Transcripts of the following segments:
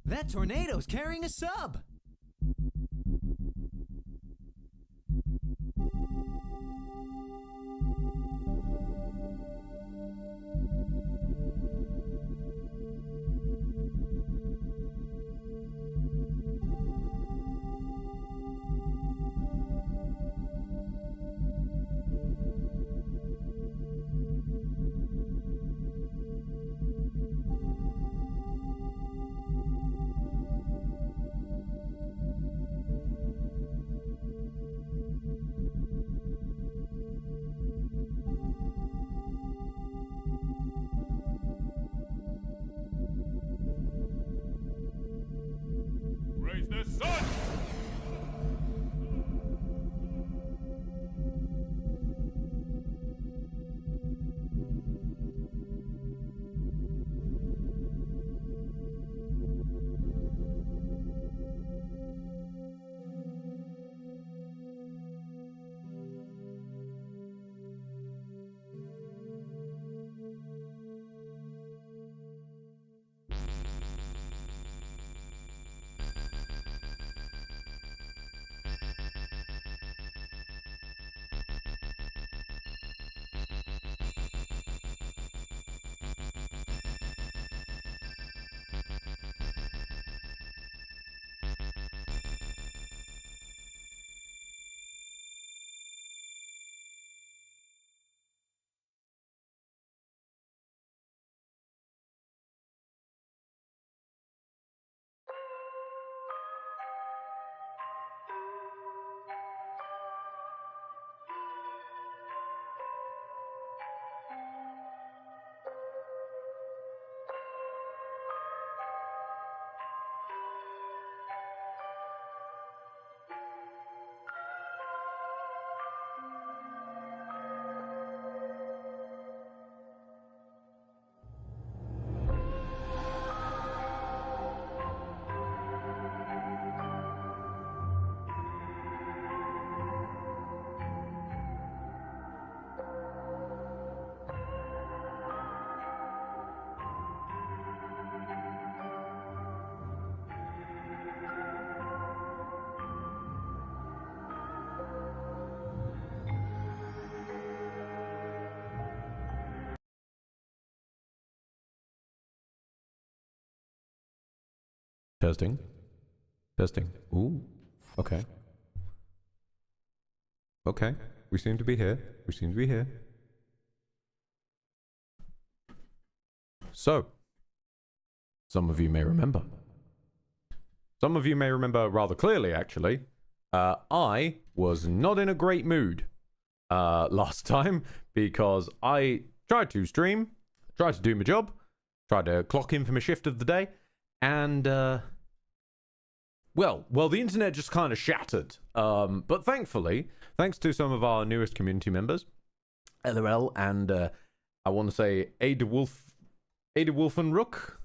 That tornado's carrying a sub! Raise the sun! Testing. Testing. Ooh. Okay. Okay. We seem to be here. We seem to be here. So, some of you may remember. Some of you may remember rather clearly, actually. I was not in a great mood last time because I tried to stream, tried to do my job, tried to clock in for my shift of the day, and well, the internet just kind of shattered. But thankfully, thanks to some of our newest community members, LRL and I want to say Ada Wolfenrook,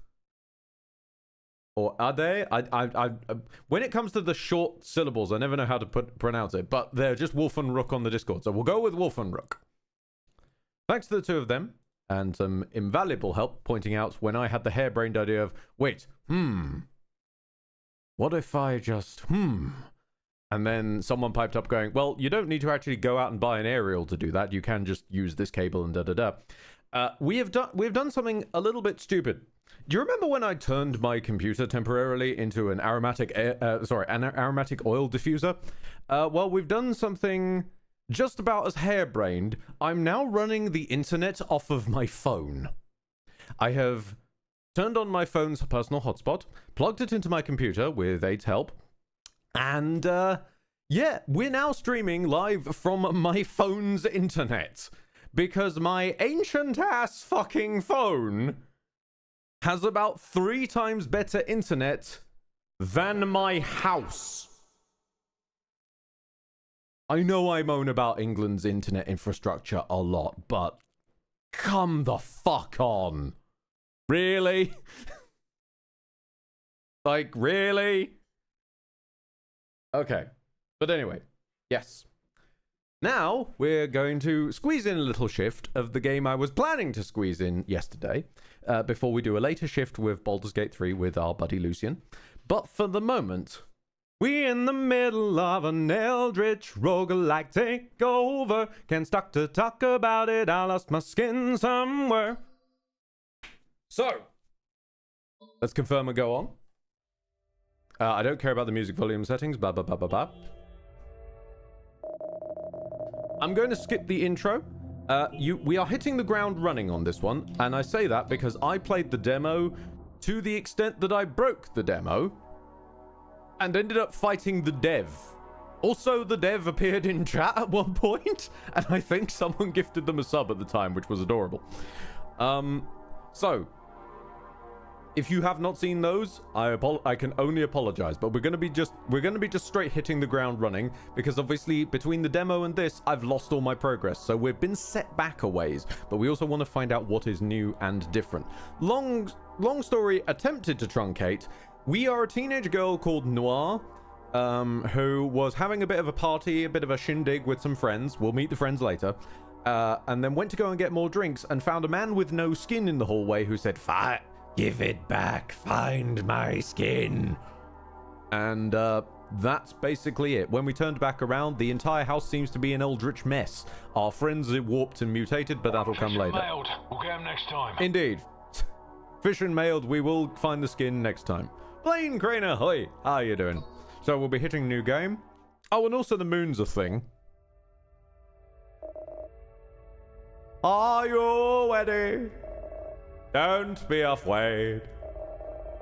or Ade. I when it comes to the short syllables, I never know how to pronounce it, but they're just Wolfenrook on the Discord, so we'll go with Wolfenrook. Thanks to the two of them and some invaluable help pointing out when I had the harebrained idea of, wait, what if I just, and then someone piped up going, well, you don't need to actually go out and buy an aerial to do that. You can just use this cable and da-da-da. We've done something a little bit stupid. Do you remember when I turned my computer temporarily into an aromatic oil diffuser? Well, we've done something just about as harebrained. I'm now running the internet off of my phone. I have turned on my phone's personal hotspot, plugged it into my computer with Aid's help, and yeah, we're now streaming live from my phone's internet. because my ancient-ass fucking phone has about 3 times better internet than my house. I know I moan about England's internet infrastructure a lot, but come the fuck on. Really? Like, really? Okay. But anyway, yes. Now, we're going to squeeze in a little shift of the game I was planning to squeeze in yesterday, before we do a later shift with Baldur's Gate 3 with our buddy Lucian. But for the moment, we're in the middle of an Eldritch roguelike takeover. Can't stop to talk about it, I lost my skin somewhere. So, let's confirm and go on. I don't care about the music volume settings, blah, blah, blah, blah, blah. I'm going to skip the intro. We are hitting the ground running on this one, and I say that because I played the demo to the extent that I broke the demo and ended up fighting the dev. Also, the dev appeared in chat at one point, and I think someone gifted them a sub at the time, which was adorable. So, if you have not seen those, I can only apologize, but we're gonna be just straight hitting the ground running, because obviously between the demo and this, I've lost all my progress, so we've been set back a ways, but we also want to find out what is new and different. Long story attempted to truncate. We are a teenage girl called Noir, who was having a bit of a party, a bit of a shindig with some friends. We'll meet the friends later. And then went to go and get more drinks and found a man with no skin in the hallway who said, "Fight. Give it back. Find my skin." And that's basically it. When we turned back around, the entire house seems to be an eldritch mess. Our friends are warped and mutated, but that'll come later. Mailed. We'll get 'em next time. Indeed. Fish and mailed, we will find the skin next time. Plane Crane ahoy! How you doing? So we'll be hitting new game. Oh, and also the moon's a thing. Are you ready? Don't be afraid.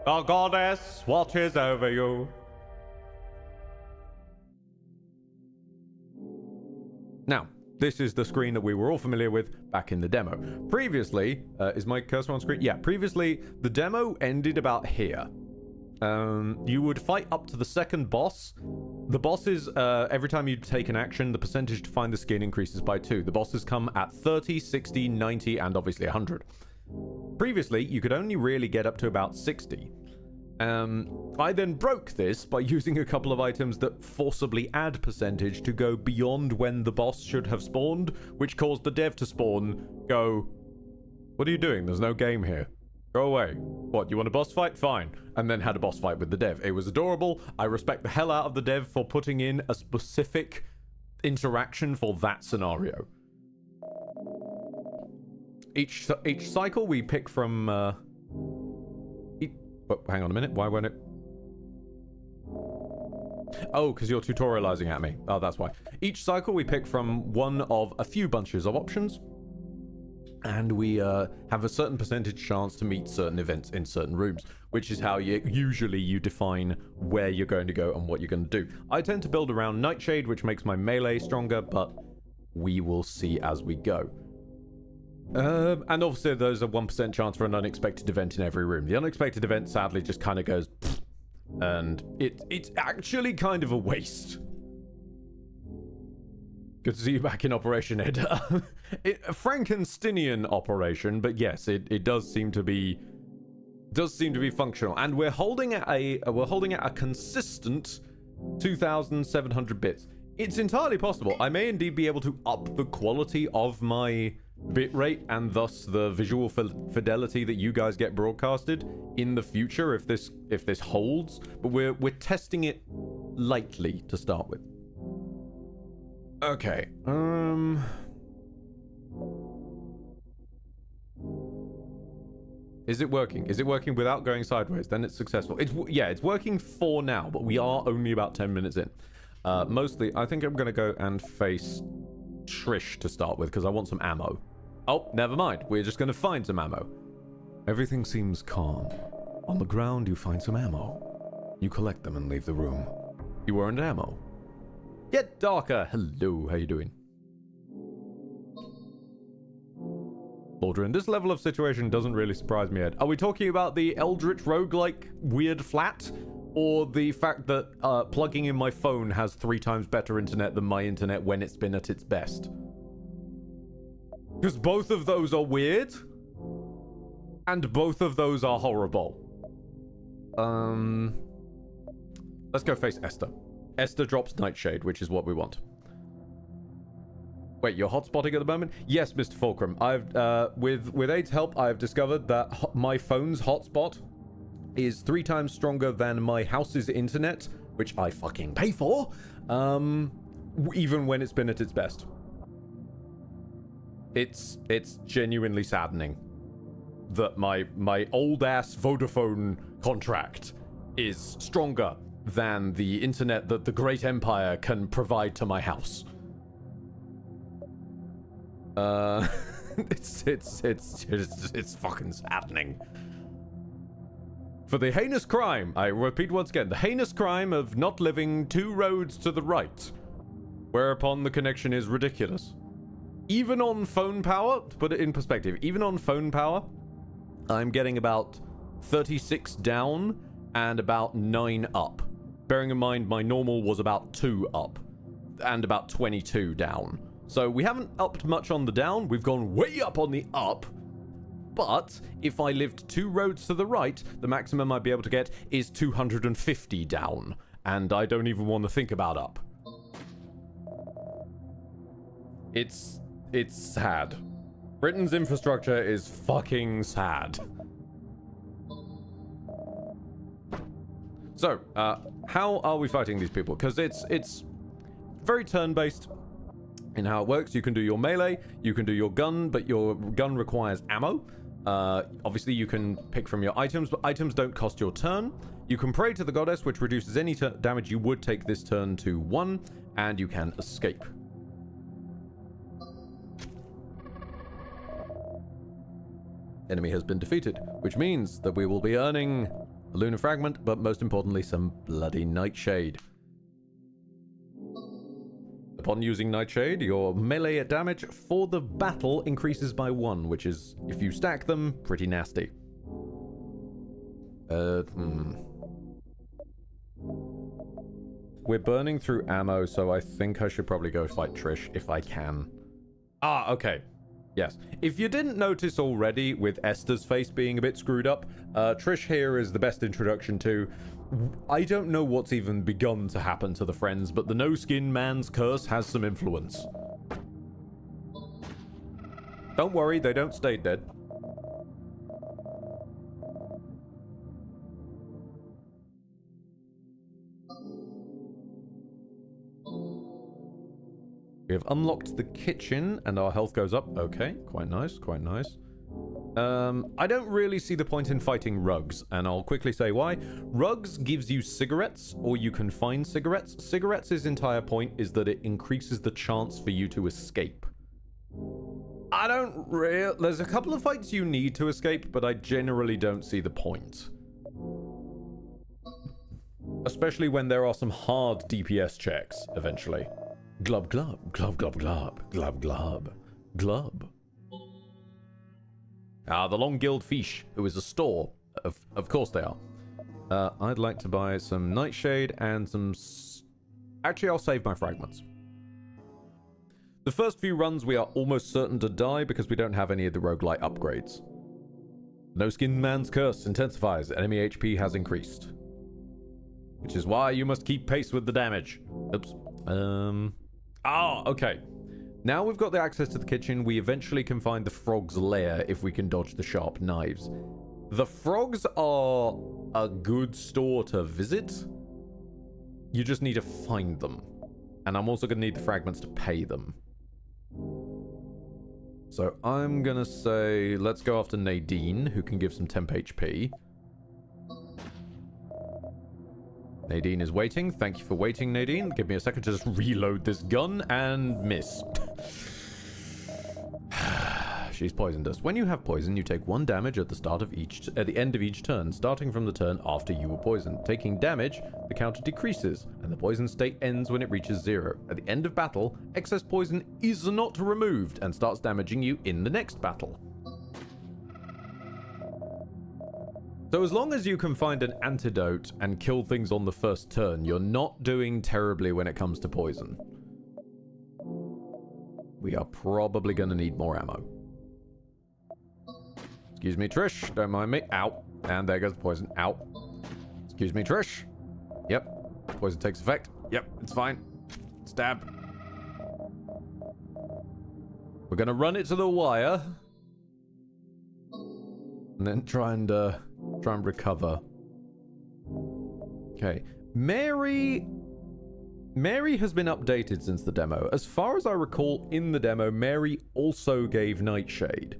The goddess watches over you. Now, this is the screen that we were all familiar with back in the demo. Previously, is my cursor on screen? Yeah, previously, the demo ended about here. You would fight up to the second boss. The bosses, every time you take an action, the percentage to find the skin increases by 2. The bosses come at 30, 60, 90, and obviously 100. Previously, you could only really get up to about 60. I then broke this by using a couple of items that forcibly add percentage to go beyond when the boss should have spawned, which caused the dev to spawn, go, "What are you doing? There's no game here. Go away. What, you want a boss fight? Fine." And then had a boss fight with the dev. It was adorable. I respect the hell out of the dev for putting in a specific interaction for that scenario. Each cycle we pick from, hang on a minute, why won't it? Oh, because you're tutorializing at me. Oh, that's why. Each cycle we pick from one of a few bunches of options, and we have a certain percentage chance to meet certain events in certain rooms, which is how you define where you're going to go and what you're going to do. I tend to build around Nightshade, which makes my melee stronger, but we will see as we go. And obviously there's a 1% chance for an unexpected event in every room. The unexpected event sadly just kind of goes pfft, and it's actually kind of a waste. Good to see you back in operation, Ed. A Frankensteinian operation, but yes, it does seem to be functional, and we're holding at a consistent 2,700 bits. It's entirely possible I may indeed be able to up the quality of my bitrate and thus the visual fidelity that you guys get broadcasted in the future if this holds, but we're testing it lightly to start with. Okay. Is it working? Is it working without going sideways? Then it's successful. It's working for now, but we are only about 10 minutes in. Mostly, I think I'm going to go and face Trish to start with, because I want some ammo. Oh, never mind. We're just going to find some ammo. Everything seems calm. On the ground, you find some ammo. You collect them and leave the room. You earned ammo. Get darker. Hello, how you doing? Aldrin, this level of situation doesn't really surprise me, Ed. Are we talking about the Eldritch roguelike weird flat? Or the fact that plugging in my phone has 3 times better internet than my internet when it's been at its best? Because both of those are weird. And both of those are horrible. Let's go face Esther. Esther drops Nightshade, which is what we want. Wait, you're hotspotting at the moment? Yes, Mr. Fulcrum. I've with Aid's help, I've discovered that my phone's hotspot is 3 times stronger than my house's internet, which I fucking pay for, even when it's been at its best. It's genuinely saddening that my old ass Vodafone contract is stronger than the internet that the Great Empire can provide to my house. It's fucking saddening. For the heinous crime, I repeat once again, the heinous crime of not living 2 roads to the right, whereupon the connection is ridiculous. Even on phone power, to put it in perspective, even on phone power, I'm getting about 36 down and about 9 up. Bearing in mind, my normal was about 2 up and about 22 down. So we haven't upped much on the down, we've gone way up on the up. But if I lived 2 roads to the right, the maximum I'd be able to get is 250 down. And I don't even want to think about up. It's sad. Britain's infrastructure is fucking sad. So, how are we fighting these people? Because it's very turn-based in how it works. You can do your melee, you can do your gun, but your gun requires ammo. Obviously, you can pick from your items, but items don't cost your turn. You can pray to the goddess, which reduces any damage you would take this turn to 1, and you can escape. Enemy has been defeated, which means that we will be earning a lunar fragment, but most importantly, some bloody Nightshade. Upon using Nightshade, your melee damage for the battle increases by 1, which is, if you stack them, pretty nasty. We're burning through ammo, so I think I should probably go fight Trish if I can. Ah, okay. Yes. If you didn't notice already, with Esther's face being a bit screwed up, Trish here is the best introduction to... I don't know what's even begun to happen to the friends, but the no-skin man's curse has some influence. Don't worry, they don't stay dead. We have unlocked the kitchen, and our health goes up. Okay, quite nice, quite nice. I don't really see the point in fighting Rugs, and I'll quickly say why. Rugs gives you cigarettes, or you can find cigarettes. Cigarettes' entire point is that it increases the chance for you to escape. There's a couple of fights you need to escape, but I generally don't see the point. Especially when there are some hard DPS checks, eventually. Glub glub, glub glub glub, glub glub, glub. The Long Guild Fish, who is a store. Of course they are. I'd like to buy some Nightshade and some... Actually, I'll save my fragments. The first few runs, we are almost certain to die because we don't have any of the roguelite upgrades. No-Skin Man's Curse intensifies. Enemy HP has increased. Which is why you must keep pace with the damage. Oops. Okay. Now we've got the access to the kitchen, we eventually can find the frog's lair if we can dodge the sharp knives. The frogs are a good store to visit. You just need to find them. And I'm also going to need the fragments to pay them. So I'm going to say, let's go after Nadine, who can give some temp HP. Nadine is waiting. Thank you for waiting, Nadine. Give me a second to just reload this gun and miss. She's poisoned us. When you have poison, you take 1 damage at the end of each turn, starting from the turn after you were poisoned. Taking damage, the counter decreases, and the poison state ends when it reaches 0. At the end of battle, excess poison is not removed and starts damaging you in the next battle. So as long as you can find an antidote and kill things on the first turn, you're not doing terribly when it comes to poison. We are probably going to need more ammo. Excuse me, Trish. Don't mind me. Ow. And there goes the poison. Ow. Excuse me, Trish. Yep. Poison takes effect. Yep, it's fine. Stab. We're going to run it to the wire. And then try and recover. Okay. Mary has been updated since the demo. As far as I recall, in the demo, Mary also gave Nightshade,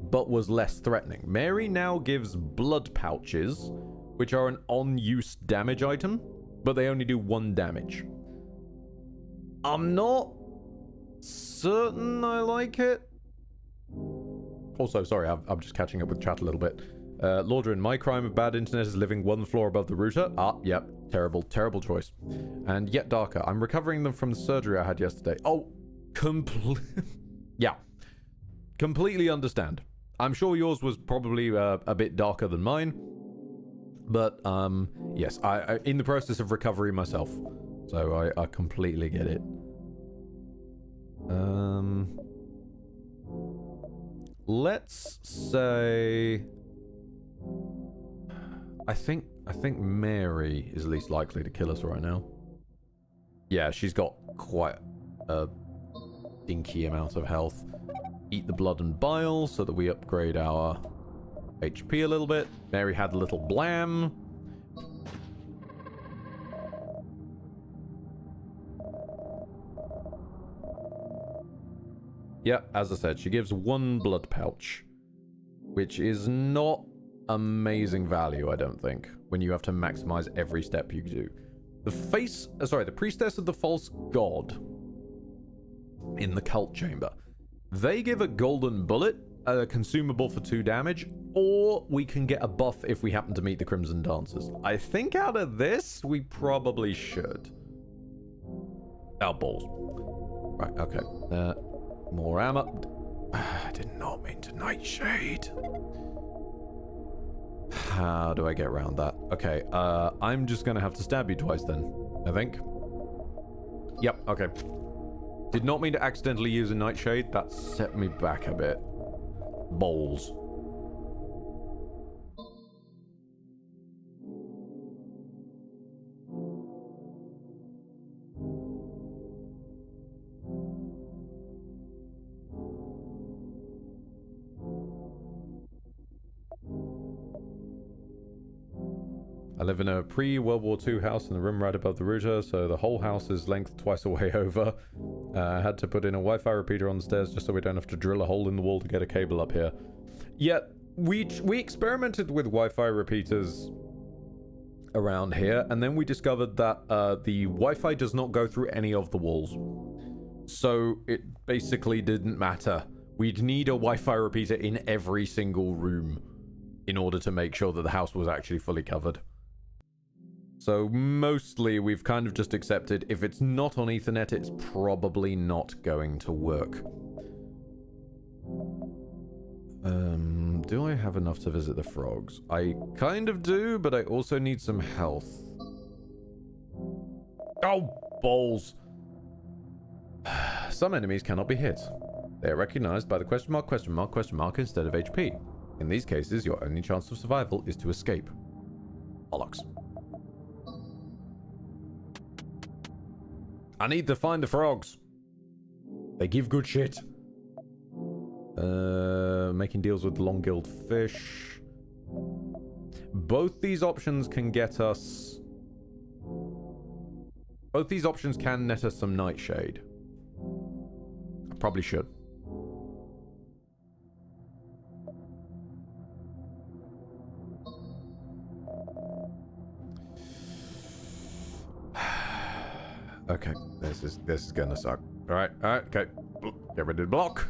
but was less threatening. Mary now gives blood pouches, which are an on-use damage item, but they only do 1 damage. I'm not certain I like it. Also, sorry, I'm just catching up with chat a little bit. Laudrin, my crime of bad internet is living 1 floor above the router. Ah, yep. Terrible, terrible choice. And yet darker. I'm recovering them from the surgery I had yesterday. Oh, yeah. Completely understand. I'm sure yours was probably a bit darker than mine. But, yes, I in the process of recovery myself. So I completely get it. Let's say... I think Mary is least likely to kill us right now. Yeah, she's got quite a dinky amount of health. Eat the blood and bile so that we upgrade our HP a little bit. Mary had a little blam. Yeah, as I said, she gives 1 blood pouch, which is not amazing value, I don't think, when you have to maximize every step you do. The priestess of the false god in the cult chamber. They give a golden bullet, consumable for 2 damage, or we can get a buff if we happen to meet the Crimson Dancers. I think out of this, we probably should. Oh, balls. Right, okay. More ammo. I did not mean to Nightshade. How do I get around that? Okay, I'm just gonna have to stab you twice then, I think. Yep, okay. Did not mean to accidentally use a Nightshade. That set me back a bit. Balls. I live in a pre-World War II house in the room right above the router, so the whole house is length twice away over. I had to put in a Wi-Fi repeater on the stairs just so we don't have to drill a hole in the wall to get a cable up here. Yeah, we experimented with Wi-Fi repeaters around here, and then we discovered that the Wi-Fi does not go through any of the walls. So it basically didn't matter. We'd need a Wi-Fi repeater in every single room in order to make sure that the house was actually fully covered. So mostly we've kind of just accepted if it's not on Ethernet, it's probably not going to work. Do I have enough to visit the frogs? I kind of do, but I also need some health. Oh, balls. Some enemies cannot be hit. They are recognized by the question mark, instead of HP. In these cases, your only chance of survival is to escape. Bollocks. I need to find the frogs. They give good shit. Making deals with the long-gilled fish. Both these options can get us... Both these options can net us some Nightshade. I probably should. Okay, this is gonna suck. Alright, okay. Get rid of the block.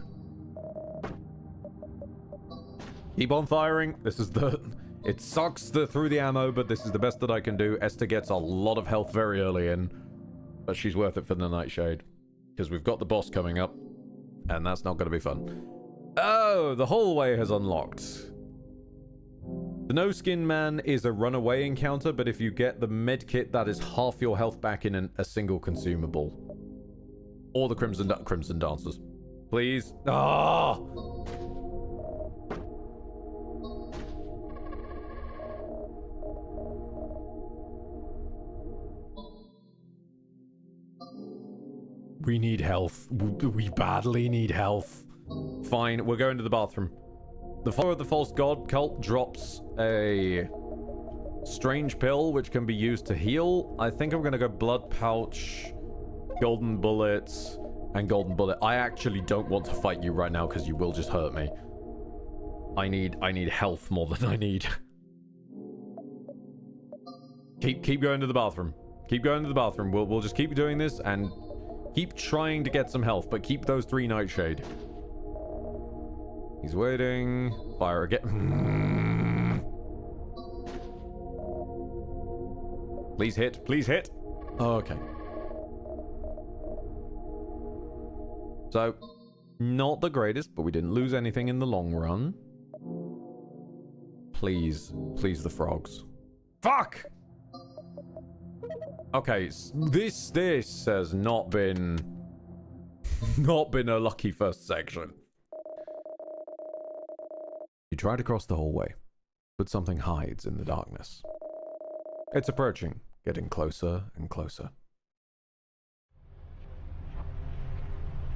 Keep on firing. This is the... It sucks through the ammo, but this is the best that I can do. Esther gets a lot of health very early in, but she's worth it for the Nightshade. Because we've got the boss coming up, and that's not going to be fun. Oh, the hallway has unlocked. The No Skin Man is a runaway encounter, but if you get the med kit, that is half your health back in a single consumable. Or the Crimson Dancers. Please. Ah! We need health. We badly need health. Fine, we're going to the bathroom. The follower of the false god cult drops a strange pill which can be used to heal. I think I'm going to go blood pouch, golden bullets, and golden bullet. I actually don't want to fight you right now because you will just hurt me. I need health more than I need. Keep going to the bathroom. Keep going to the bathroom. We'll just keep doing this and keep trying to get some health, but keep those 3 nightshade. He's waiting. Fire again. Please hit. Please hit. Okay. So, not the greatest, but we didn't lose anything in the long run. Please. Please, the frogs. Fuck! Okay, this has not been a lucky first section. You try to cross the hallway, but something hides in the darkness. It's approaching, getting closer and closer.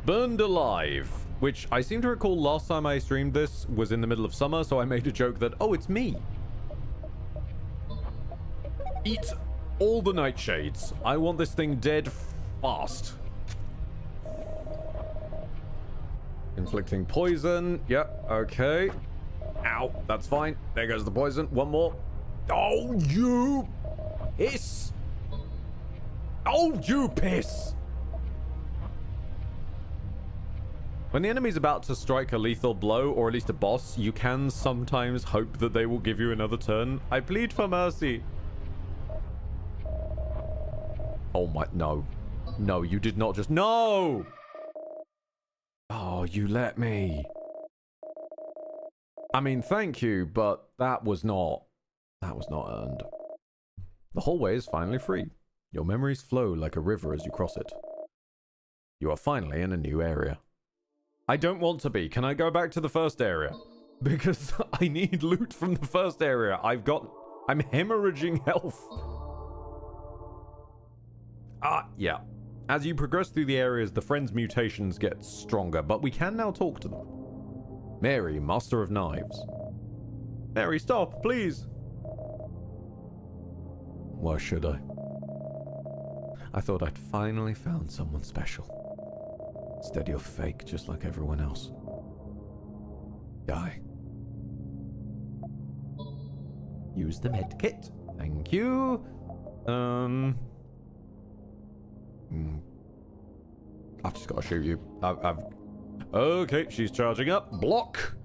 Burned Alive, which I seem to recall last time I streamed this was in the middle of summer, so I made a joke that, oh, it's me. Eat all the nightshades. I want this thing dead fast. Inflicting poison. Yep, okay. Ow, that's fine. There goes the poison. One more. Oh, you piss. Oh, you piss. When the enemy's about to strike a lethal blow, or at least a boss, you can sometimes hope that they will give you another turn. I plead for mercy. Oh my, no. No, you did not just, no! Oh, you let me. I mean, thank you, but that was not earned. The hallway is finally free. Your memories flow like a river as you cross it. You are finally in a new area. I don't want to be. Can I go back to the first area? Because I need loot from the first area. I'm hemorrhaging health. Yeah. As you progress through the areas, the friends' mutations get stronger, but we can now talk to them. Mary, Master of Knives. Mary, stop, please. Why should I? I thought I'd finally found someone special. Instead, you're fake, just like everyone else. Die. Use the med kit. Thank you. I've just got to shoot you. Okay, she's charging up. Block.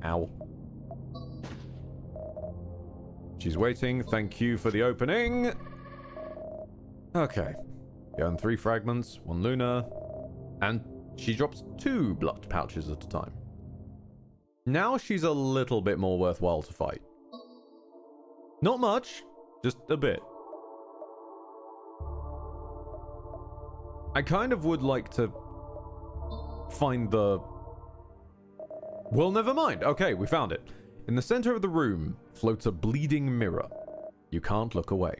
Ow. She's waiting. Thank you for the opening. Okay. You earn 3 fragments, 1 Luna, and she drops 2 blood pouches at a time. Now she's a little bit more worthwhile to fight. Not much, just a bit. I kind of would like to find the... Well, never mind. Okay, we found it. In the center of the room floats a bleeding mirror. You can't look away.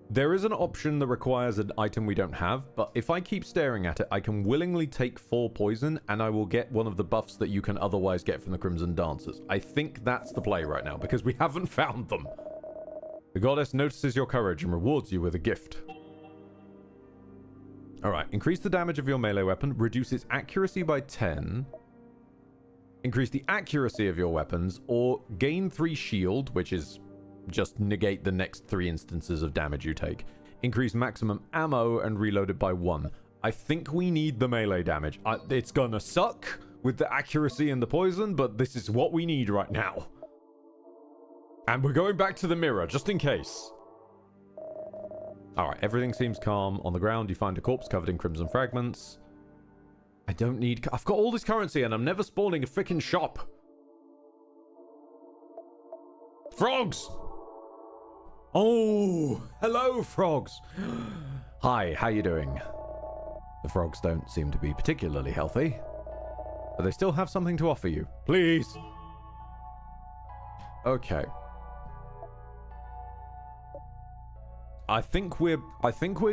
There is an option that requires an item we don't have, but if I keep staring at it, I can willingly take 4 poison, and I will get one of the buffs that you can otherwise get from the Crimson Dancers. I think that's the play right now, because we haven't found them. The goddess notices your courage and rewards you with a gift. Alright, increase the damage of your melee weapon, reduce its accuracy by 10, increase the accuracy of your weapons, or gain 3 shield, which is just negate the next 3 instances of damage you take. Increase maximum ammo and reload it by 1. I think we need the melee damage. It's gonna suck with the accuracy and the poison, but this is what we need right now. And we're going back to the mirror, just in case. Alright, everything seems calm. On the ground, you find a corpse covered in crimson fragments. I don't need... I've got all this currency and I'm never spawning a freaking shop. Frogs! Oh, hello, frogs. Hi, how you doing? The frogs don't seem to be particularly healthy, but they still have something to offer you. Please. Okay. I think we're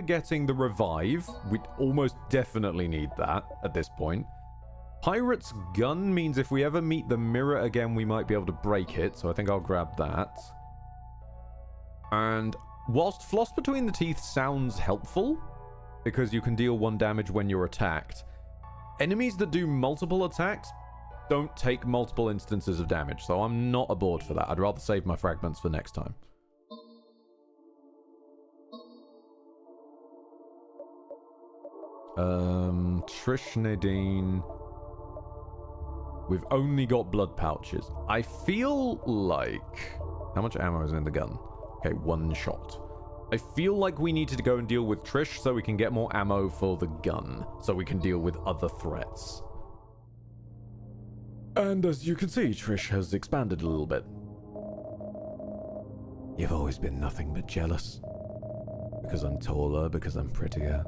getting the revive. We almost definitely need that at this point. Pirate's gun means if we ever meet the mirror again, we might be able to break it. So I think I'll grab that. And whilst Floss Between the Teeth sounds helpful, because you can deal 1 damage when you're attacked, enemies that do multiple attacks don't take multiple instances of damage. So I'm not aboard for that. I'd rather save my fragments for next time. Trish Nadine. We've only got blood pouches. I feel like... How much ammo is in the gun? Okay, 1 shot. I feel like we need to go and deal with Trish so we can get more ammo for the gun. So we can deal with other threats. And as you can see, Trish has expanded a little bit. You've always been nothing but jealous. Because I'm taller, because I'm prettier.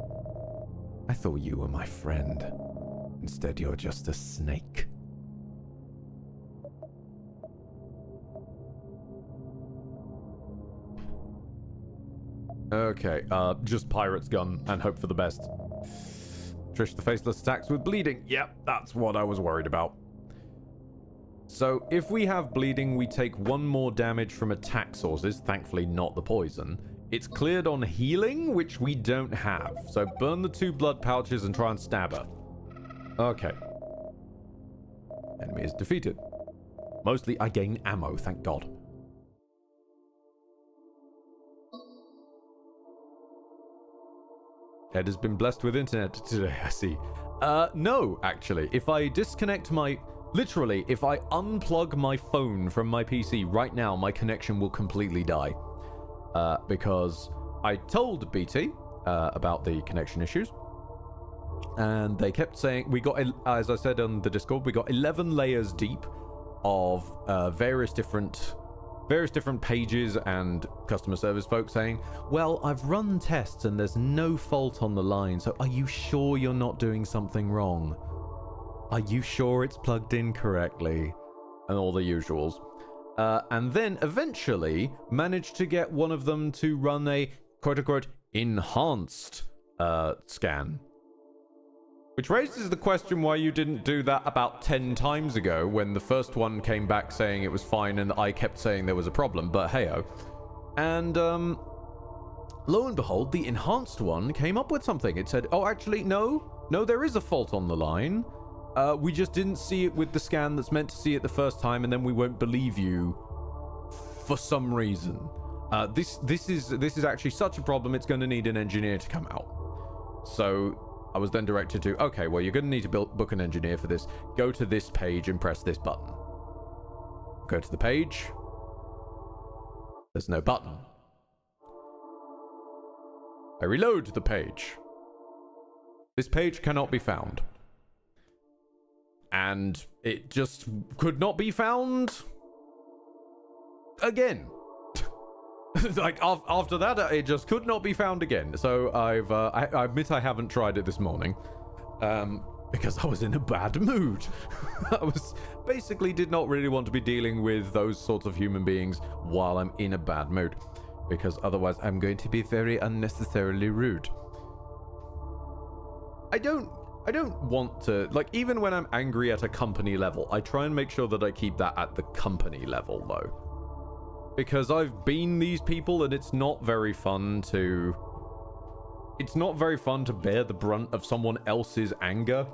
I thought you were my friend. Instead, you're just a snake. Okay, just pirate's gun and hope for the best. Trish the Faceless attacks with bleeding. Yep, that's what I was worried about. So, if we have bleeding, we take 1 more damage from attack sources, thankfully not the poison. It's cleared on healing, which we don't have. So, burn the 2 blood pouches and try and stab her. Okay. Enemy is defeated. Mostly, I gain ammo, thank God. Ed has been blessed with internet today, I see. No, actually. If I disconnect my... Literally, if I unplug my phone from my PC right now, my connection will completely die. Because I told BT about the connection issues. And they kept saying... We got, as I said on the Discord, we got 11 layers deep of various different pages and customer service folks saying, well, I've run tests and there's no fault on the line, so are you sure you're not doing something wrong? Are you sure it's plugged in correctly? And all the usuals. And then eventually managed to get one of them to run a quote-unquote enhanced scan. Which raises the question why you didn't do that about 10 times ago when the first one came back saying it was fine and I kept saying there was a problem, but hey-oh. And, lo and behold, the enhanced one came up with something. It said, oh, actually, no, there is a fault on the line. We just didn't see it with the scan that's meant to see it the first time, and then we won't believe you for some reason. This is actually such a problem, it's going to need an engineer to come out. So... I was then directed to, okay, well, you're going to need to book an engineer for this. Go to this page and press this button. Go to the page. There's no button. I reload the page. This page cannot be found. And it just could not be found again. Like, after that, it just could not be found again. So I admit I haven't tried it this morning. Because I was in a bad mood. I basically did not really want to be dealing with those sorts of human beings while I'm in a bad mood. Because otherwise I'm going to be very unnecessarily rude. I don't want to, like, even when I'm angry at a company level, I try and make sure that I keep that at the company level, though. Because I've been these people and it's not very fun to... It's not very fun to bear the brunt of someone else's anger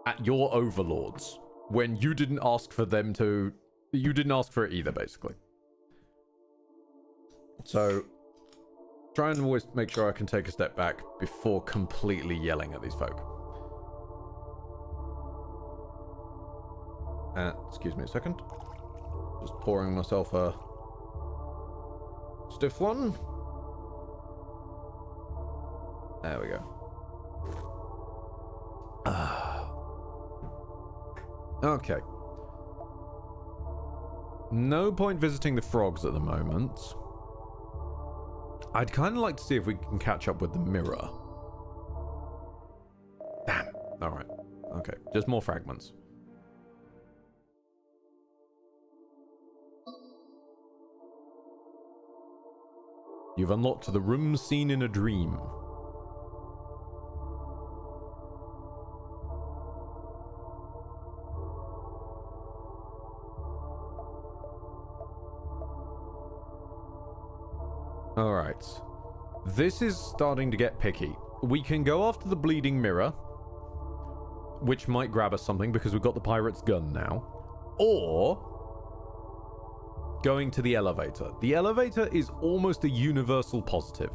at your overlords when you didn't ask for them to... You didn't ask for it either, basically. So, try and always make sure I can take a step back before completely yelling at these folk. Excuse me a second. Just pouring myself a stiff one. There we go. Okay. No point visiting the frogs at the moment. I'd kind of like to see if we can catch up with the mirror. Damn. Alright. Okay. Just more fragments. You've unlocked the room seen in a dream. Alright. This is starting to get picky. We can go after the bleeding mirror, which might grab us something because we've got the pirate's gun now. Or going to the elevator. The elevator is almost a universal positive.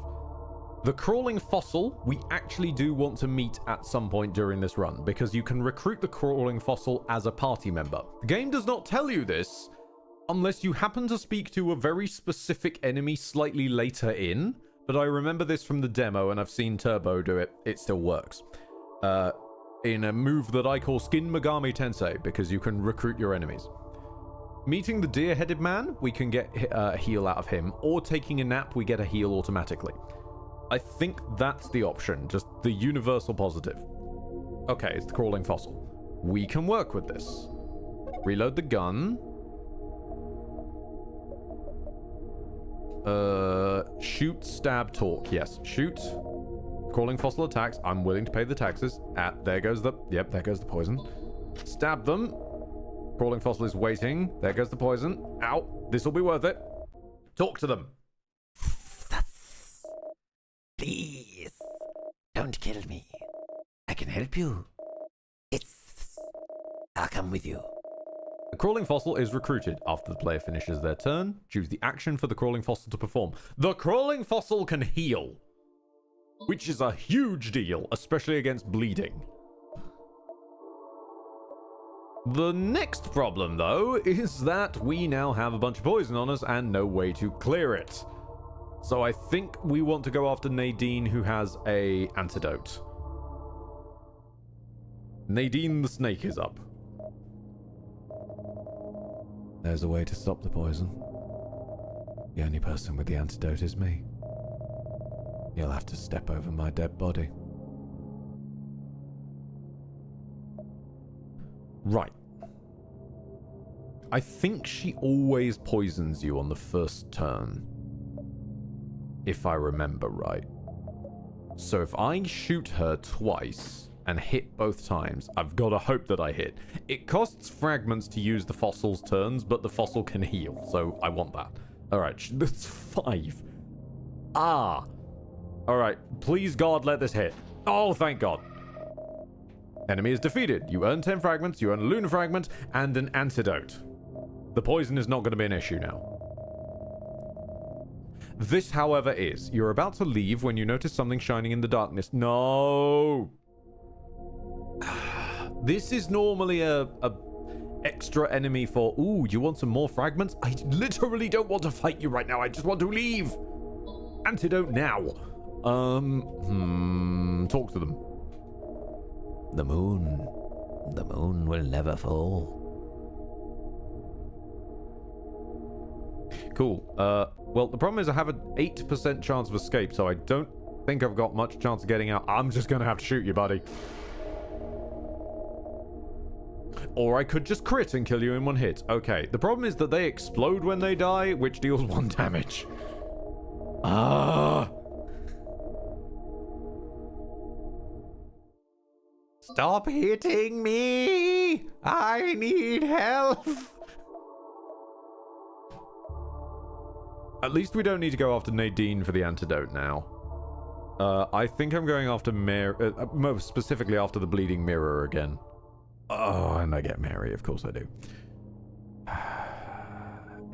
The crawling fossil, we actually do want to meet at some point during this run, because you can recruit the crawling fossil as a party member. The game does not tell you this unless you happen to speak to a very specific enemy slightly later in, but I remember this from the demo and I've seen Turbo do it. It still works. In a move that I call Skin Megami Tensei, because you can recruit your enemies. Meeting the deer-headed man, we can get a heal out of him, or taking a nap, we get a heal automatically. I think that's the option, just the universal positive. Okay, it's the crawling fossil. We can work with this. Reload the gun. Shoot, stab, talk. Yes, shoot. Crawling fossil attacks. I'm willing to pay the taxes. There goes the... Yep, there goes the poison. Stab them. Crawling fossil is waiting. There goes the poison. Ow. This will be worth it. Talk to them. Please, don't kill me. I can help you. I'll come with you. The crawling fossil is recruited. After the player finishes their turn, choose the action for the crawling fossil to perform. The crawling fossil can heal, which is a huge deal, especially against bleeding. The next problem, though, is that we now have a bunch of poison on us and no way to clear it. So I think we want to go after Nadine, who has a antidote. Nadine the snake is up. There's a way to stop the poison. The only person with the antidote is me. You'll have to step over my dead body. Right. I think she always poisons you on the first turn, if I remember right. So if I shoot her twice and hit both times, I've got to hope that I hit. It costs fragments to use the fossil's turns, but the fossil can heal, so I want that. Alright, that's 5. Alright, please God, let this hit. Oh, thank God. Enemy is defeated. You earn 10 fragments, you earn a lunar fragment, and an antidote. The poison is not going to be an issue now. This, however, is. You're about to leave when you notice something shining in the darkness. No! This is normally a extra enemy for... Ooh, you want some more fragments? I literally don't want to fight you right now. I just want to leave. Antidote now. Talk to them. The moon will never fall. Cool. Well, the problem is I have an 8% chance of escape, so I don't think I've got much chance of getting out. I'm just gonna have to shoot you, buddy. Or I could just crit and kill you in one hit. Okay, the problem is that they explode when they die, which deals 1 damage. Stop hitting me! I need help! At least we don't need to go after Nadine for the antidote now. I think I'm going after most specifically after the bleeding mirror again. Oh, and I get Mary, of course I do.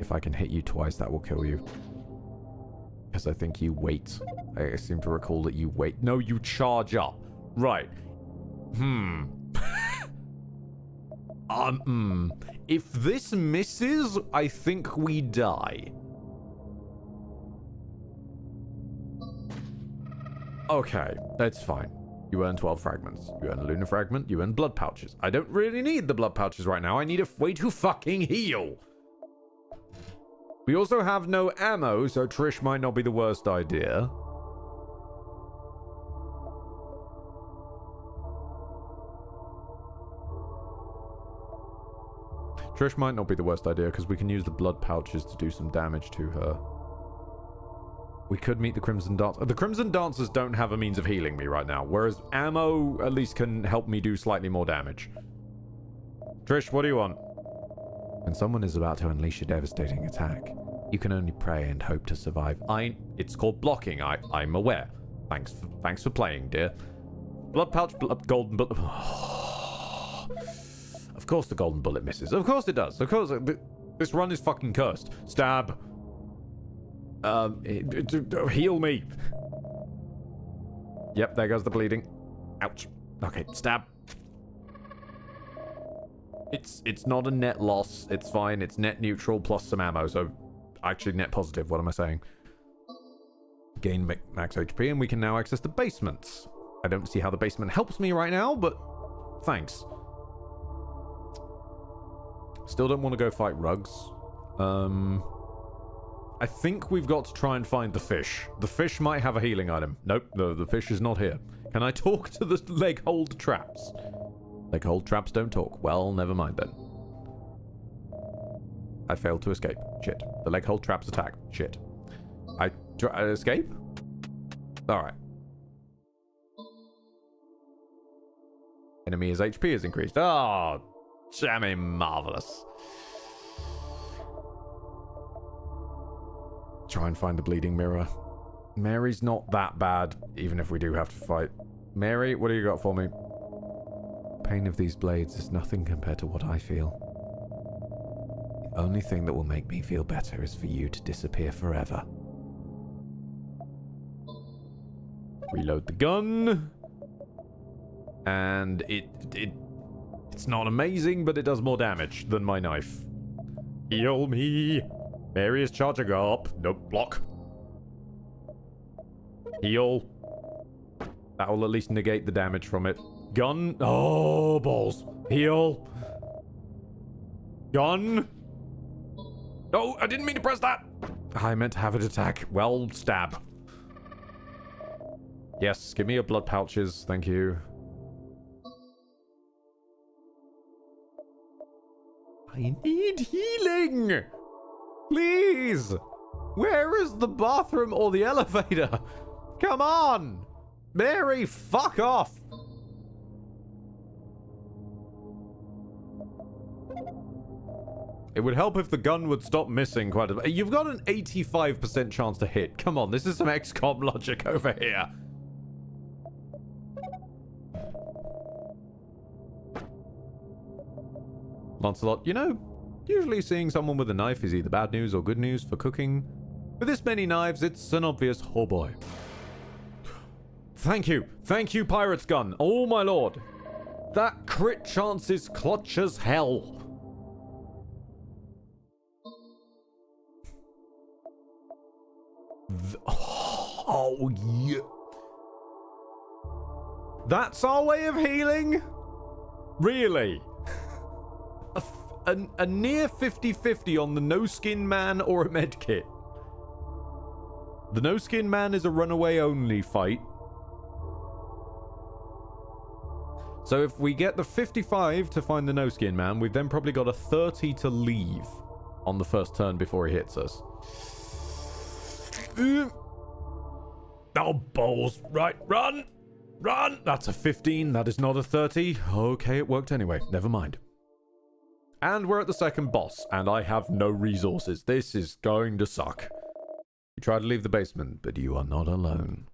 If I can hit you twice, that will kill you. Because I think you wait. I seem to recall that you wait. No, you charge up. Right. If this misses, I think we die. Okay, that's fine. You earn 12 fragments. You earn a lunar fragment. You earn blood pouches. I don't really need the blood pouches right now. I need a way to fucking heal. We also have no ammo, so Trish might not be the worst idea. Trish might not be the worst idea because we can use the blood pouches to do some damage to her. We could meet the Crimson Dancers. The Crimson Dancers don't have a means of healing me right now, whereas ammo at least can help me do slightly more damage. Trish, what do you want? When someone is about to unleash a devastating attack, you can only pray and hope to survive. It's called blocking. I'm aware. Thanks for playing, dear. Blood pouch, golden bullet. Of course the golden bullet misses. Of course it does. Of course. This run is fucking cursed. Stab. Heal me. Yep, there goes the bleeding. Ouch. Okay, stab. It's not a net loss. It's fine. It's net neutral plus some ammo. So, actually net positive. What am I saying? Gain max HP, and we can now access the basement. I don't see how the basement helps me right now, but thanks. Still don't want to go fight Rugs. I think we've got to try and find the fish. The fish might have a healing item. Nope, the fish is not here. Can I talk to the leg-hold traps? Leg-hold traps don't talk. Well, never mind then. I failed to escape. Shit. The leg-hold traps attack. Shit. I escape? Alright. Enemy's HP is increased. Oh, jammy marvelous. Try and find the bleeding mirror. Mary's not that bad, even if we do have to fight. Mary, what do you got for me? Pain of these blades is nothing compared to what I feel. The only thing that will make me feel better is for you to disappear forever. Reload the gun. And it's not amazing, but it does more damage than my knife. Heal me. Mary is charging up. Nope, block. Heal. That will at least negate the damage from it. Gun. Oh, balls. Heal. Gun. Oh, I didn't mean to press that. I meant to have it attack. Well, stab. Yes, give me your blood pouches. Thank you. I need healing. Please! Where is the bathroom or the elevator? Come on! Mary, fuck off! It would help if the gun would stop missing quite a bit. You've got an 85% chance to hit. Come on, this is some XCOM logic over here. Lancelot, you know, usually seeing someone with a knife is either bad news or good news for cooking. With this many knives, it's an obvious oh boy. Thank you, Pirate's Gun. Oh my lord. That crit chance is clutch as hell. Oh yeah. That's our way of healing? Really? A near 50-50 on the no-skin man or a medkit. The no-skin man is a runaway only fight. So if we get the 55 to find the no-skin man, we've then probably got a 30 to leave on the first turn before he hits us. Oh, balls. Right, run! Run! That's a 15, that is not a 30. Okay, it worked anyway. Never mind. And we're at the second boss, and I have no resources. This is going to suck. You try to leave the basement, but you are not alone.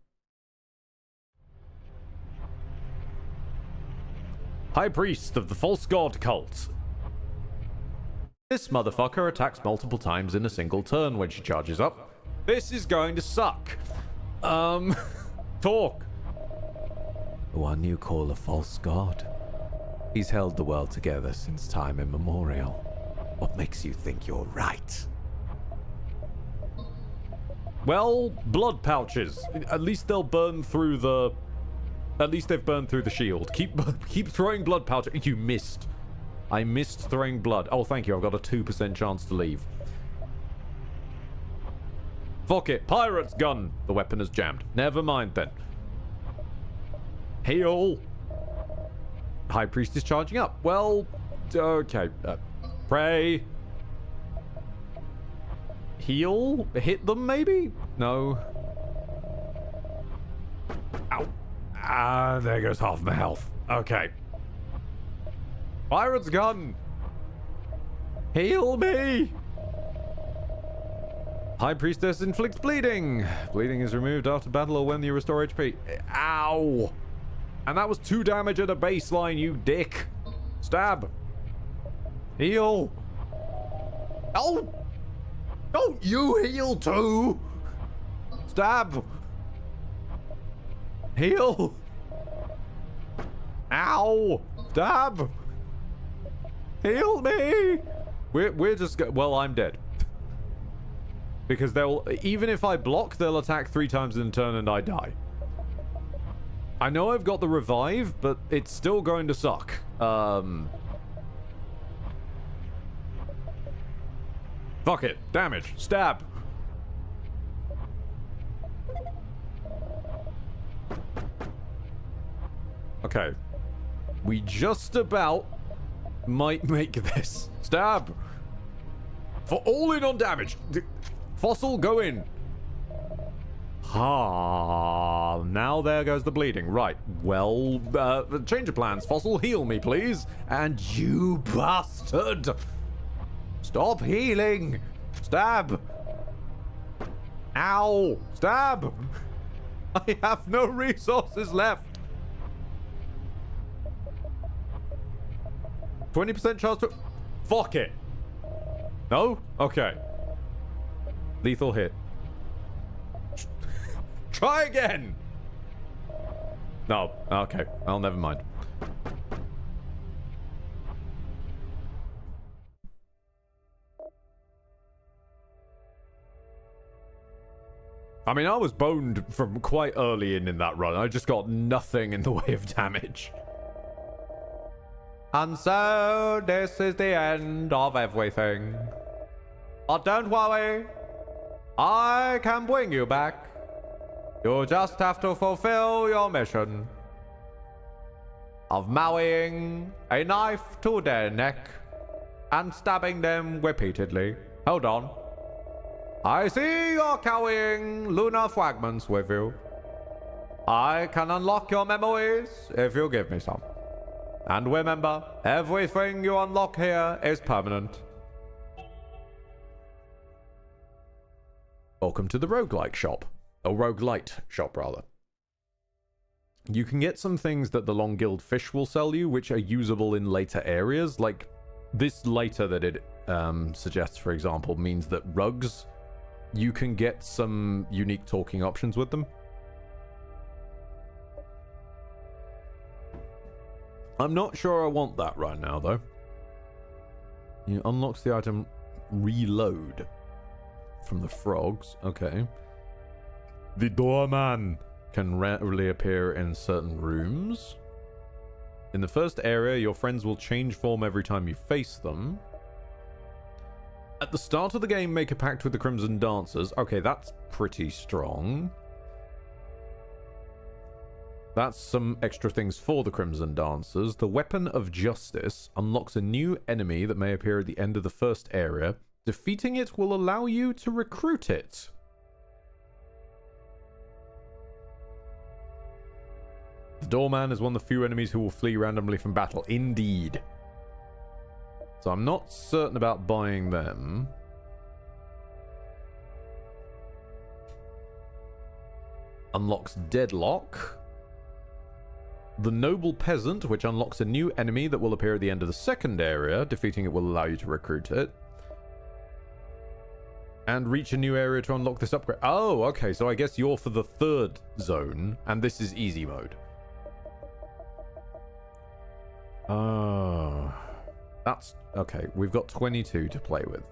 High Priest of the False God Cult. This motherfucker attacks multiple times in a single turn when she charges up. This is going to suck. Talk. The one you call a false god. He's held the world together since time immemorial. What makes you think you're right? Well, blood pouches. At least they'll burn through the At least they've burned through the shield. Keep throwing blood powder. You missed. I missed throwing blood. Oh, thank you. I've got a 2% chance to leave. Fuck it. Pirate's gun. The weapon is jammed. Never mind then. Heal. High Priest is charging up. Well, okay. Pray. Heal? Hit them, maybe? No. Ow. Ah, there goes half my health. Okay. Pirate's gun. Heal me. High Priestess inflicts bleeding. Bleeding is removed after battle or when you restore HP. Ow. And that was 2 damage at a baseline, you dick. Stab. Heal. Oh. Don't you heal too. Stab. Heal. Ow. Stab. Heal me. We're just well, I'm dead. Because they'll, even if I block, they'll attack 3 times in a turn and I die. I know I've got the revive, but it's still going to suck. Fuck it. Damage. Stab. Okay. We just about might make this. Stab. For all in on damage. Fossil, go in. Ah, now there goes the bleeding. Right. Well, change of plans. Fossil, heal me, please. And you bastard. Stop healing. Stab. Ow. Stab. I have no resources left. 20% chance to... Fuck it. No? Okay. Lethal hit. Try again. No. Okay. Well, never mind. I mean, I was boned from quite early in that run. I just got nothing in the way of damage. And so, this is the end of everything. But don't worry. I can bring you back. You just have to fulfill your mission of marrying a knife to their neck and stabbing them repeatedly. Hold on. I see you're carrying lunar fragments with you. I can unlock your memories if you give me some. And remember, everything you unlock here is permanent. Welcome to the roguelike shop. Or roguelite shop, rather. You can get some things that the Long-Gilled Fish will sell you, which are usable in later areas. Like, this later that it suggests, for example, means that rugs, you can get some unique talking options with them. I'm not sure I want that right now, though. You unlocks the item reload from the frogs. Okay. The doorman can rarely appear in certain rooms. In the first area, your friends will change form every time you face them. At the start of the game, make a pact with the Crimson Dancers. Okay, that's pretty strong. That's some extra things for the Crimson Dancers. The Weapon of Justice unlocks a new enemy that may appear at the end of the first area. Defeating it will allow you to recruit it. The Doorman is one of the few enemies who will flee randomly from battle. Indeed. So I'm not certain about buying them. Unlocks Deadlock. The Noble Peasant, which unlocks a new enemy that will appear at the end of the second area. Defeating it will allow you to recruit it. And reach a new area to unlock this upgrade. Oh, okay, so I guess you're for the third zone, and this is easy mode. That's... okay, we've got 22 to play with.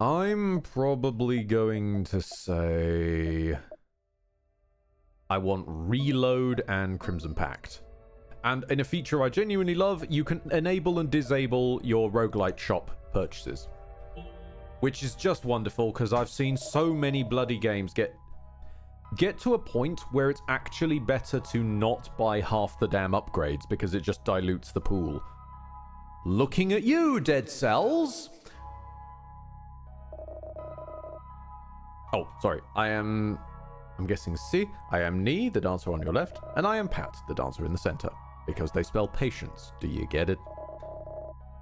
I'm probably going to say I want Reload and Crimson Pact. And in a feature I genuinely love, you can enable and disable your roguelite shop purchases. Which is just wonderful, because I've seen so many bloody games get to a point where it's actually better to not buy half the damn upgrades, because it just dilutes the pool. Looking at you, Dead Cells! Oh, sorry. I'm guessing C. I am Ni, the dancer on your left, and I am Pat, the dancer in the center, because they spell patience. Do you get it?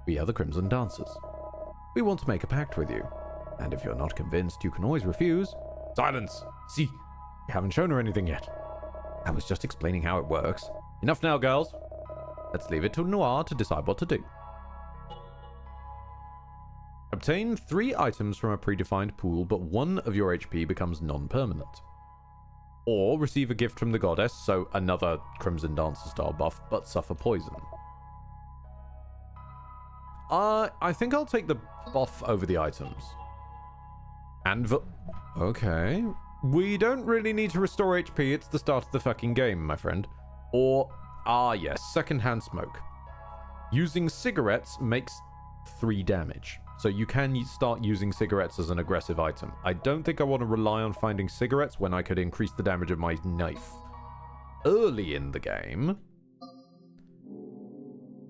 We are the Crimson Dancers. We want to make a pact with you, and if you're not convinced, you can always refuse. Silence! See, you haven't shown her anything yet. I was just explaining how it works. Enough now, girls. Let's leave it to Noir to decide what to do. Obtain 3 items from a predefined pool, but 1 of your HP becomes non-permanent. Or receive a gift from the goddess, so another Crimson Dancer style buff, but suffer poison. I think I'll take the buff over the items. And okay. We don't really need to restore HP, it's the start of the fucking game, my friend. Or, yes, secondhand smoke. Using cigarettes makes 3 damage. So you can start using cigarettes as an aggressive item. I don't think I want to rely on finding cigarettes when I could increase the damage of my knife early in the game.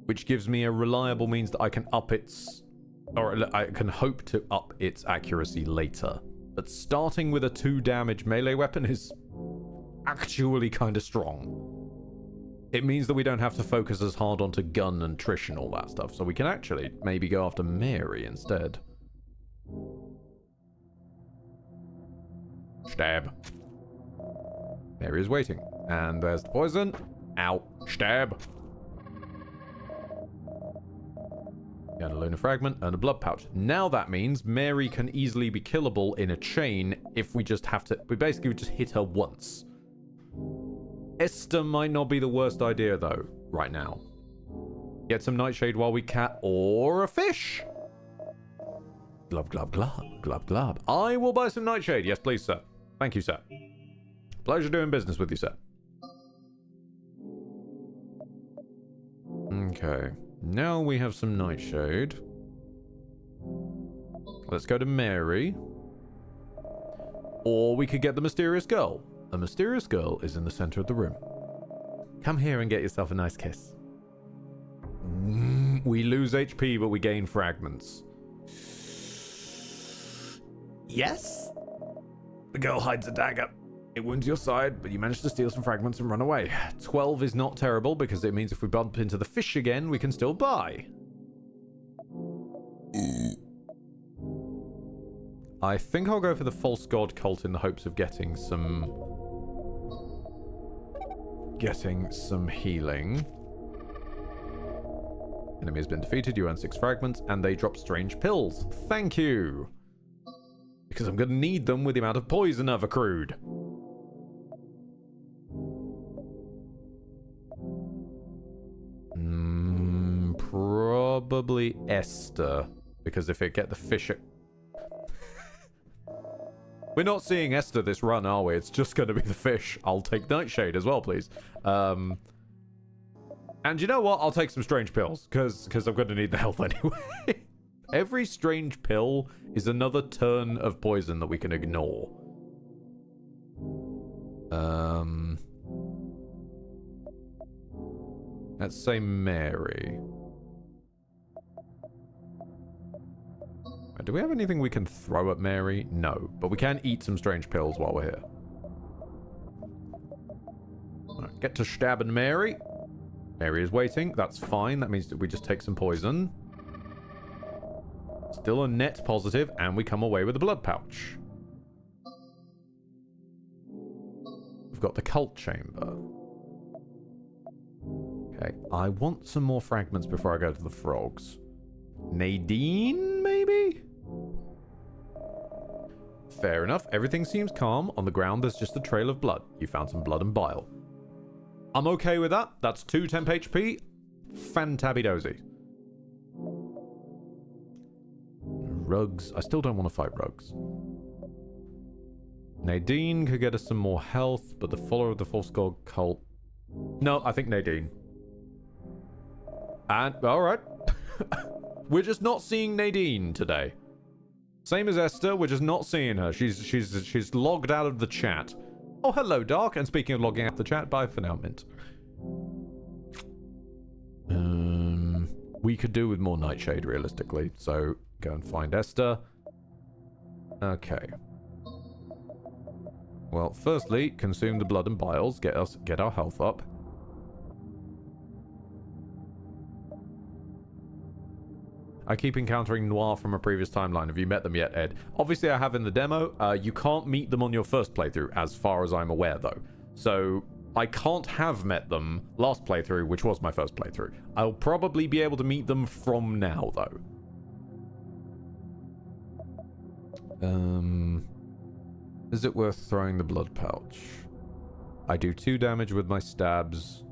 Which gives me a reliable means that I can up its... or I can hope to up its accuracy later. But starting with a 2 damage melee weapon is actually kind of strong. It means that we don't have to focus as hard onto gun and trish and all that stuff, so we can actually maybe go after Mary instead. Stab. Mary is waiting. And there's the poison. Ow. Stab. And a lunar fragment and a blood pouch. Now that means Mary can easily be killable in a chain if we just have to... we basically just hit her once. Esther might not be the worst idea, though, right now. Get some nightshade while we can, or a fish. Glub, glub, glub, glub, glub. I will buy some nightshade. Yes, please, sir. Thank you, sir. Pleasure doing business with you, sir. Okay. Now we have some nightshade. Let's go to Mary. Or we could get the mysterious girl. A mysterious girl is in the center of the room. Come here and get yourself a nice kiss. We lose HP, but we gain fragments. Yes? The girl hides a dagger. It wounds your side, but you manage to steal some fragments and run away. 12 is not terrible, because it means if we bump into the fish again, we can still buy. I think I'll go for the false god cult in the hopes of getting some healing. Enemy has been defeated. You earn 6 fragments, and they drop strange pills. Thank you. Because I'm going to need them with the amount of poison I've accrued. Probably Esther. Because if it get the fish... We're not seeing Esther this run, are we? It's just going to be the fish. I'll take Nightshade as well, please. And you know what? I'll take some strange pills, because I'm going to need the health anyway. Every strange pill is another turn of poison that we can ignore. Let's say Mary. Do we have anything we can throw at Mary? No, but we can eat some strange pills while we're here. Right, get to stabbing Mary. Mary is waiting. That's fine. That means that we just take some poison. Still a net positive, and we come away with a blood pouch. We've got the cult chamber. Okay, I want some more fragments before I go to the frogs. Nadine, maybe? Fair enough. Everything seems calm. On the ground, there's just a trail of blood. You found some blood and bile. I'm okay with that. That's 2 temp HP. Fantabby-dozy. rugs. I still don't want to fight rugs. Nadine could get us some more health, but the follower of the false god cult... No, I think Nadine. And, alright. We're just not seeing Nadine today. Same as Esther, we're just not seeing her. She's logged out of the chat. Oh, hello, Dark. And speaking of logging out of the chat, bye for now, Mint. We could do with more Nightshade, realistically. So, go and find Esther. Okay. Well, firstly, consume the blood and biles. Get our health up. I keep encountering Noir from a previous timeline. Have you met them yet, Ed? Obviously, I have in the demo. You can't meet them on your first playthrough, as far as I'm aware, though. So, I can't have met them last playthrough, which was my first playthrough. I'll probably be able to meet them from now, though. Is it worth throwing the blood pouch? I do 2 damage with my stabs.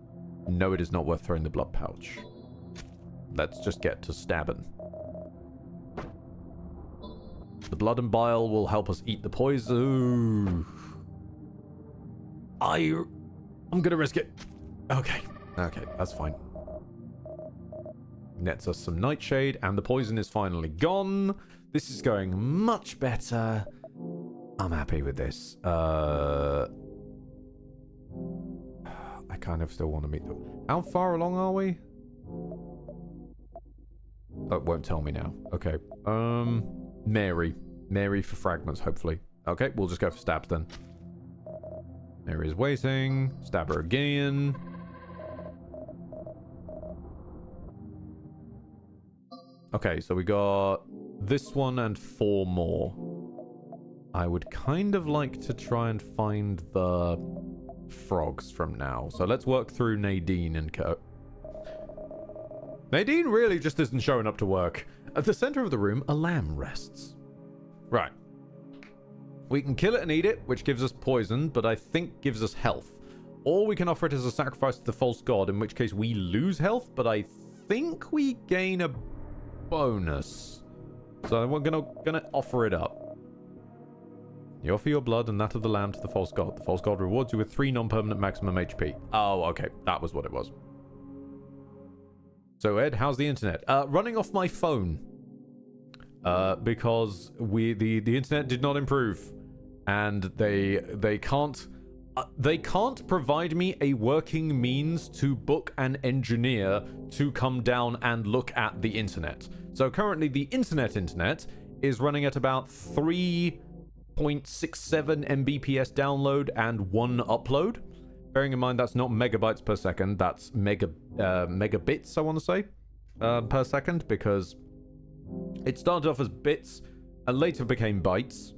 No, it is not worth throwing the blood pouch. Let's just get to stabbing. The blood and bile will help us eat the poison. I'm gonna risk it. Okay, that's fine. Nets us some nightshade, and the poison is finally gone. This is going much better. I'm happy with this. I kind of still want to meet them. How far along are we? Oh, it won't tell me now. Okay. Mary for fragments, hopefully. Okay, we'll just go for stabs then. Mary is waiting. Stab her again. Okay, so we got this one and 4 more. I would kind of like to try and find the frogs from now. So let's work through Nadine and Co. Nadine really just isn't showing up to work. At the center of the room, a lamb rests. Right. We can kill it and eat it, which gives us poison, but I think gives us health. Or we can offer it as a sacrifice to the false god, in which case we lose health, but I think we gain a bonus. So we're gonna offer it up. You offer your blood and that of the lamb to the false god. The false god rewards you with 3 non-permanent maximum HP. Oh, okay. That was what it was. So, Ed, how's the internet? Running off my phone. Because the internet did not improve. And they can't provide me a working means to book an engineer to come down and look at the internet. So currently the internet is running at about 3.67 Mbps download and 1 upload. Bearing in mind that's not megabytes per second, that's megabits, I want to say, per second, because it started off as bits and later became bytes.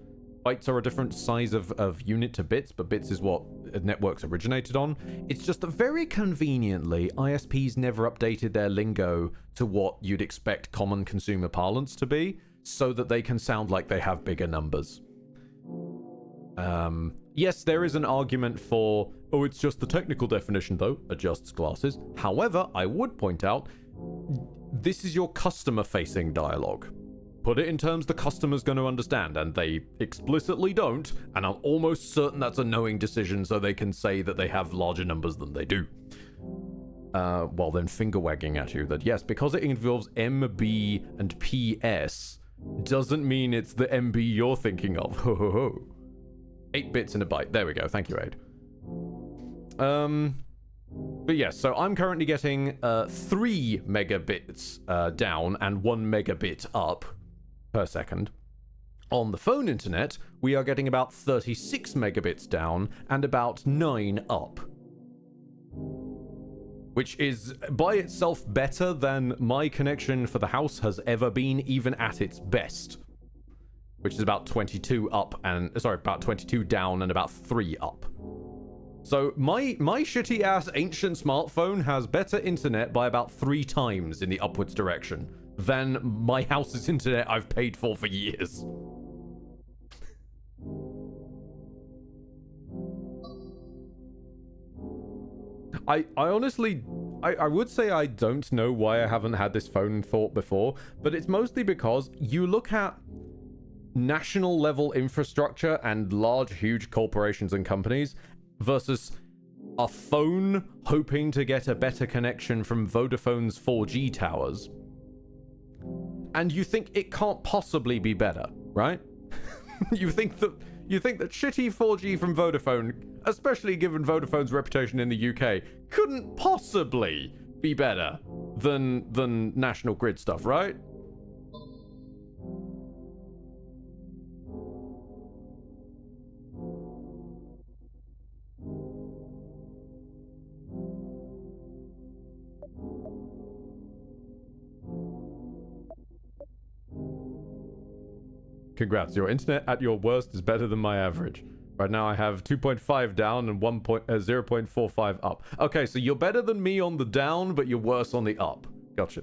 Bytes are a different size of unit to bits, but bits is what networks originated on. It's just that very conveniently, ISPs never updated their lingo to what you'd expect common consumer parlance to be, so that they can sound like they have bigger numbers. Yes, there is an argument for, oh, it's just the technical definition, though, adjusts glasses. However, I would point out, this is your customer-facing dialogue. Put it in terms the customer's going to understand, and they explicitly don't, and I'm almost certain that's a knowing decision so they can say that they have larger numbers than they do. While then finger-wagging at you that, yes, because it involves MB and PS, doesn't mean it's the MB you're thinking of. Ho ho ho. 8 bits in a byte. There we go. Thank you, Aid. But yes, so I'm currently getting 3 megabits down and 1 megabit up per second. On the phone internet, we are getting about 36 megabits down and about 9 up. Which is by itself better than my connection for the house has ever been, even at its best. Which is about 22 up and, sorry, about 22 down and about 3 up. So my shitty ass ancient smartphone has better internet by about 3 times in the upwards direction than my house's internet I've paid for years. I honestly, I would say I don't know why I haven't had this phone thought before, but it's mostly because you look at national level infrastructure and large, huge corporations and companies versus a phone hoping to get a better connection from Vodafone's 4G towers. And you think it can't possibly be better, right? you think that shitty 4G from Vodafone, especially given Vodafone's reputation in the UK, couldn't possibly be better than National Grid stuff, right? Congrats, your internet at your worst is better than my average. Right now I have 2.5 down and 0.45 up. Okay, so you're better than me on the down, but you're worse on the up. Gotcha.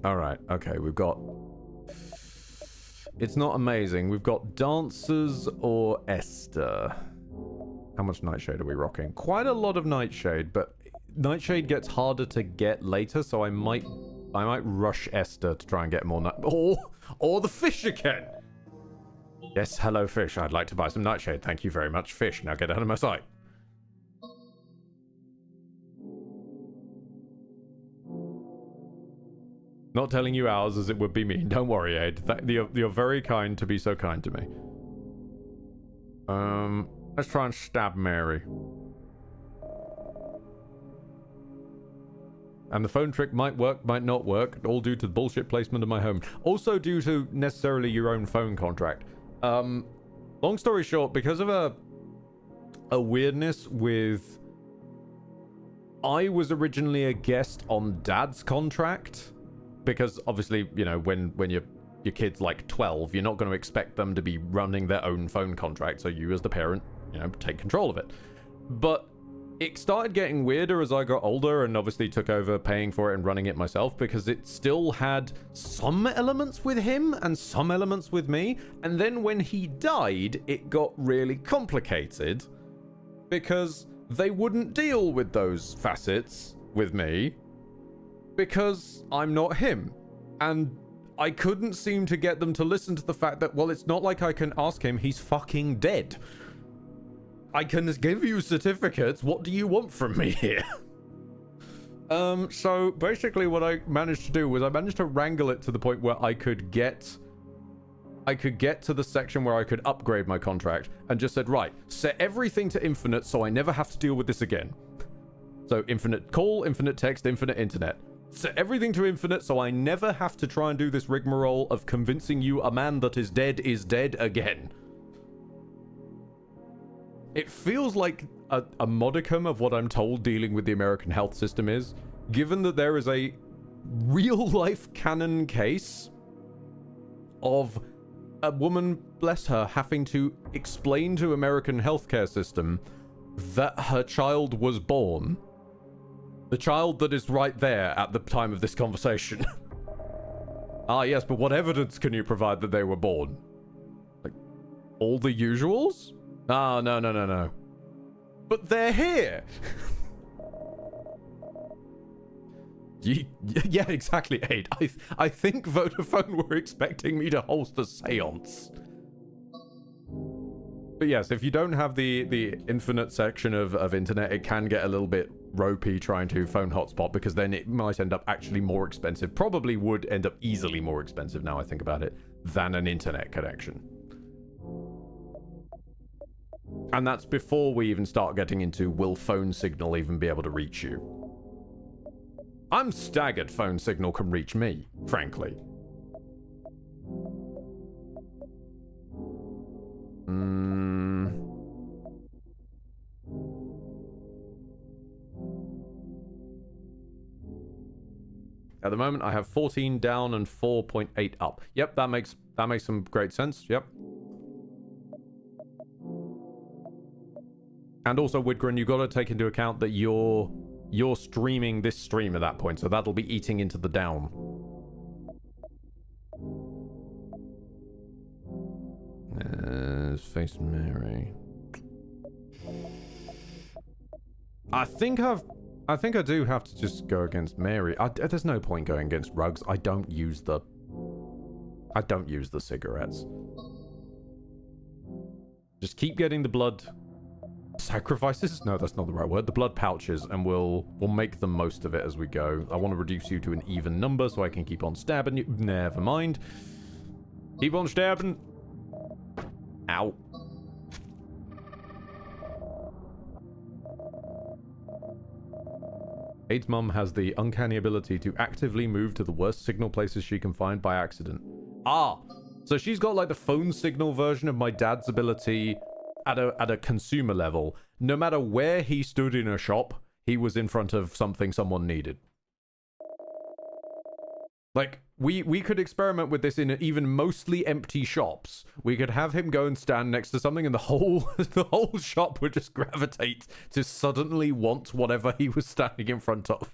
Alright, okay, we've got... It's not amazing. We've got Dancers or Esther. How much Nightshade are we rocking? Quite a lot of Nightshade, but Nightshade gets harder to get later, so I might rush Esther to try and get more or the fish again. Yes, hello fish. I'd like to buy some Nightshade. Thank you very much, fish. Now get out of my sight. Not telling you ours as it would be mean. Don't worry, Aid. You're very kind to be so kind to me. Let's try and stab Mary. And the phone trick might work, might not work, all due to the bullshit placement of my home. Also due to necessarily your own phone contract. Long story short, because of a weirdness with... I was originally a guest on Dad's contract. Because obviously, you know, when your kid's like 12, you're not going to expect them to be running their own phone contract. So you as the parent, you know, take control of it. But it started getting weirder as I got older and obviously took over paying for it and running it myself because it still had some elements with him and some elements with me. And then when he died, it got really complicated because they wouldn't deal with those facets with me. Because I'm not him. And I couldn't seem to get them to listen to the fact that, well, it's not like I can ask him, he's fucking dead. I can give you certificates, what do you want from me here? So basically what I managed to do was I managed to wrangle it to the point where I could get to the section where I could upgrade my contract and just said, right, set everything to infinite so I never have to deal with this again. So infinite call, infinite text, infinite internet. Set everything to infinite so I never have to try and do this rigmarole of convincing you a man that is dead again. It feels like a modicum of what I'm told dealing with the American health system is, given that there is a real-life canon case of a woman, bless her, having to explain to American healthcare system that her child was born. The child that is right there at the time of this conversation. Ah, yes, but what evidence can you provide that they were born? Like, all the usuals? Ah, no. But they're here! Yeah, exactly, Aid. I think Vodafone were expecting me to host a seance. But yes, if you don't have the infinite section of internet, it can get a little bit ropey trying to phone hotspot because then it might end up actually more expensive. Probably would end up easily more expensive now I think about it than an internet connection. And that's before we even start getting into will phone signal even be able to reach you. I'm staggered phone signal can reach me, frankly. At the moment, I have 14 down and 4.8 up. Yep, that makes some great sense. Yep. And also, Widgren, you've got to take into account that you're streaming this stream at that point, so that'll be eating into the down. is face Mary. I think I do have to just go against Mary. There's no point going against Rugs. I don't use the cigarettes. Just keep getting the blood sacrifices? No, that's not the right word. The blood pouches, and we'll make the most of it as we go. I want to reduce you to an even number so I can keep on stabbing you. Never mind. Keep on stabbing. Ow. Aid's mum has the uncanny ability to actively move to the worst signal places she can find by accident. Ah, so she's got like the phone signal version of my dad's ability at a consumer level. No matter where he stood in a shop, he was in front of something someone needed. Like, we could experiment with this in even mostly empty shops. We could have him go and stand next to something and the whole shop would just gravitate to suddenly want whatever he was standing in front of.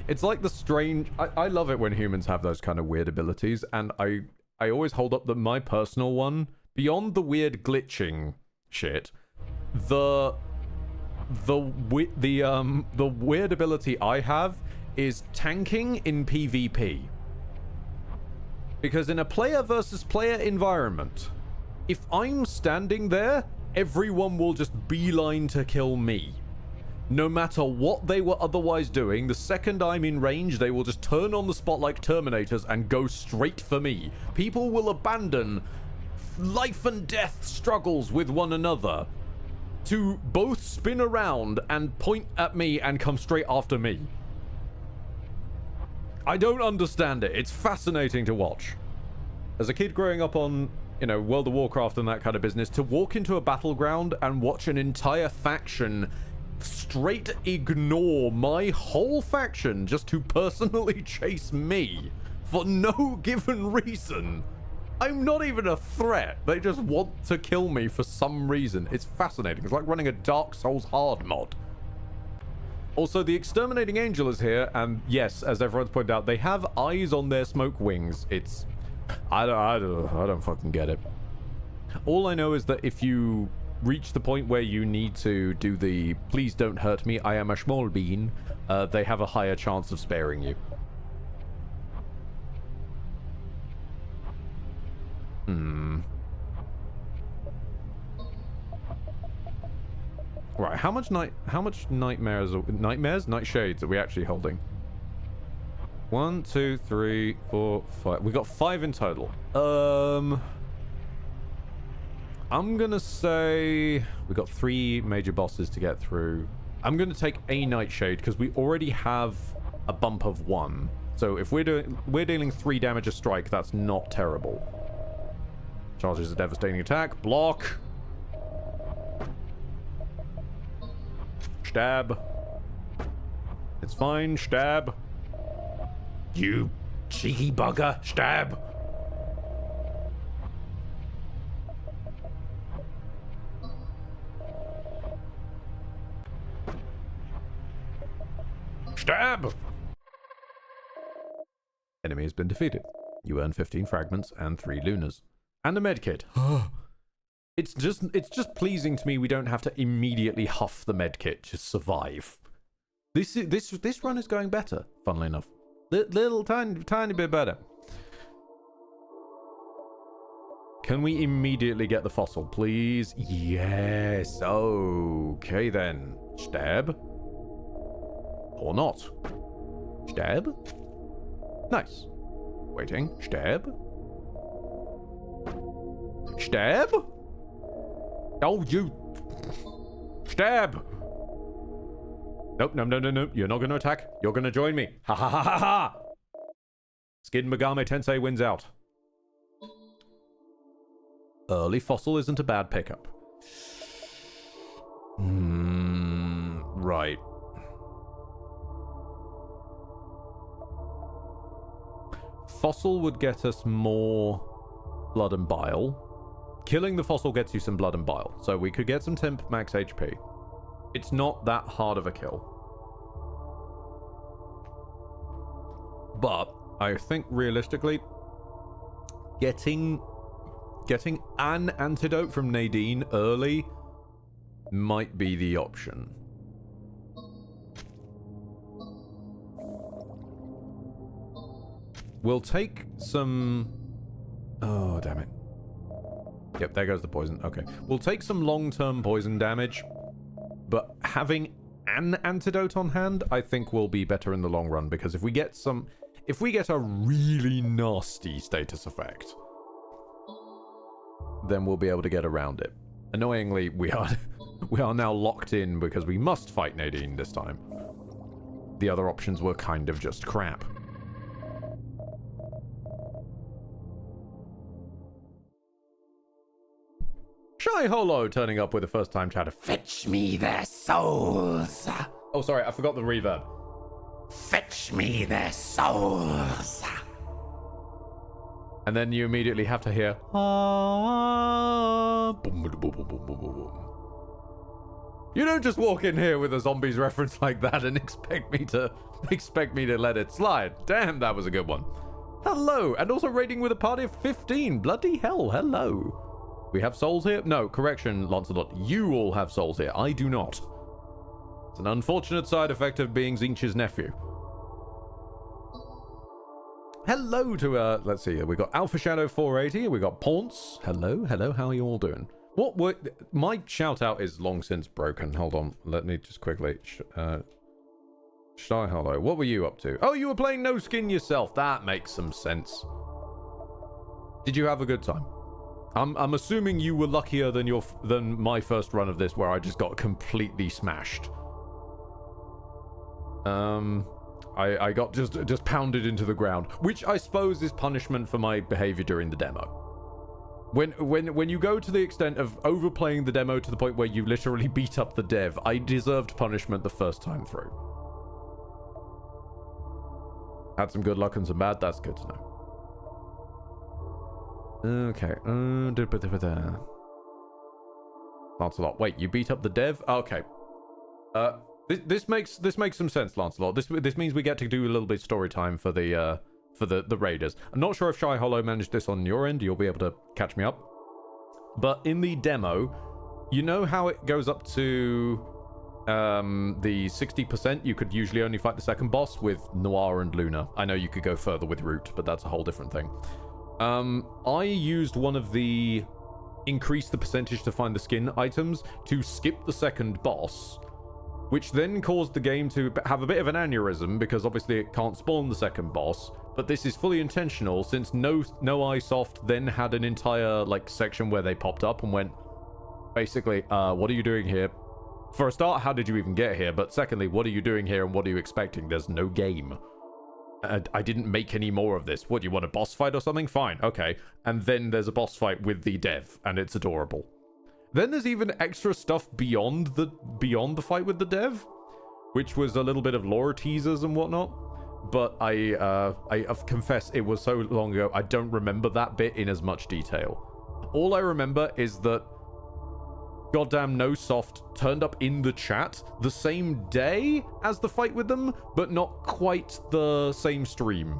It's like the strange... I love it when humans have those kind of weird abilities, and I always hold up that my personal one, beyond the weird glitching shit, the weird ability I have is tanking in PvP. Because in a player versus player environment, if I'm standing there, everyone will just beeline to kill me. No matter what they were otherwise doing, the second I'm in range, they will just turn on the spot like Terminators and go straight for me. People will abandon life and death struggles with one another to both spin around and point at me and come straight after me. I don't understand it. It's fascinating to watch. As a kid growing up on, World of Warcraft and that kind of business, to walk into a battleground and watch an entire faction straight ignore my whole faction just to personally chase me for no given reason. I'm not even a threat. They just want to kill me for some reason. It's fascinating. It's like running a Dark Souls hard mod. Also, the Exterminating Angel is here, and yes, as everyone's pointed out, they have eyes on their smoke wings. It's... I don't fucking get it. All I know is that if you reach the point where you need to do the please don't hurt me, I am a small bean, they have a higher chance of sparing you. Right, how much nightshades are we actually holding? 1, 2, 3, 4, 5. We got 5 in total. I'm gonna say we got 3 major bosses to get through. I'm gonna take a nightshade because we already have a bump of 1. So if we're dealing 3 damage a strike, that's not terrible. Charges a devastating attack. Block. Stab. It's fine. Stab. You cheeky bugger. Stab. Stab. Enemy has been defeated. You earn 15 fragments and 3 lunas. And a medkit. It's just pleasing to me we don't have to immediately huff the medkit to survive. This run is going better, funnily enough. Little tiny bit better. Can we immediately get the fossil, please? Yes. Okay then. Stab. Or not. Stab. Nice. Waiting. Stab. Stab? Oh, you... Stab! Nope, no. You're not going to attack. You're going to join me. Ha ha ha ha ha! Skin Megami Tensei wins out. Early fossil isn't a bad pickup. Right. Fossil would get us more blood and bile. Killing the fossil gets you some blood and bile, so we could get some temp max HP. It's not that hard of a kill. But I think realistically, getting an antidote from Nadine early might be the option. We'll take some... Oh, damn it. Yep, there goes the poison. Okay. We'll take some long-term poison damage, but having an antidote on hand, I think will be better in the long run, because if we get a really nasty status effect, then we'll be able to get around it. Annoyingly, we are now locked in because we must fight Nadine this time. The other options were kind of just crap. Shy Holo turning up with a first-time chatter. Fetch me their souls. Oh, sorry, I forgot the reverb. Fetch me their souls. And then you immediately have to hear... Ah, boom, boom, boom, boom, boom, boom, boom. You don't just walk in here with a zombies reference like that and expect me to let it slide. Damn, that was a good one. Hello, and also raiding with a party of 15. Bloody hell, hello. We have souls here? No, correction, Lancelot. You all have souls here. I do not. It's an unfortunate side effect of being Zinch's nephew. Hello to, let's see, we got Alpha Shadow 480, we got Ponce. Hello, how are you all doing? My shout out is long since broken. Hold on, let me just quickly, Shy Hello, what were you up to? Oh, you were playing No Skin yourself. That makes some sense. Did you have a good time? I'm assuming you were luckier than my first run of this, where I just got completely smashed. I got just pounded into the ground, which I suppose is punishment for my behavior during the demo. When you go to the extent of overplaying the demo to the point where you literally beat up the dev, I deserved punishment the first time through. Had some good luck and some bad. That's good to know. Okay. Lancelot. Wait, you beat up the dev? Okay. This makes some sense, Lancelot. This means we get to do a little bit of story time for the raiders. I'm not sure if Shy Hollow managed this on your end. You'll be able to catch me up. But in the demo, you know how it goes up to the 60%? You could usually only fight the second boss with Noir and Luna. I know you could go further with Root, but that's a whole different thing. I used one of the increase the percentage to find the skin items to skip the second boss, which then caused the game to have a bit of an aneurysm, because obviously it can't spawn the second boss. But this is fully intentional, since No Isoft then had an entire section where they popped up and went, basically, what are you doing here? For a start, how did you even get here? But secondly, what are you doing here and what are you expecting? There's no game. I didn't make any more of this. What, you want a boss fight or something? Fine, okay. And then there's a boss fight with the dev, and it's adorable. Then there's even extra stuff beyond the fight with the dev, which was a little bit of lore teasers and whatnot. But I confess it was so long ago, I don't remember that bit in as much detail. All I remember is that goddamn NoSoft turned up in the chat the same day as the fight with them, but not quite the same stream.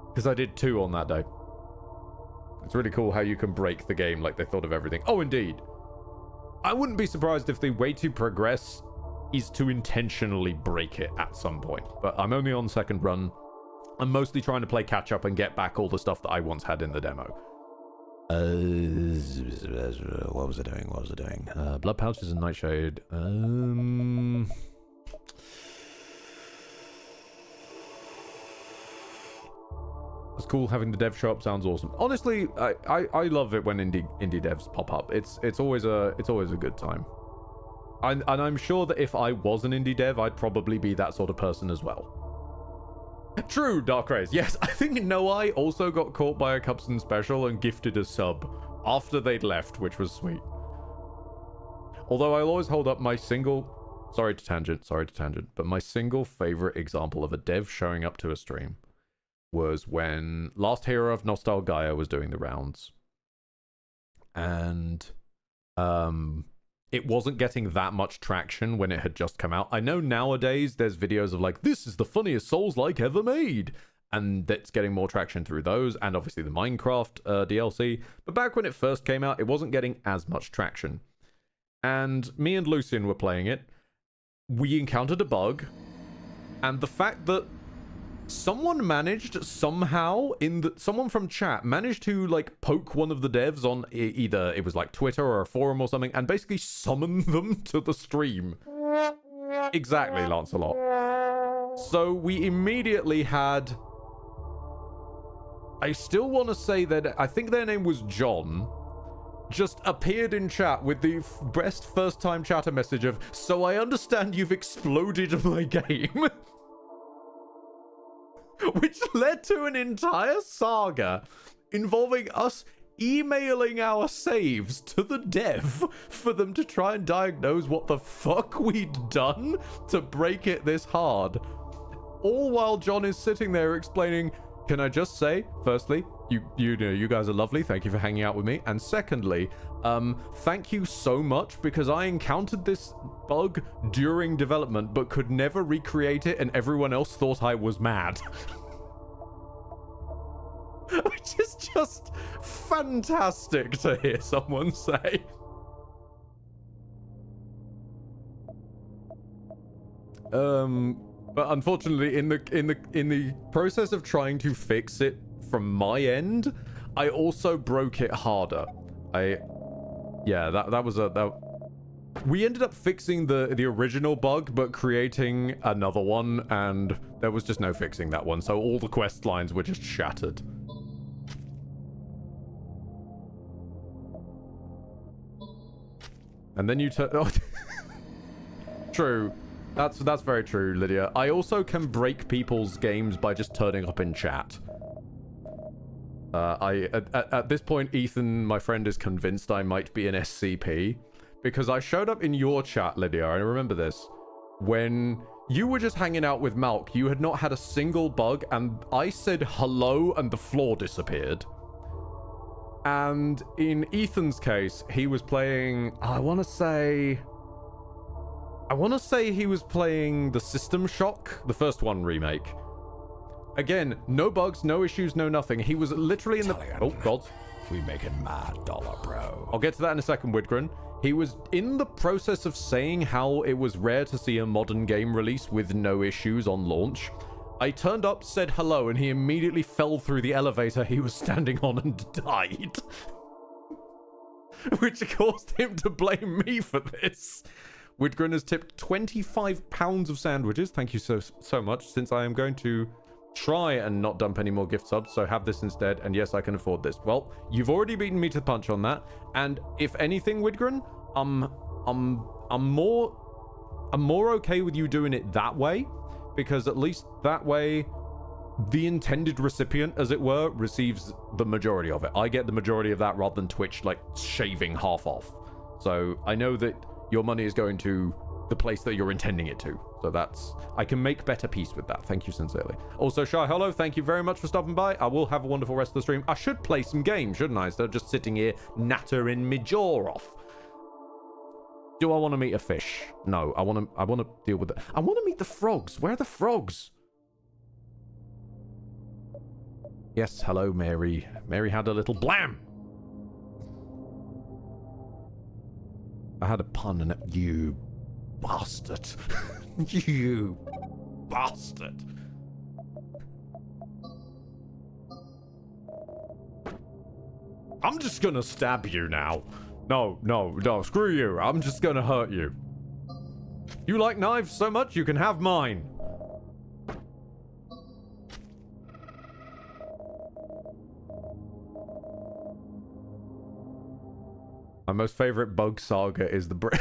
Because I did 2 on that day. It's really cool how you can break the game like they thought of everything. Oh, indeed. I wouldn't be surprised if the way to progress is to intentionally break it at some point. But I'm only on second run. I'm mostly trying to play catch up and get back all the stuff that I once had in the demo. What was I doing? Blood pouches and nightshade. It's cool having the dev show up. Sounds awesome. Honestly, I love it when indie devs pop up. It's always a good time. And I'm sure that if I was an indie dev, I'd probably be that sort of person as well. True, Dark Rays. Yes, I think Noai also got caught by a Cupson special and gifted a sub after they'd left, which was sweet. Although I'll always hold up my single... Sorry to tangent, but my single favorite example of a dev showing up to a stream was when Last Hero of Nostalgia was doing the rounds. And it wasn't getting that much traction when it had just come out. I know nowadays there's videos of this is the funniest Souls-like ever made. and that's getting more traction through those, and obviously the Minecraft DLC. But back when it first came out, it wasn't getting as much traction. And me and Lucian were playing it. We encountered a bug, and the fact that someone managed somehow someone from chat managed to like poke one of the devs on either it was like Twitter or a forum or something, and basically summon them to the stream. Exactly, Lancelot. So we immediately had, I still want to say that I think their name was John, just appeared in chat with the best first-time chatter message of, "So I understand you've exploded my game." Which led to an entire saga involving us emailing our saves to the dev for them to try and diagnose what the fuck we'd done to break it this hard. All while John is sitting there explaining, can I just say, firstly, you guys are lovely, thank you for hanging out with me, and secondly, thank you so much because I encountered this bug during development but could never recreate it, and everyone else thought I was mad. Which is just fantastic to hear someone say. But unfortunately, in the process of trying to fix it from my end, I also broke it harder. We ended up fixing the original bug, but creating another one, and there was just no fixing that one. So all the quest lines were just shattered. And then you turn. Oh. True. That's very true, Lydia. I also can break people's games by just turning up in chat. At this point, Ethan, my friend, is convinced I might be an SCP because I showed up in your chat, Lydia. I remember this when you were just hanging out with Malk. You had not had a single bug, and I said hello, and the floor disappeared. And in Ethan's case, he was playing. I want to say he was playing the System Shock, the first one remake. Again, no bugs, no issues, no nothing. He was literally in the... Oh, God. We making mad dollar, bro. I'll get to that in a second, Widgren. He was in the process of saying how it was rare to see a modern game release with no issues on launch. I turned up, said hello, and he immediately fell through the elevator he was standing on and died. Which caused him to blame me for this. Widgren has tipped £25 of sandwiches. Thank you so much, since I am going to try and not dump any more gift subs, so have this instead, and yes, I can afford this. Well, you've already beaten me to the punch on that, and if anything, Widgren, I'm more okay with you doing it that way, because at least that way, the intended recipient, as it were, receives the majority of it. I get the majority of that rather than Twitch, like, shaving half off. So I know that your money is going to the place that you're intending it to. So I can make better peace with that. Thank you sincerely. Also, Shy Hollow, thank you very much for stopping by. I will have a wonderful rest of the stream. I should play some games, shouldn't I? Instead of just sitting here nattering my jaw off. Do I want to meet a fish? No, I want to deal with it. I want to meet the frogs. Where are the frogs? Yes, hello, Mary. Mary had a little blam. I had a pun and you bastard. You bastard. I'm just gonna stab you now. No, screw you. I'm just gonna hurt you. You like knives so much, you can have mine. My most favorite bug saga is the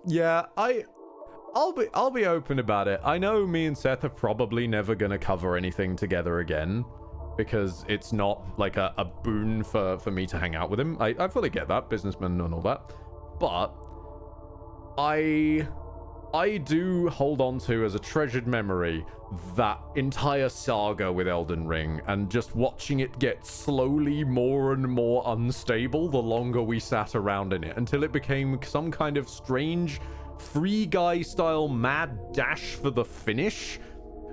Yeah, I'll be open about it. I know me and Seth are probably never gonna cover anything together again, because it's not like a boon for me to hang out with him. I fully get that, businessman and all that. But I do hold on to as a treasured memory that entire saga with Elden Ring, and just watching it get slowly more and more unstable the longer we sat around in it, until it became some kind of strange Free Guy style mad dash for the finish,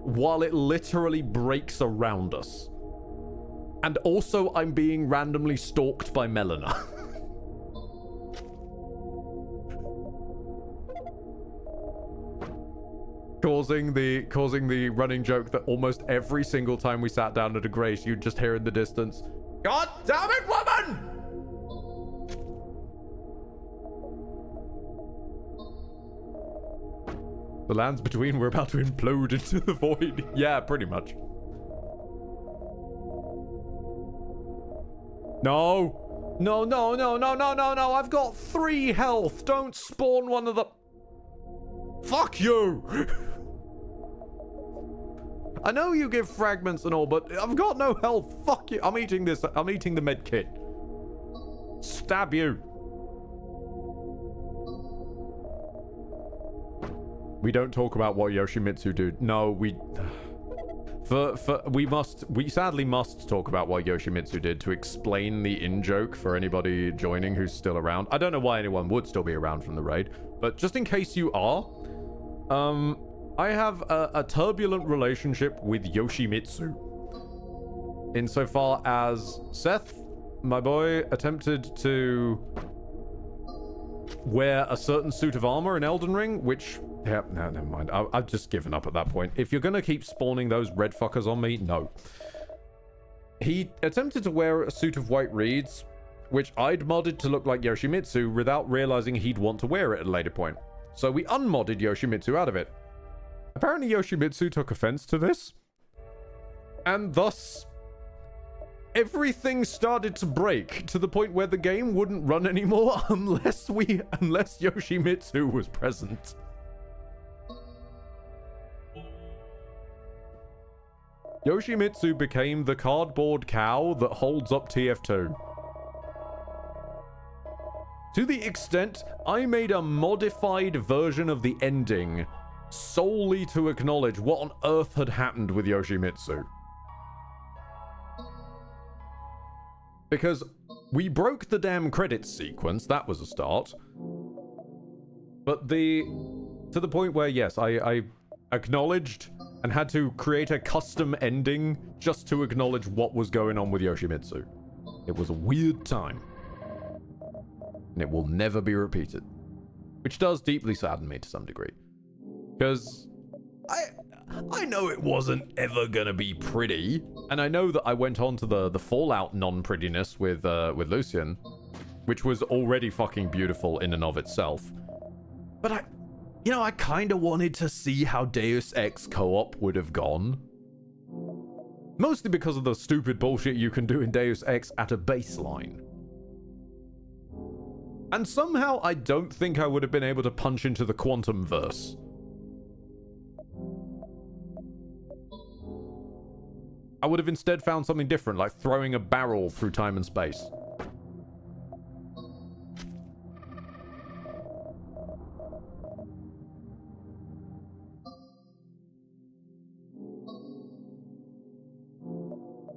while it literally breaks around us. And also, I'm being randomly stalked by Melina. causing the running joke that almost every single time we sat down at a grace, you'd just hear in the distance, "God damn it, woman!" The lands between were about to implode into the void. Yeah, pretty much. No. No, no, no, no, no, no, no. I've got 3 health. Don't spawn one of the... Fuck you! I know you give fragments and all, but I've got no health. Fuck you. I'm eating this. I'm eating the med kit. Stab you. We don't talk about what Yoshimitsu did. No, we... We sadly must talk about what Yoshimitsu did to explain the in-joke for anybody joining who's still around. I don't know why anyone would still be around from the raid, but just in case you are, I have a turbulent relationship with Yoshimitsu. Insofar as Seth, my boy, attempted to wear a certain suit of armor in Elden Ring, which... Yeah, no, never mind. I've just given up at that point. If you're gonna keep spawning those red fuckers on me, no. He attempted to wear a suit of white reeds, which I'd modded to look like Yoshimitsu without realizing he'd want to wear it at a later point. So we unmodded Yoshimitsu out of it. Apparently Yoshimitsu took offense to this, and thus everything started to break to the point where the game wouldn't run anymore unless Yoshimitsu was present. Yoshimitsu became the cardboard cow that holds up TF2. To the extent, I made a modified version of the ending solely to acknowledge what on earth had happened with Yoshimitsu. Because we broke the damn credits sequence, that was a start. But to the point where, yes, I acknowledged and had to create a custom ending just to acknowledge what was going on with Yoshimitsu. It was a weird time. And it will never be repeated. Which does deeply sadden me to some degree. Because I know it wasn't ever gonna be pretty. And I know that I went on to the Fallout non-prettiness with Lucian, which was already fucking beautiful in and of itself. But I kind of wanted to see how Deus Ex co-op would have gone. Mostly because of the stupid bullshit you can do in Deus Ex at a baseline. And somehow I don't think I would have been able to punch into the quantum verse. I would have instead found something different, like throwing a barrel through time and space.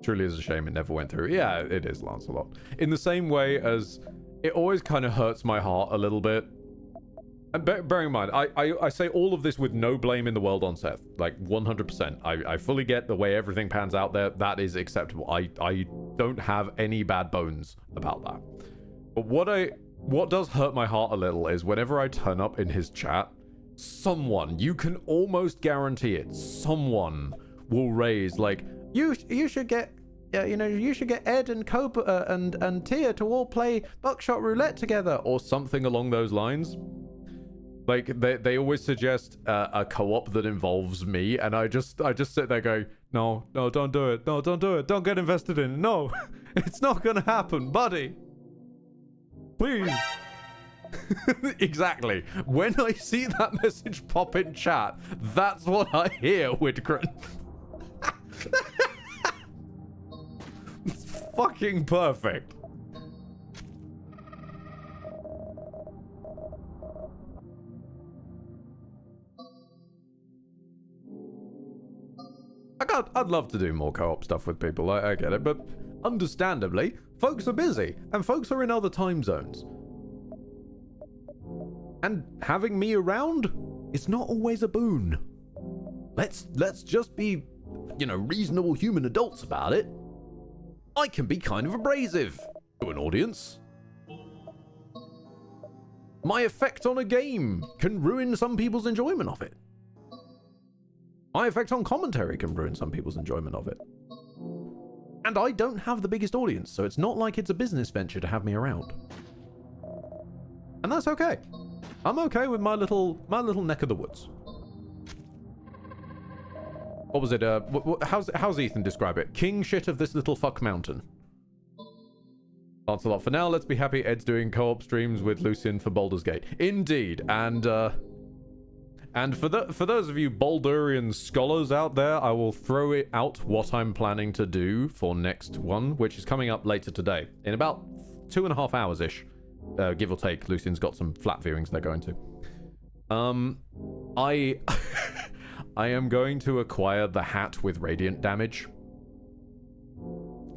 Truly is a shame it never went through. Yeah, it is, Lancelot. In the same way as it always kind of hurts my heart a little bit. And bearing in mind, I say all of this with no blame in the world on Seth. Like, 100%. I fully get the way everything pans out there. That is acceptable. I don't have any bad bones about that. But what does hurt my heart a little is whenever I turn up in his chat, someone, you can almost guarantee it, someone will raise, like, you should get... you should get Ed and Cope and Tia to all play Buckshot Roulette together, or something along those lines. Like, they always suggest a co-op that involves me, and I just sit there going, no, don't do it. No, don't do it. Don't get invested in it. No, it's not gonna happen, buddy. Please. Exactly. When I see that message pop in chat, that's what I hear, Whitgren. It's fucking perfect. I'd love to do more co-op stuff with people, I get it, but understandably, folks are busy, and folks are in other time zones. And having me around is not always a boon. let's just be, reasonable human adults about it. I can be kind of abrasive to an audience. My effect on a game can ruin some people's enjoyment of it. My effect on commentary can ruin some people's enjoyment of it. And I don't have the biggest audience, so it's not like it's a business venture to have me around. And that's okay. I'm okay with my little neck of the woods. What was it? How's Ethan describe it? King shit of this little fuck mountain. Thanks a lot for now. Let's be happy Ed's doing co-op streams with Lucian for Baldur's Gate. Indeed. And for those of you Baldurian scholars out there, I will throw it out what I'm planning to do for next one, which is coming up later today. In about 2.5 hours-ish. Give or take. Lucian's got some flat viewings they're going to. I am going to acquire the hat with radiant damage.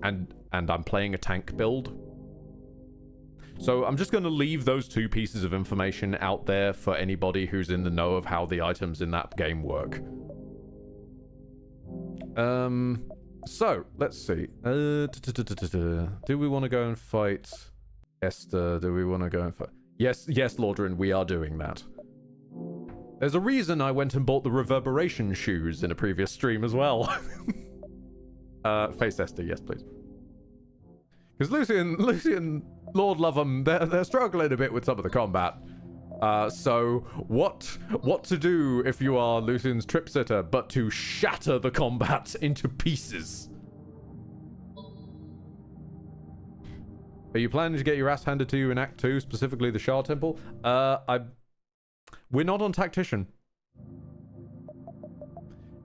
And I'm playing a tank build. So I'm just going to leave those 2 pieces of information out there for anybody who's in the know of how the items in that game work. So, let's see. Do we want to go and fight Esther? Do we want to go and fight... Yes, Lordrin, we are doing that. There's a reason I went and bought the reverberation shoes in a previous stream as well. Face Esther, yes, please. Because Lucian, Lord love them, they're struggling a bit with some of the combat. So what to do if you are Lucian's trip sitter, but to shatter the combat into pieces? Are you planning to get your ass handed to you in Act 2, specifically the Shah Temple? We're not on Tactician.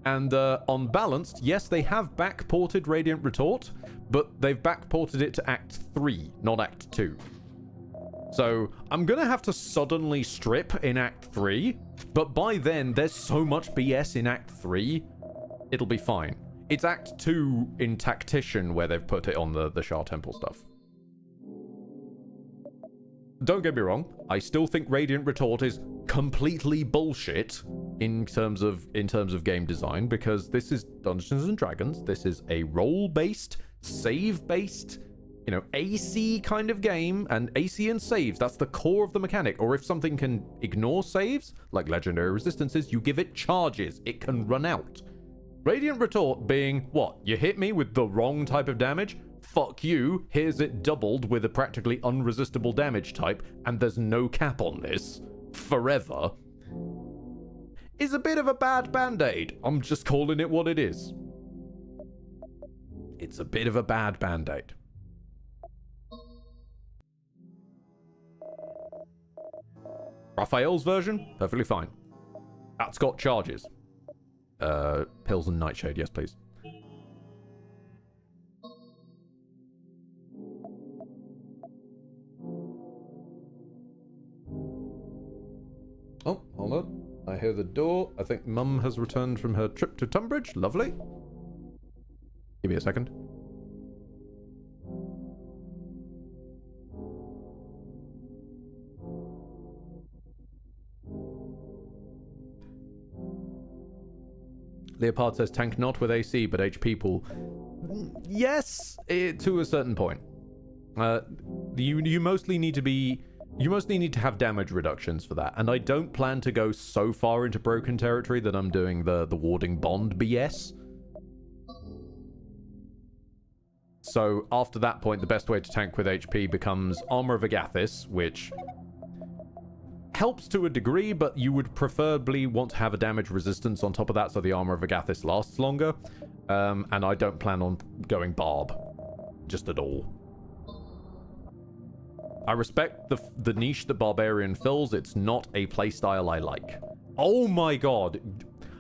And on Balanced, yes, they have backported Radiant Retort, but they've backported it to Act 3, not Act 2. So I'm going to have to suddenly strip in Act 3, but by then there's so much BS in Act 3, it'll be fine. It's Act 2 in Tactician where they've put it on the Shah Temple stuff. Don't get me wrong, I still think Radiant Retort is completely bullshit in terms of game design, because this is Dungeons and Dragons. This is a role-based, save-based, AC kind of game, and AC and saves, that's the core of the mechanic. Or if something can ignore saves, like legendary resistances, you give it charges. It can run out. Radiant Retort being, what? You hit me with the wrong type of damage? Fuck you, here's it doubled with a practically unresistible damage type, and there's no cap on this. Forever. Is a bit of a bad band-aid. I'm just calling it what it is. It's a bit of a bad band-aid. Raphael's version, perfectly fine. That's got charges. Pills and Nightshade, yes please. Oh, hold on. I hear the door. I think Mum has returned from her trip to Tunbridge. Lovely. Give me a second. Leopard says tank not with AC, but HP pool. Yes, to a certain point. You mostly need to be... You mostly need to have damage reductions for that, and I don't plan to go so far into broken territory that I'm doing the warding bond BS. So after that point, the best way to tank with HP becomes Armor of Agathis, which helps to a degree, but you would preferably want to have a damage resistance on top of that so the Armor of Agathis lasts longer. And I don't plan on going Barb, just at all. I respect the niche that Barbarian fills. It's not a playstyle I like. Oh my god.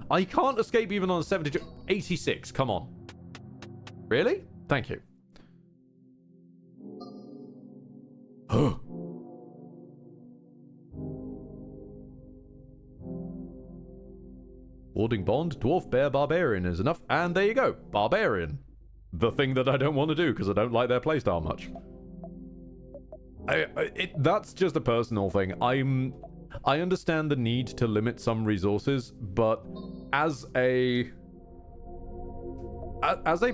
I can't escape even on a 72... 86, come on. Really? Thank you. Warding Bond, Dwarf, Bear, Barbarian is enough. And there you go. Barbarian. The thing that I don't want to do because I don't like their playstyle much. That's just a personal thing. I understand the need to limit some resources, but as a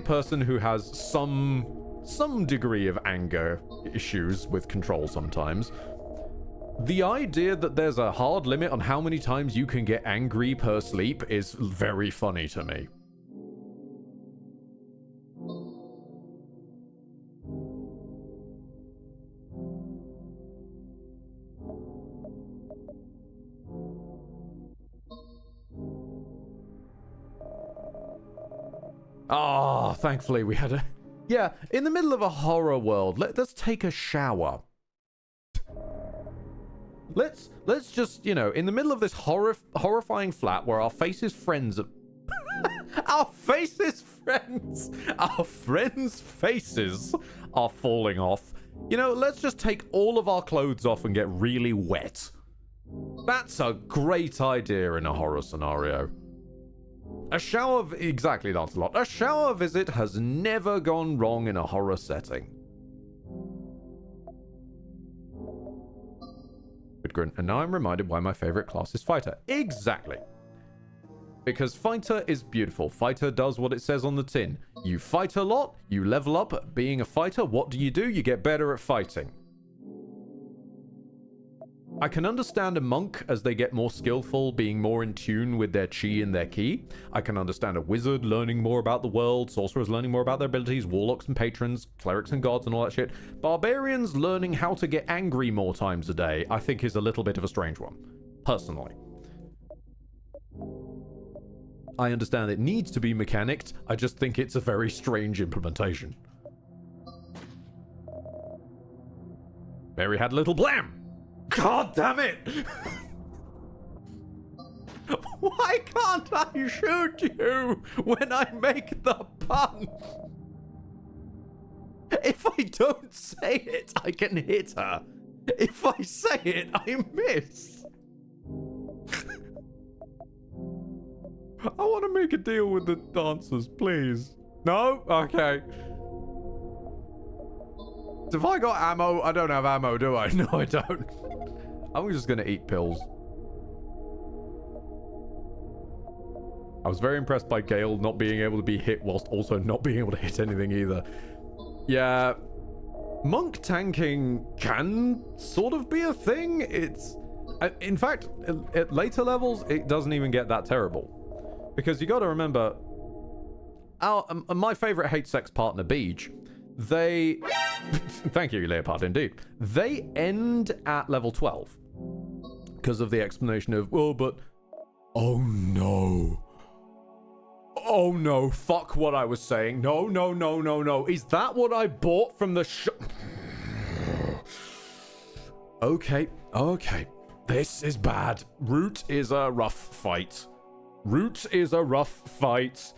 person who has some degree of anger issues with control sometimes, the idea that there's a hard limit on how many times you can get angry per sleep is very funny to me. Ah, thankfully we had a... Yeah, in the middle of a horror world, let's take a shower. Let's just, you know, in the middle of this horrifying flat where our faces friends are... our faces friends... Our friends' faces are falling off. You know, let's just take all of our clothes off and get really wet. That's a great idea in a horror scenario. A shower... Exactly, Lancelot. A shower visit has never gone wrong in a horror setting. And now I'm reminded why my favorite class is fighter. Exactly. Because fighter is beautiful. Fighter does what it says on the tin. You fight a lot, you level up. Being a fighter, what do? You get better at fighting. I can understand a monk as they get more skillful, being more in tune with their chi and their ki. I can understand a wizard learning more about the world, sorcerers learning more about their abilities, warlocks and patrons, clerics and gods and all that shit. Barbarians learning how to get angry more times a day, I think is a little bit of a strange one, personally. I understand it needs to be mechanicked, I just think it's a very strange implementation. Mary had a little blam! God damn it! Why can't I shoot you when I make the pun? If I don't say it, I can hit her. If I say it, I miss. I want to make a deal with the dancers, please. No? Okay. Have I got ammo? I don't have ammo, do I? No, I don't. I'm just gonna eat pills. I was very impressed by Gale not being able to be hit whilst also not being able to hit anything either. Yeah, monk tanking can sort of be a thing. It's, in fact, at later levels, it doesn't even get that terrible. Because you gotta remember, my favorite hate sex partner, Beej, they... Thank you, Leopard, indeed. They end at level 12. Because of the explanation of, well, but... Oh, no. Oh, no. Fuck what I was saying. No, no, no, no, no. Is that what I bought from the shop? Okay. Okay. This is bad. Root is a rough fight. Root is a rough fight.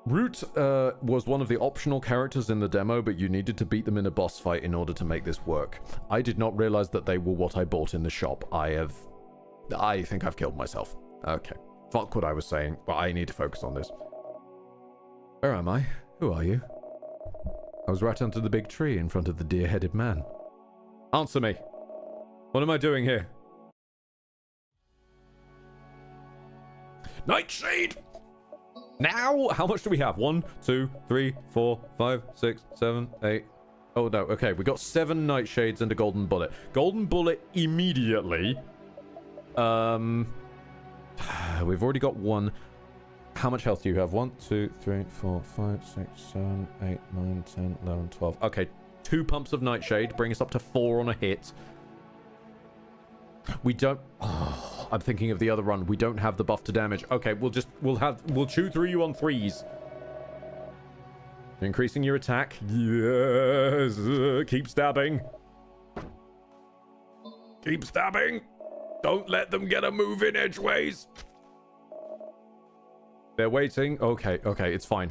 Root was one of the optional characters in the demo, but you needed to beat them in a boss fight in order to make this work. I did not realize that they were what I bought in the shop. I think I've killed myself. Okay. Fuck what I was saying, but I need to focus on this. Where am I? Who are you? I was right under the big tree in front of the deer-headed man. Answer me. What am I doing here? Nightshade! Now, how much do we have? 1, 2, 3, 4, 5, 6, 7, 8. Oh no, okay, we got 7 nightshades and a golden bullet. Golden bullet immediately. We've already got 1. How much health do you have? 1, 2, 3, 4, 5, 6, 7, 8, 9, 10, 11, 12. Okay, 2 pumps of nightshade, bring us up to 4 on a hit. We don't... Oh, I'm thinking of the other run. We don't have the buff to damage. Okay, we'll chew through you on 3s. Increasing your attack. Yes. Keep stabbing. Keep stabbing. Don't let them get a move in edgeways. They're waiting. Okay, okay, it's fine.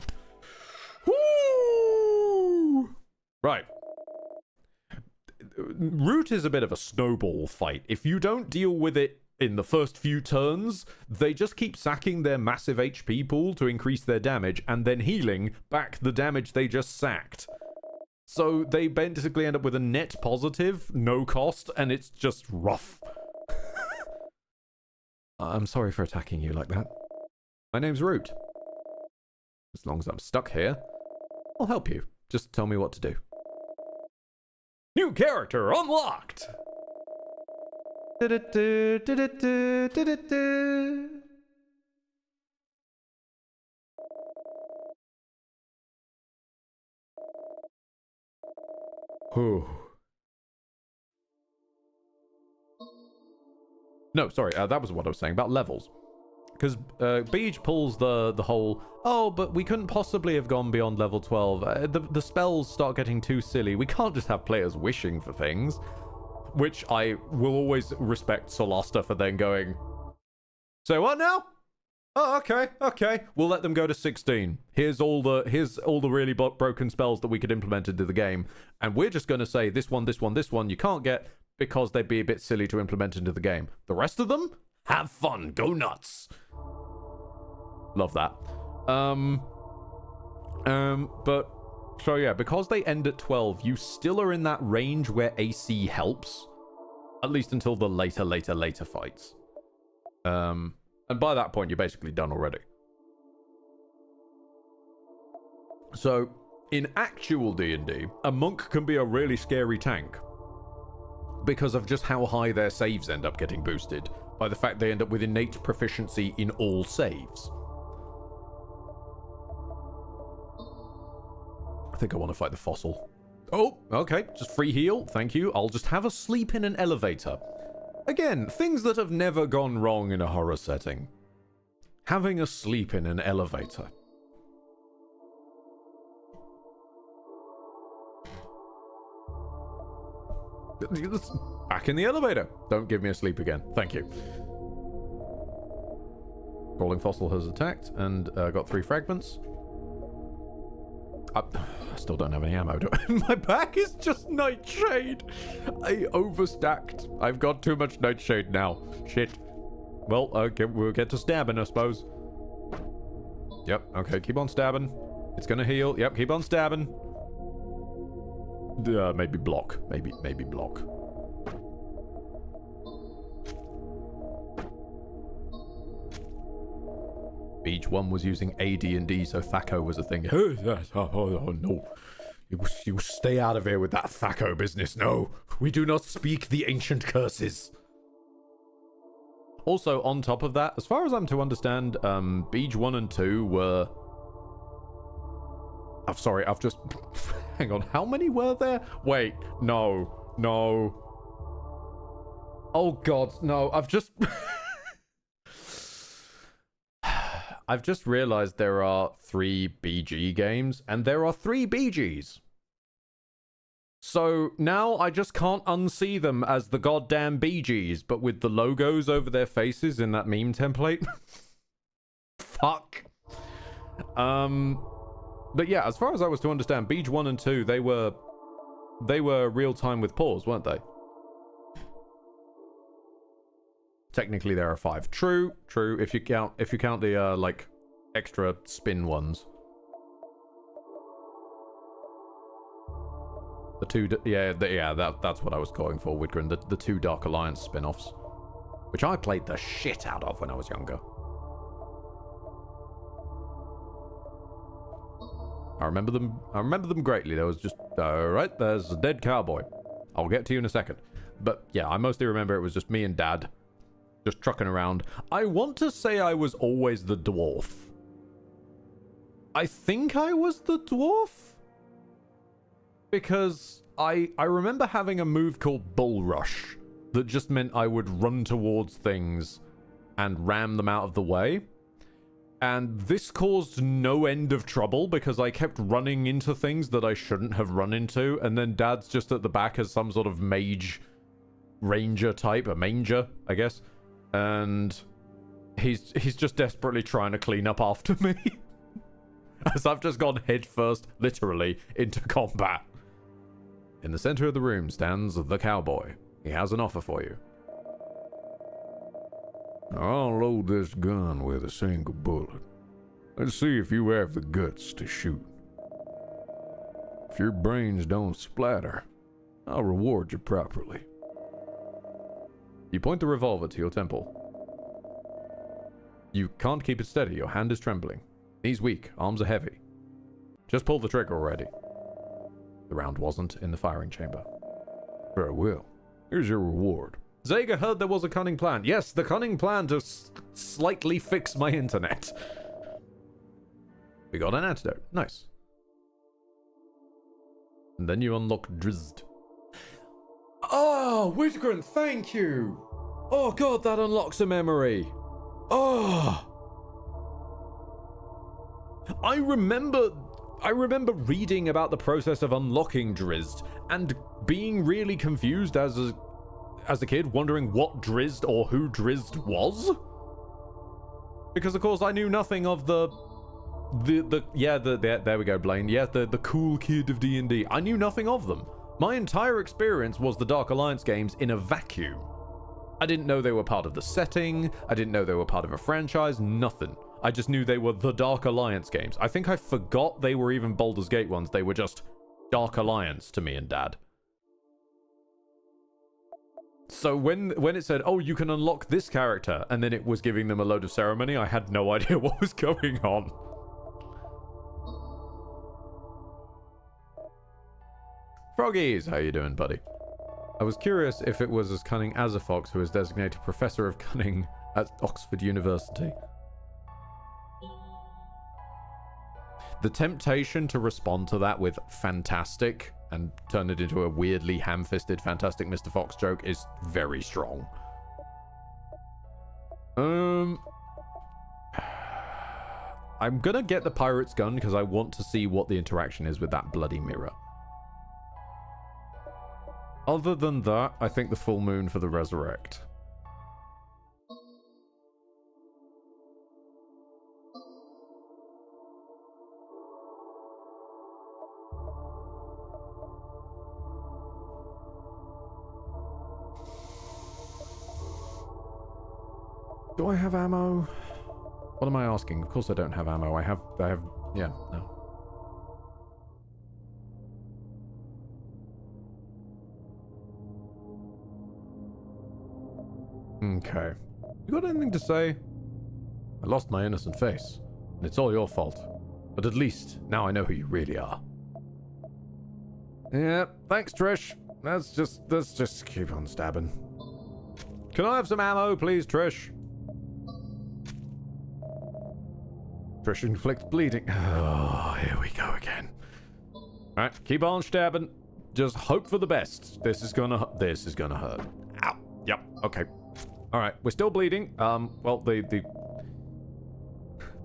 Woo! Right. Root is a bit of a snowball fight. If you don't deal with it in the first few turns, they just keep sacking their massive HP pool to increase their damage and then healing back the damage they just sacked. So they basically end up with a net positive, no cost, and it's just rough. I'm sorry for attacking you like that. My name's Root. As long as I'm stuck here, I'll help you. Just tell me what to do. New character unlocked! No, sorry, that was what I was saying about levels. Because Beej pulls the whole, oh, but we couldn't possibly have gone beyond level 12. The spells start getting too silly. We can't just have players wishing for things. Which I will always respect Solasta for then going, so what now? Oh, okay. We'll let them go to 16. Here's all the really broken spells that we could implement into the game. And we're just going to say this one you can't get because they'd be a bit silly to implement into the game. The rest of them? Have fun. Go nuts. Love that. But so yeah, because they end at 12, you still are in that range where AC helps, at least until the later fights. And by that point, you're basically done already. So in actual D&D, a monk can be a really scary tank because of just how high their saves end up getting boosted by the fact they end up with innate proficiency in all saves. I think I want to fight the fossil. Oh, okay. Just free heal. Thank you. I'll just have a sleep in an elevator. Again, things that have never gone wrong in a horror setting. Having a sleep in an elevator. Back in the elevator. Don't give me a sleep again. Thank you. Crawling fossil has attacked and got 3 fragments. I still don't have any ammo. My back is just Nightshade. I overstacked. I've got too much Nightshade now. Shit. Well, okay, we'll get to stabbing, I suppose. Yep, okay, keep on stabbing. It's gonna heal. Yep, keep on stabbing. Maybe block. Maybe block. Each one was using AD&D, so Thaco was a thing. Oh no. You stay out of here with that Thaco business. No, we do not speak the ancient curses. Also, on top of that, as far as I'm to understand, Beej 1 and 2 were... I'm sorry, I've just... Hang on, how many were there? Wait, no. Oh god, no, I've just... I've just realized there are 3 BG games, and there are 3 BGs. So now I just can't unsee them as the goddamn BGs, but with the logos over their faces in that meme template. Fuck. But yeah, as far as I was to understand, Beej 1 and 2, they were real time with pause, weren't they? Technically there are 5. True, if you count the like extra spin ones. The 2 that's what I was going for, Widgren, the 2 Dark Alliance spin-offs, which I played the shit out of when I was younger. I remember them greatly. There was just, alright, there's a dead cowboy. I'll get to you in a second. But yeah, I mostly remember it was just me and Dad just trucking around. I want to say I was always the dwarf. I think I was the dwarf? Because I remember having a move called Bull Rush that just meant I would run towards things and ram them out of the way. And this caused no end of trouble because I kept running into things that I shouldn't have run into, and then Dad's just at the back as some sort of mage ranger type, a manger, I guess. And he's just desperately trying to clean up after me. As I've just gone headfirst, literally, into combat. In the center of the room stands the cowboy. He has an offer for you. I'll load this gun with a single bullet. Let's see if you have the guts to shoot. If your brains don't splatter, I'll reward you properly. You point the revolver to your temple. You can't keep it steady. Your hand is trembling. Knees weak. Arms are heavy. Just pull the trigger already. The round wasn't in the firing chamber. Very well. Here's your reward. Zaga heard there was a cunning plan. Yes, the cunning plan to slightly fix my internet. We got an antidote. Nice. And then you unlock Drizzt. Oh, Whitgren, thank you. Oh god, that unlocks a memory. Oh. I remember reading about the process of unlocking Drizzt and being really confused as a kid, wondering what Drizzt or who Drizzt was. Because of course I knew nothing of there we go, Blaine. Yeah, the cool kid of D&D. I knew nothing of them. My entire experience was the Dark Alliance games in a vacuum. I didn't know they were part of the setting. I didn't know they were part of a franchise. Nothing. I just knew they were the Dark Alliance games. I think I forgot they were even Baldur's Gate ones. They were just Dark Alliance to me and Dad. So when it said, oh, you can unlock this character, and then it was giving them a load of ceremony, I had no idea what was going on. Froggies, how you doing, buddy? I was curious if it was as cunning as a fox who is designated Professor of Cunning at Oxford University. The temptation to respond to that with fantastic and turn it into a weirdly ham-fisted Fantastic Mr. Fox joke is very strong. I'm gonna get the pirate's gun because I want to see what the interaction is with that bloody mirror. Other than that, I think the full moon for the resurrect. Do I have ammo? What am I asking? Of course I don't have ammo. I have, yeah, no. Okay. You got anything to say? I lost my innocent face, and it's all your fault. But at least, now I know who you really are. Yeah, thanks, Trish. Let's just keep on stabbing. Can I have some ammo, please, Trish? Trish inflicts bleeding. Oh, here we go again. Alright, keep on stabbing. Just hope for the best. This is gonna hurt. Ow. Yep, okay. Alright, we're still bleeding. Well, the...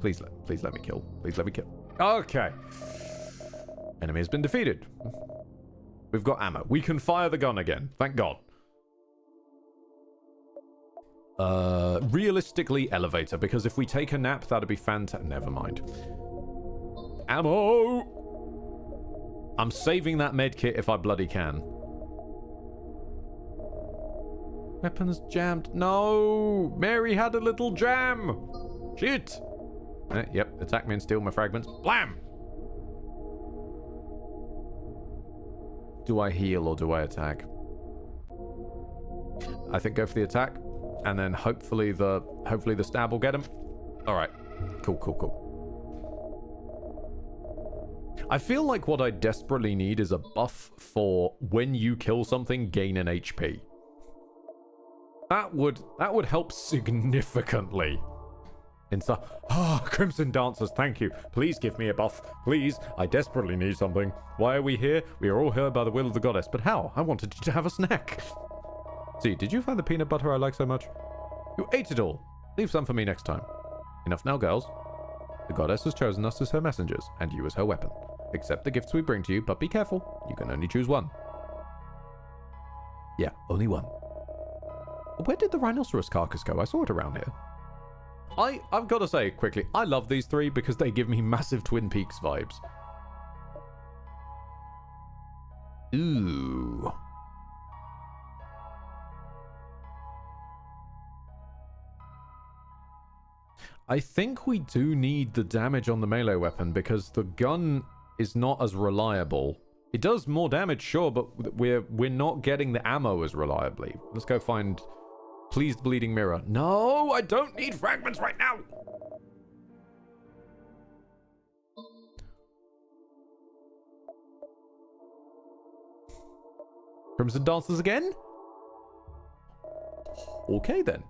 Please let me kill. Please let me kill. Okay. Enemy has been defeated. We've got ammo. We can fire the gun again. Thank God. Realistically, elevator, because if we take a nap, that'd be fantastic. Never mind. Ammo! I'm saving that med kit if I bloody can. Weapons jammed. No! Mary had a little jam! Shit! Yep, attack me and steal my fragments. Blam! Do I heal or do I attack? I think go for the attack. And then hopefully the stab will get him. Alright. Cool. I feel like what I desperately need is a buff for when you kill something, gain an HP. That would help significantly. Crimson Dancers, thank you. Please give me a buff. Please, I desperately need something. Why are we here? We are all here by the will of the goddess. But how? I wanted you to have a snack. See, did you find the peanut butter I like so much? You ate it all. Leave some for me next time. Enough now, girls. The goddess has chosen us as her messengers, and you as her weapon. Accept the gifts we bring to you, but be careful. You can only choose one. Yeah, only one. Where did the rhinoceros carcass go? I saw it around here. I've got to say, quickly, I love these three because they give me massive Twin Peaks vibes. Ooh. I think we do need the damage on the melee weapon because the gun is not as reliable. It does more damage, sure, but we're not getting the ammo as reliably. Let's go find Please, bleeding mirror. No, I don't need fragments right now. Crimson Dancers again? Okay then.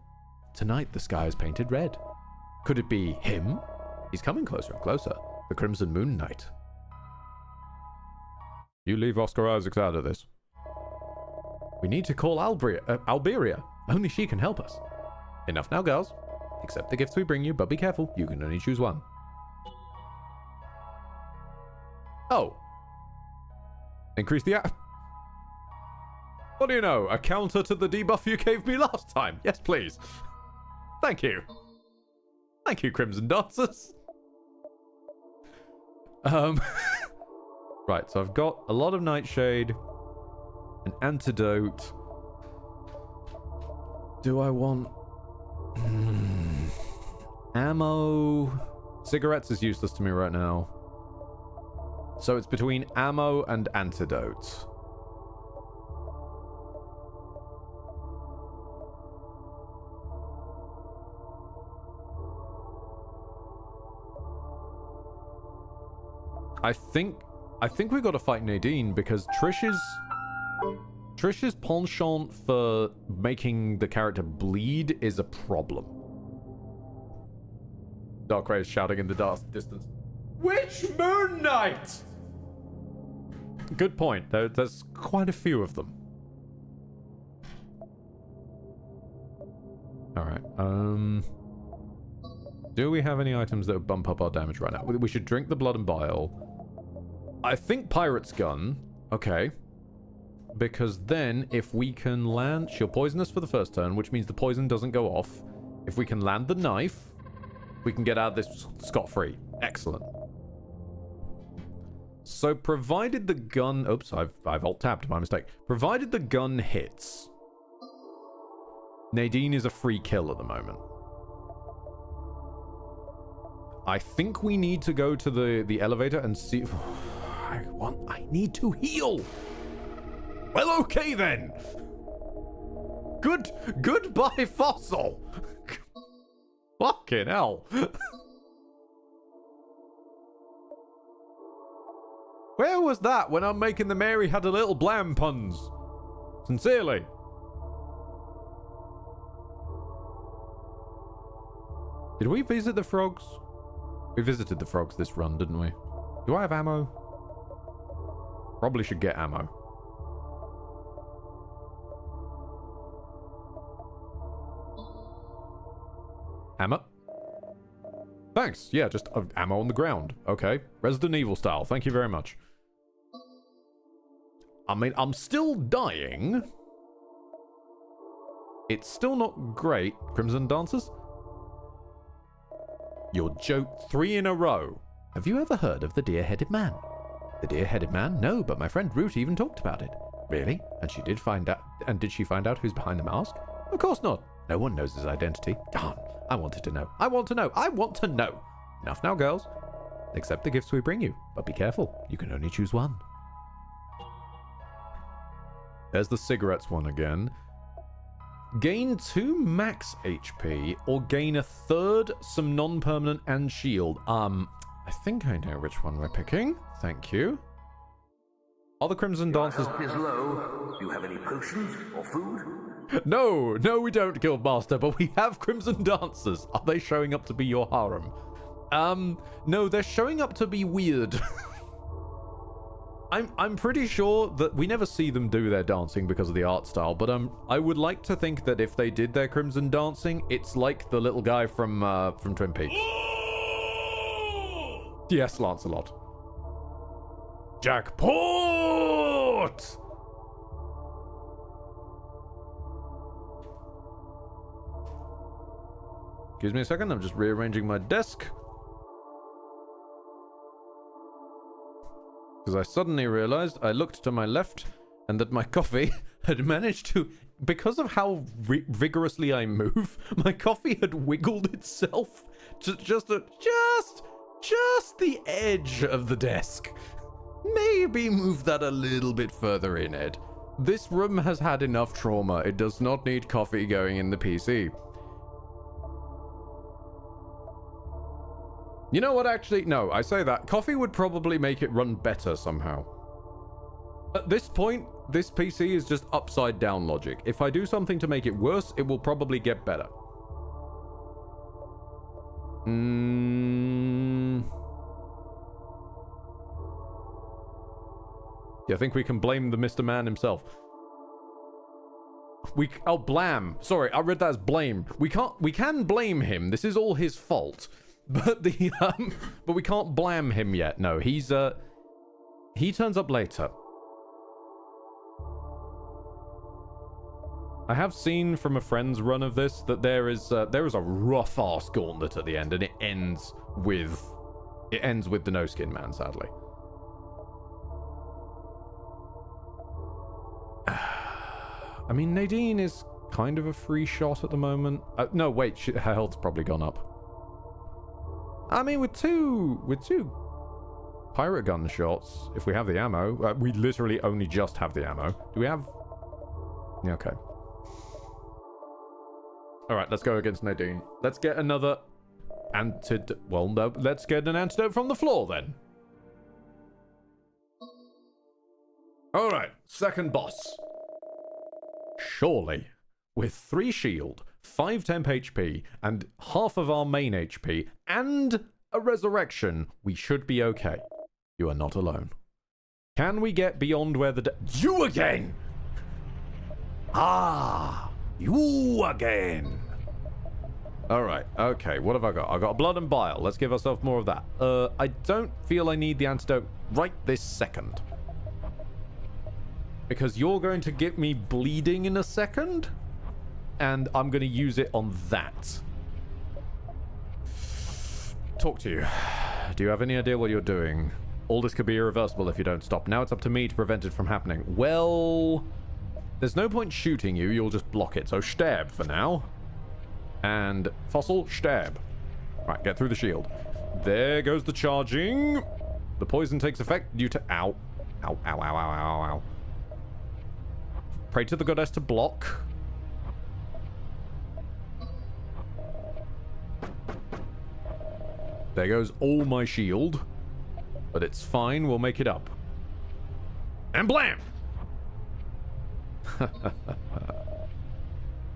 Tonight the sky is painted red. Could it be him? He's coming closer and closer. The Crimson Moon Knight. You leave Oscar Isaacs out of this. We need to call Alberia. Only she can help us. Enough now, girls. Accept the gifts we bring you, but be careful. You can only choose one. Oh. Increase the What do you know? A counter to the debuff you gave me last time. Yes, please. Thank you. Thank you, Crimson Dancers. Right, so I've got a lot of Nightshade, an antidote. Do I want ammo? Cigarettes is useless to me right now. So it's between ammo and antidote. I think we got to fight Nadine because Trish's penchant for making the character bleed is a problem. Darkrai is shouting in the dark distance. Which Moon Knight? Good point. There's quite a few of them. Alright, do we have any items that would bump up our damage right now? We should drink the blood and bile. I think Pirate's Gun. Okay. Because then, if we can land... She'll poison us for the first turn, which means the poison doesn't go off. If we can land the knife, we can get out of this scot-free. Excellent. So, provided the gun... Oops, I've alt-tabbed, my mistake. Provided the gun hits, Nadine is a free kill at the moment. I think we need to go to the elevator and see... I need to heal. Well, okay then. Goodbye, Fossil. Fucking hell. Where was that when I'm making the Mary Had a Little Blam puns? Sincerely. Did we visit the frogs? We visited the frogs this run, didn't we? Do I have ammo? Probably should get ammo. Ammo? Thanks. Yeah, just ammo on the ground. Okay. Resident Evil style. Thank you very much. I mean, I'm still dying. It's still not great. Crimson Dancers? Your joke 3 in a row. Have you ever heard of the deer-headed man? The deer-headed man? No, but my friend Root even talked about it. Really? And she did find out. And did she find out who's behind the mask? Of course not. No one knows his identity. Darn. I wanted to know. I want to know. I want to know. Enough now, girls. Accept the gifts we bring you, but be careful. You can only choose one. There's the cigarettes one again. Gain 2 max HP or gain a third, some non-permanent and shield. I think I know which one we're picking. Thank you. Are the Crimson Dancers... Your health is low. Do you have any potions or food? No, we don't, Guildmaster, but we have Crimson Dancers. Are they showing up to be your harem? No, they're showing up to be weird. I'm pretty sure that we never see them do their dancing because of the art style, but I would like to think that if they did their Crimson dancing, it's like the little guy from Twin Peaks. Yes, Lancelot. Jackpot! Excuse me a second, I'm just rearranging my desk. Because I suddenly realized I looked to my left and that my coffee had managed to, because of how vigorously I move, my coffee had wiggled itself to just the edge of the desk. Maybe move that a little bit further in, Ed. This room has had enough trauma. It does not need coffee going in the PC. You know what, actually? No, I say that. Coffee would probably make it run better somehow. At this point, this PC is just upside down logic. If I do something to make it worse, it will probably get better. Yeah, I think we can blame the Mr. Man himself. Oh, blam. Sorry, I read that as blame. We can blame him. This is all his fault. But but we can't blam him yet. No, he turns up later. I have seen from a friend's run of this that there is a rough ass gauntlet at the end, and it ends with the no skin man, sadly. I mean, Nadine is kind of a free shot at the moment. No, wait, her health's probably gone up. I mean, with two pirate gun shots, if we have the ammo, we literally only just have the ammo. Do we have? Yeah, okay. All right, let's go against Nadine. Let's get another antidote. Well, no, let's get an antidote from the floor then. All right, second boss. Surely, with 3 shield, 5 temp HP, and half of our main HP, and a resurrection, we should be okay. You are not alone. Can we get beyond where the... You again! Ah! You again! Alright, okay, what have I got? I got blood and bile. Let's give ourselves more of that. I don't feel I need the antidote right this second. Because you're going to get me bleeding in a second, and I'm going to use it on that. Talk to you. Do you have any idea what you're doing? All this could be irreversible if you don't stop. Now it's up to me to prevent it from happening. Well, there's no point shooting you. You'll just block it. So stab for now. And fossil, stab. Right, get through the shield. There goes the charging. The poison takes effect due to... Ow. Ow, ow, ow, ow, ow, ow. Pray to the goddess to block. There goes all my shield. But it's fine, we'll make it up. And blam!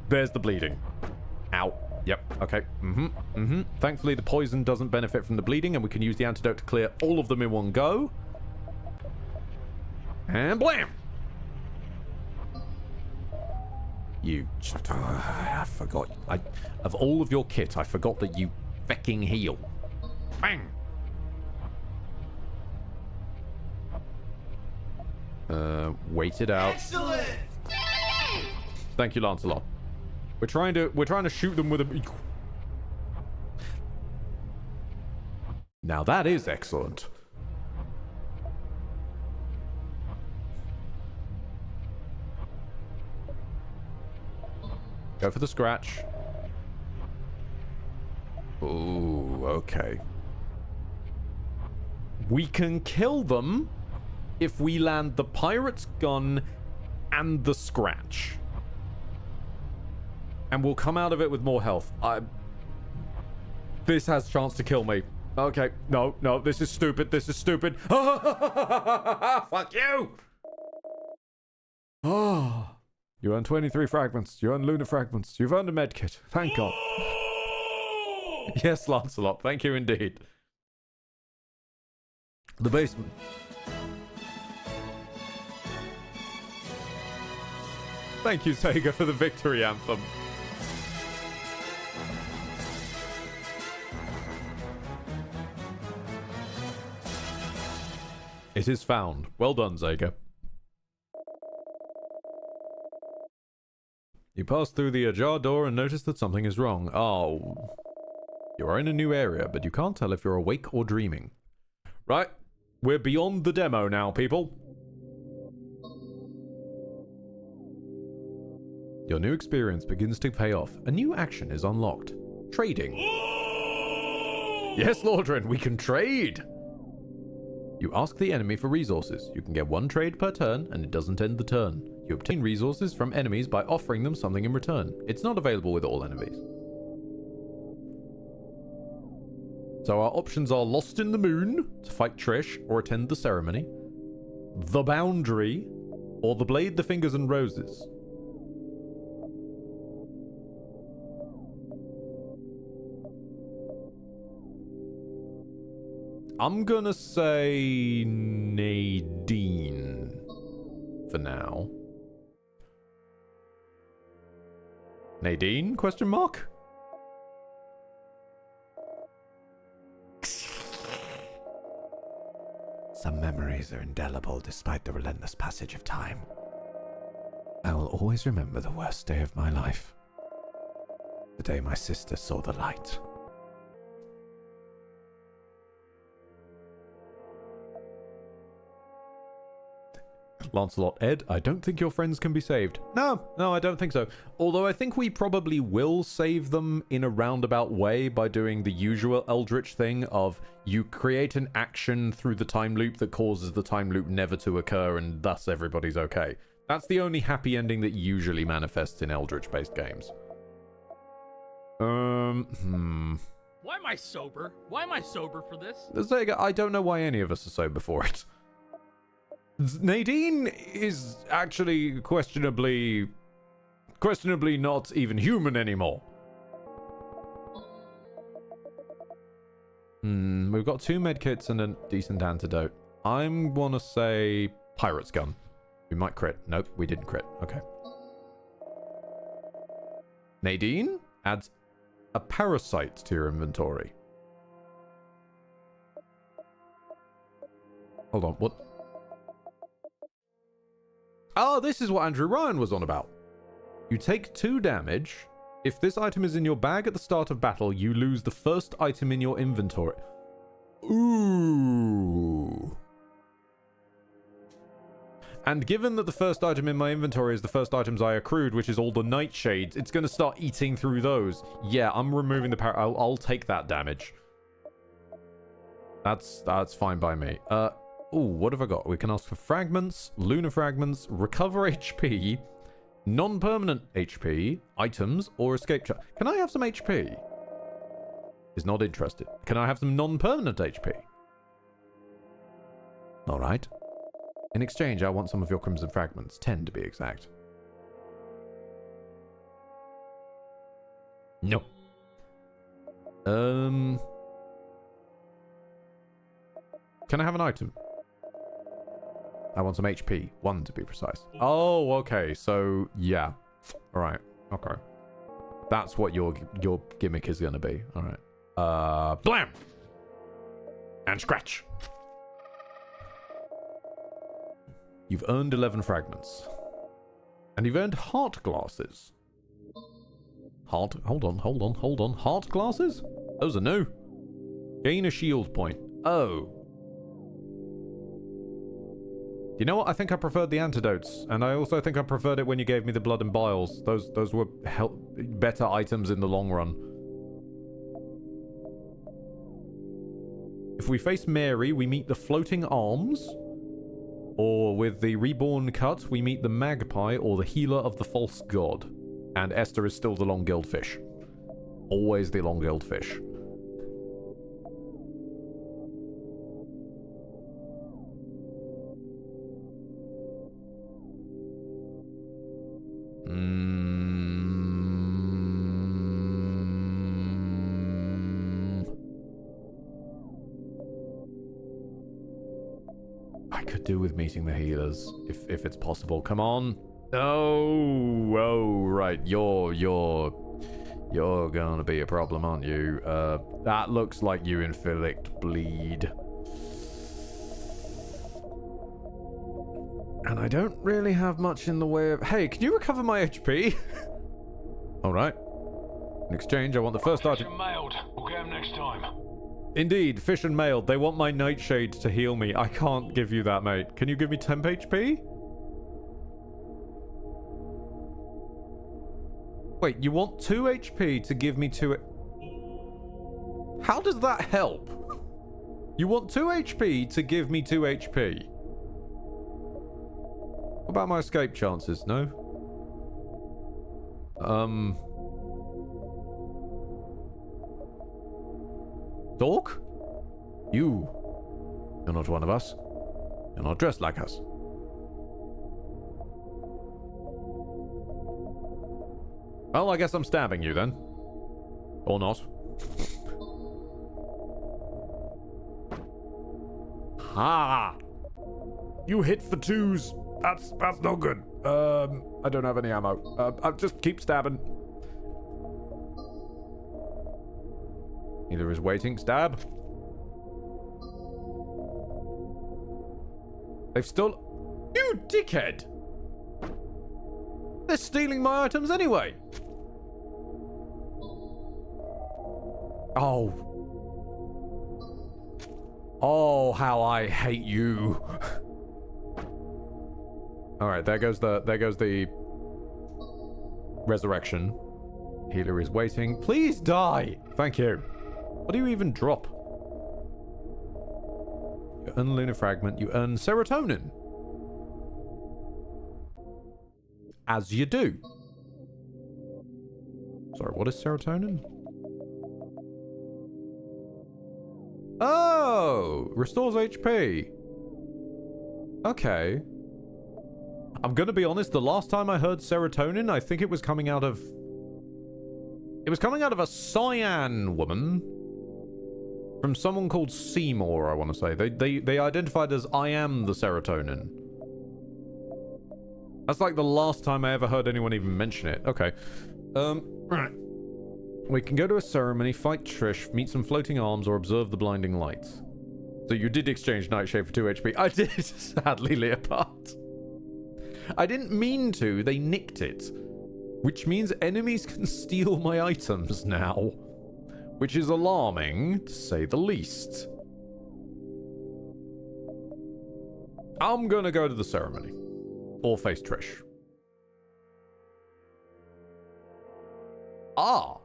There's the bleeding. Ow. Yep, okay. Thankfully, the poison doesn't benefit from the bleeding, and we can use the antidote to clear all of them in one go. And blam! You... I forgot. Of all of your kit, I forgot that you fecking heal. Bang! Wait it out. Excellent! Thank you, Lancelot. We're trying to shoot them with a... Now that is excellent. Go for the scratch. Ooh, okay. We can kill them if we land the pirate's gun and the scratch. And we'll come out of it with more health. This has chance to kill me. Okay, no, this is stupid. This is stupid. Fuck you! Oh. You earned 23 fragments. You earned lunar fragments. You've earned a medkit. Thank God. Yes, Lancelot. Thank you indeed. The basement. Thank you, Sega, for the victory anthem. It is found. Well done, Sega. You pass through the ajar door and notice that something is wrong. Oh. You are in a new area, but you can't tell if you're awake or dreaming. Right. We're beyond the demo now, people. Your new experience begins to pay off. A new action is unlocked. Trading. Yes, Lordrin, we can trade. You ask the enemy for resources. You can get 1 trade per turn, and it doesn't end the turn. You obtain resources from enemies by offering them something in return. It's not available with all enemies. So our options are Lost in the Moon, to fight Trish, or attend the ceremony. The Boundary, or the Blade, the Fingers, and Roses. I'm gonna say Nadine for now. Nadine? Question mark? Some memories are indelible despite the relentless passage of time. I will always remember the worst day of my life. The day my sister saw the light. Lancelot, Ed, I don't think your friends can be saved. No, I don't think so. Although I think we probably will save them in a roundabout way by doing the usual Eldritch thing of you create an action through the time loop that causes the time loop never to occur and thus everybody's okay. That's the only happy ending that usually manifests in Eldritch-based games. Why am I sober? Why am I sober for this? I don't know why any of us are sober for it. Nadine is actually questionably not even human anymore. We've got 2 medkits and a decent antidote. I'm gonna say Pirate's Gun. We might crit. Nope, we didn't crit. Okay. Nadine adds a parasite to your inventory. Hold on, what? Oh, this is what Andrew Ryan was on about. You take 2 damage. If this item is in your bag at the start of battle, you lose the first item in your inventory. Ooh. And given that the first item in my inventory is the first items I accrued, which is all the nightshades, it's going to start eating through those. Yeah, I'm removing the power. I'll take that damage. That's fine by me. Ooh, what have I got? We can ask for fragments, lunar fragments, recover HP, non-permanent HP, items, or escape charge. Can I have some HP? Is not interested. Can I have some non-permanent HP? Alright. In exchange, I want some of your crimson fragments. 10 to be exact. No. Can I have an item? I want some HP. 1 to be precise. Oh, okay. So, yeah. Alright. Okay. That's what your gimmick is going to be. Alright. Blam! And scratch. You've earned 11 fragments. And you've earned heart glasses. Hold on. Heart glasses? Those are new. Gain a shield point. Oh. You know what? I think I preferred the antidotes, and I also think I preferred it when you gave me the blood and biles. Those were better items in the long run. If we face Mary, we meet the floating arms, or with the reborn cut, we meet the magpie or the healer of the false god. And Esther is still the long-gilled fish. Always the long-gilled fish. I could do with meeting the healers, if it's possible. Come on. Oh, right. You're gonna be a problem, aren't you? That looks like you inflict bleed. And I don't really have much in the way of... Hey, can you recover my HP? Alright. In exchange, I want the first item... Mailed. We'll get him next time. Indeed, fish and mailed. They want my nightshade to heal me. I can't give you that, mate. Can you give me temp HP? Wait, you want 2 HP to give me 2... How does that help? You want 2 HP to give me 2 HP. What about my escape chances? No? Dog? You're not one of us. You're not dressed like us. Well, I guess I'm stabbing you then. Or not. Ah! You hit for 2s. That's no good. I don't have any ammo. I'll just keep stabbing. Healer is waiting. Stab. They've still... You dickhead! They're stealing my items anyway. Oh. Oh, how I hate you. Alright, there goes the resurrection. Healer is waiting. Please die! Thank you. What do you even drop? You earn lunar fragment, you earn serotonin. As you do. Sorry, what is serotonin? Oh! Restores HP. Okay. I'm gonna be honest, the last time I heard serotonin, I think it was coming out of... It was coming out of a cyan woman. From someone called Seymour, I want to say. They identified as I am the serotonin. That's like the last time I ever heard anyone even mention it. Okay. Right. We can go to a ceremony, fight Trish, meet some floating arms, or observe the blinding lights. So you did exchange Nightshade for 2 HP. I did, sadly, Leopard. I didn't mean to. They nicked it. Which means enemies can steal my items now. Which is alarming, to say the least. I'm gonna go to the ceremony. Or face Trish. Ah.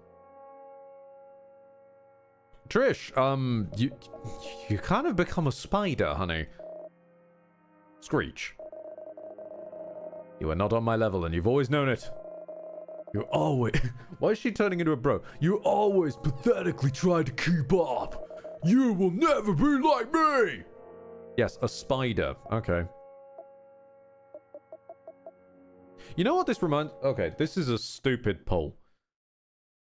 Trish, you kind of become a spider, honey. Screech. You are not on my level, and you've always known it. You always... Why is she turning into a bro? You always pathetically try to keep up. You will never be like me! Yes, a spider. Okay. You know what this reminds... Okay, this is a stupid poll.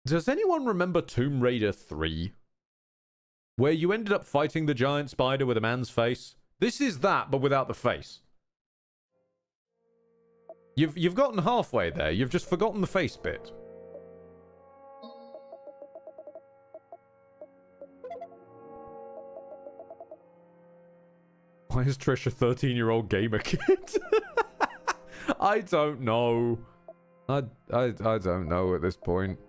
Does anyone remember Tomb Raider 3? Where you ended up fighting the giant spider with a man's face? This is that, but without the face. You've gotten halfway there. You've just forgotten the face bit. Why is Trish a 13-year-old gamer kid? I don't know. I don't know at this point.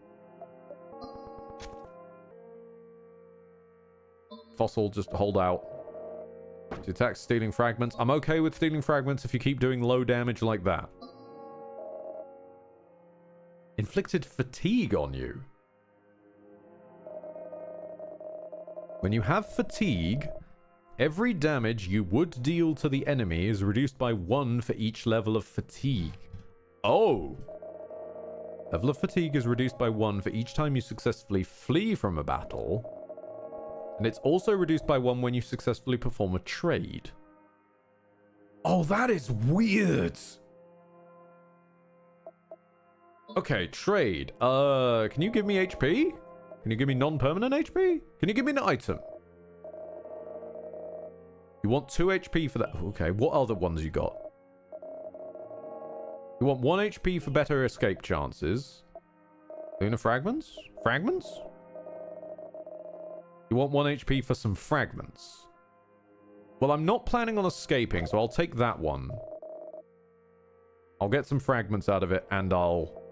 Fossil, just hold out. She attacks stealing fragments. I'm okay with stealing fragments if you keep doing low damage like that. Inflicted fatigue on you. When you have fatigue, every damage you would deal to the enemy is reduced by 1 for each level of fatigue. Oh! Level of fatigue is reduced by 1 for each time you successfully flee from a battle. And it's also reduced by 1 when you successfully perform a trade. Oh, that is weird! Okay, trade. Can you give me HP? Can you give me non-permanent HP? Can you give me an item? You want 2 HP for that? Okay, what other ones you got? You want 1 HP for better escape chances. Lunar fragments? Fragments? You want 1 HP for some fragments. Well, I'm not planning on escaping, so I'll take that one. I'll get some fragments out of it, and I'll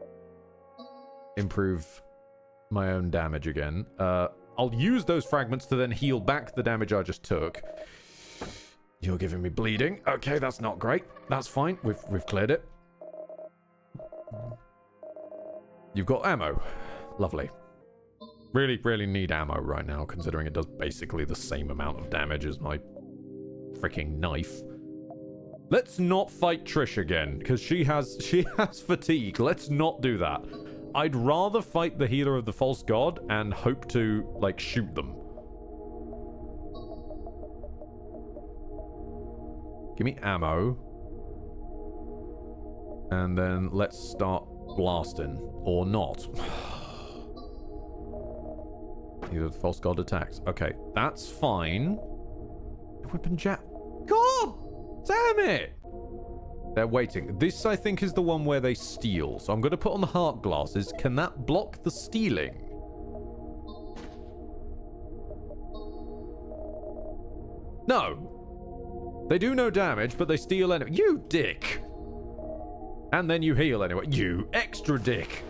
improve my own damage again. I'll use those fragments to then heal back the damage I just took. You're giving me bleeding. Okay, that's not great. That's fine. We've cleared it. You've got ammo. Lovely. Really, really need ammo right now, considering it does basically the same amount of damage as my freaking knife. Let's not fight Trish again, because she has fatigue. Let's not do that. I'd rather fight the healer of the false god and hope to, like, shoot them. Give me ammo. And then let's start blasting. Or not. Either the false god attacks. Okay, that's fine. Weapon jab. God damn it! They're waiting. This, I think, is the one where they steal. So I'm going to put on the heart glasses. Can that block the stealing? No. They do no damage, but they steal anyway. You dick! And then you heal anyway. You extra dick!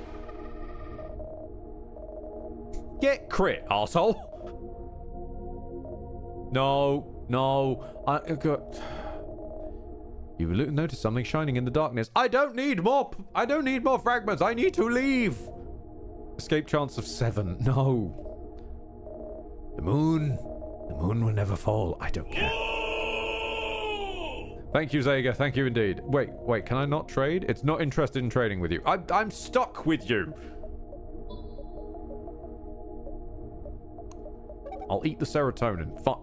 Get crit, arsehole! No. I got... You notice something shining in the darkness. I don't need more fragments. I need to leave. Escape chance of 7. No. The moon will never fall. I don't care. Thank you, Zega. Thank you indeed. Wait. Can I not trade? It's not interested in trading with you. I'm stuck with you. I'll eat the serotonin. Fuck.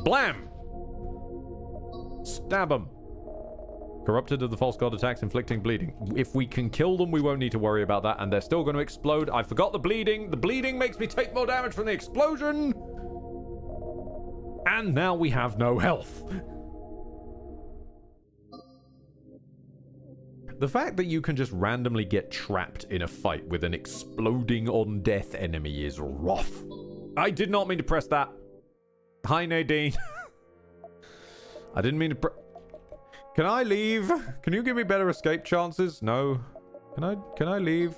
Blam! Stab him. Corrupted of the false god attacks, inflicting bleeding. If we can kill them, we won't need to worry about that, and they're still going to explode. I forgot the bleeding. The bleeding makes me take more damage from the explosion. And now we have no health. The fact that you can just randomly get trapped in a fight with an exploding on death enemy is rough. I did not mean to press that. Hi, Nadine. I didn't mean to Can I leave? Can you give me better escape chances? No. Can I leave?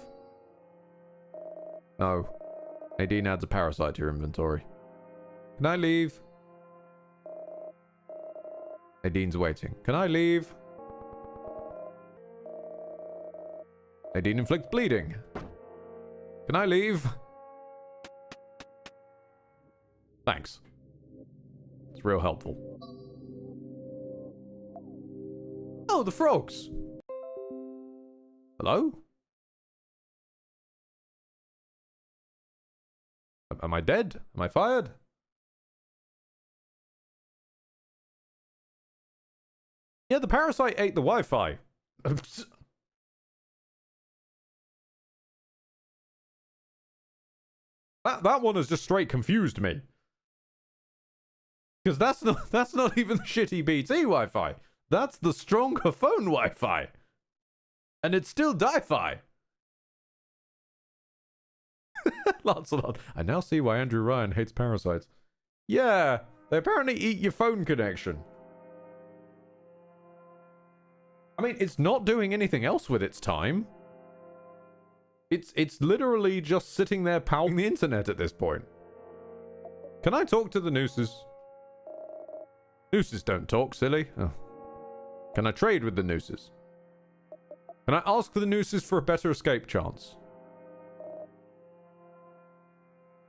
No. Nadine adds a parasite to your inventory. Can I leave? Nadine's waiting. Can I leave? Nadine inflicts bleeding. Can I leave? Thanks. It's real helpful. Oh, the frogs. Hello? Am I dead? Am I fired? Yeah, the parasite ate the Wi-Fi. That one has just straight confused me. Because that's not even the shitty BT Wi-Fi. That's the stronger phone Wi-Fi. And it's still Di-Fi. Lancelot. I now see why Andrew Ryan hates parasites. Yeah, they apparently eat your phone connection. I mean, it's not doing anything else with its time. It's literally just sitting there powering the internet at this point. Can I talk to the nooses? Nooses don't talk, silly. Oh. Can I trade with the nooses? Can I ask the nooses for a better escape chance?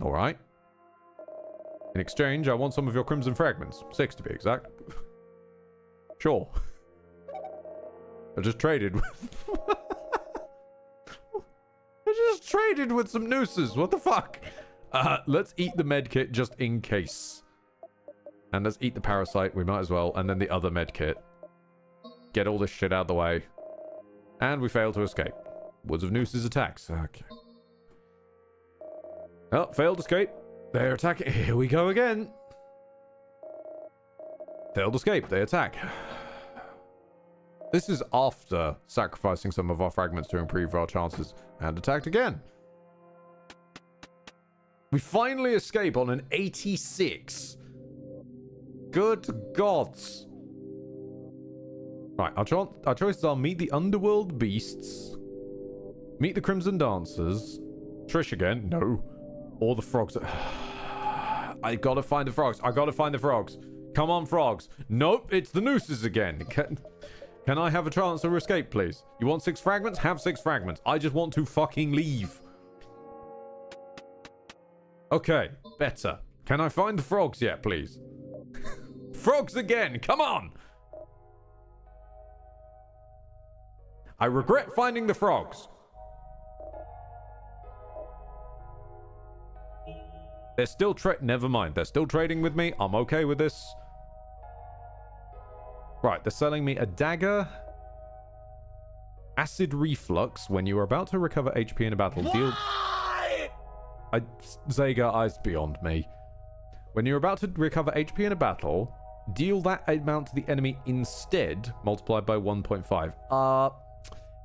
Alright. In exchange, I want some of your crimson fragments. 6 to be exact. Sure. I just traded with... I just traded with some nooses. What the fuck? Let's eat the medkit just in case. And let's eat the parasite. We might as well. And then the other medkit. Get all this shit out of the way. And we fail to escape. Woods of Nooses attacks. Okay. Oh, failed escape. They're attacking. Here we go again. Failed escape. They attack. This is after sacrificing some of our fragments to improve our chances. And attacked again. We finally escape on an 86. Good gods. Right, our choices are meet the underworld beasts, meet the crimson dancers, Trish again, no, or the frogs. I gotta find the frogs. I gotta find the frogs. Come on, frogs. Nope, it's the nooses again. Can I have a chance to escape, please? You want 6 fragments? Have 6 fragments. I just want to fucking leave. Okay, better. Can I find the frogs yet, please? Frogs again, come on! I regret finding the frogs. They're still never mind. They're still trading with me. I'm okay with this. Right, they're selling me a dagger. Acid reflux. When you are about to recover HP in a battle, deal... Zega, it's beyond me. When you're about to recover HP in a battle, deal that amount to the enemy instead, multiplied by 1.5.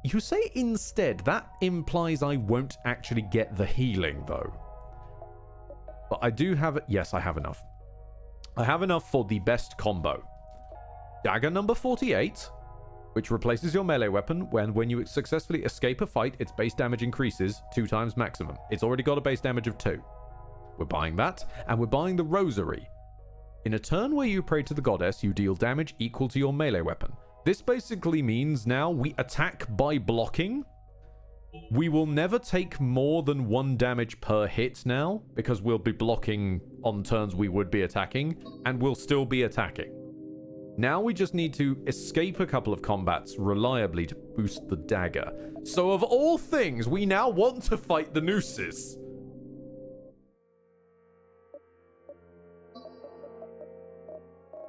You say instead. That implies I won't actually get the healing, though. But I do have... Yes, I have enough. I have enough for the best combo. Dagger number 48, which replaces your melee weapon when you successfully escape a fight, its base damage increases 2 times maximum. It's already got a base damage of 2. We're buying that, and we're buying the Rosary. In a turn where you pray to the goddess, you deal damage equal to your melee weapon. This basically means now we attack by blocking. We will never take more than 1 damage per hit now, because we'll be blocking on turns we would be attacking, and we'll still be attacking. Now we just need to escape a couple of combats reliably to boost the dagger. So of all things, we now want to fight the nooses.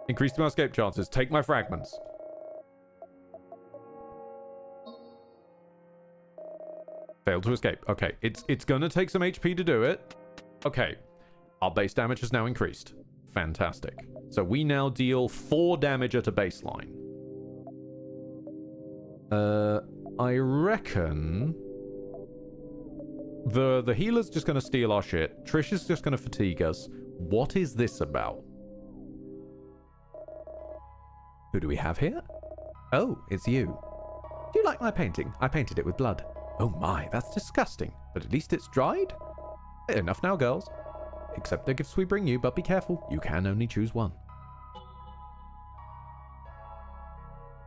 Increase my escape chances. Take my fragments. Failed to escape. Okay, it's gonna take some HP to do it. Okay, our base damage has now increased. Fantastic. So we now deal 4 damage at a baseline. I reckon the healer's just gonna steal our shit. Trish is just gonna fatigue us. What is this about? Who do we have here? Oh, it's you. Do you like my painting? I painted it with blood. Oh my, that's disgusting. But at least it's dried? Enough now, girls. Accept the gifts we bring you, but be careful. You can only choose one.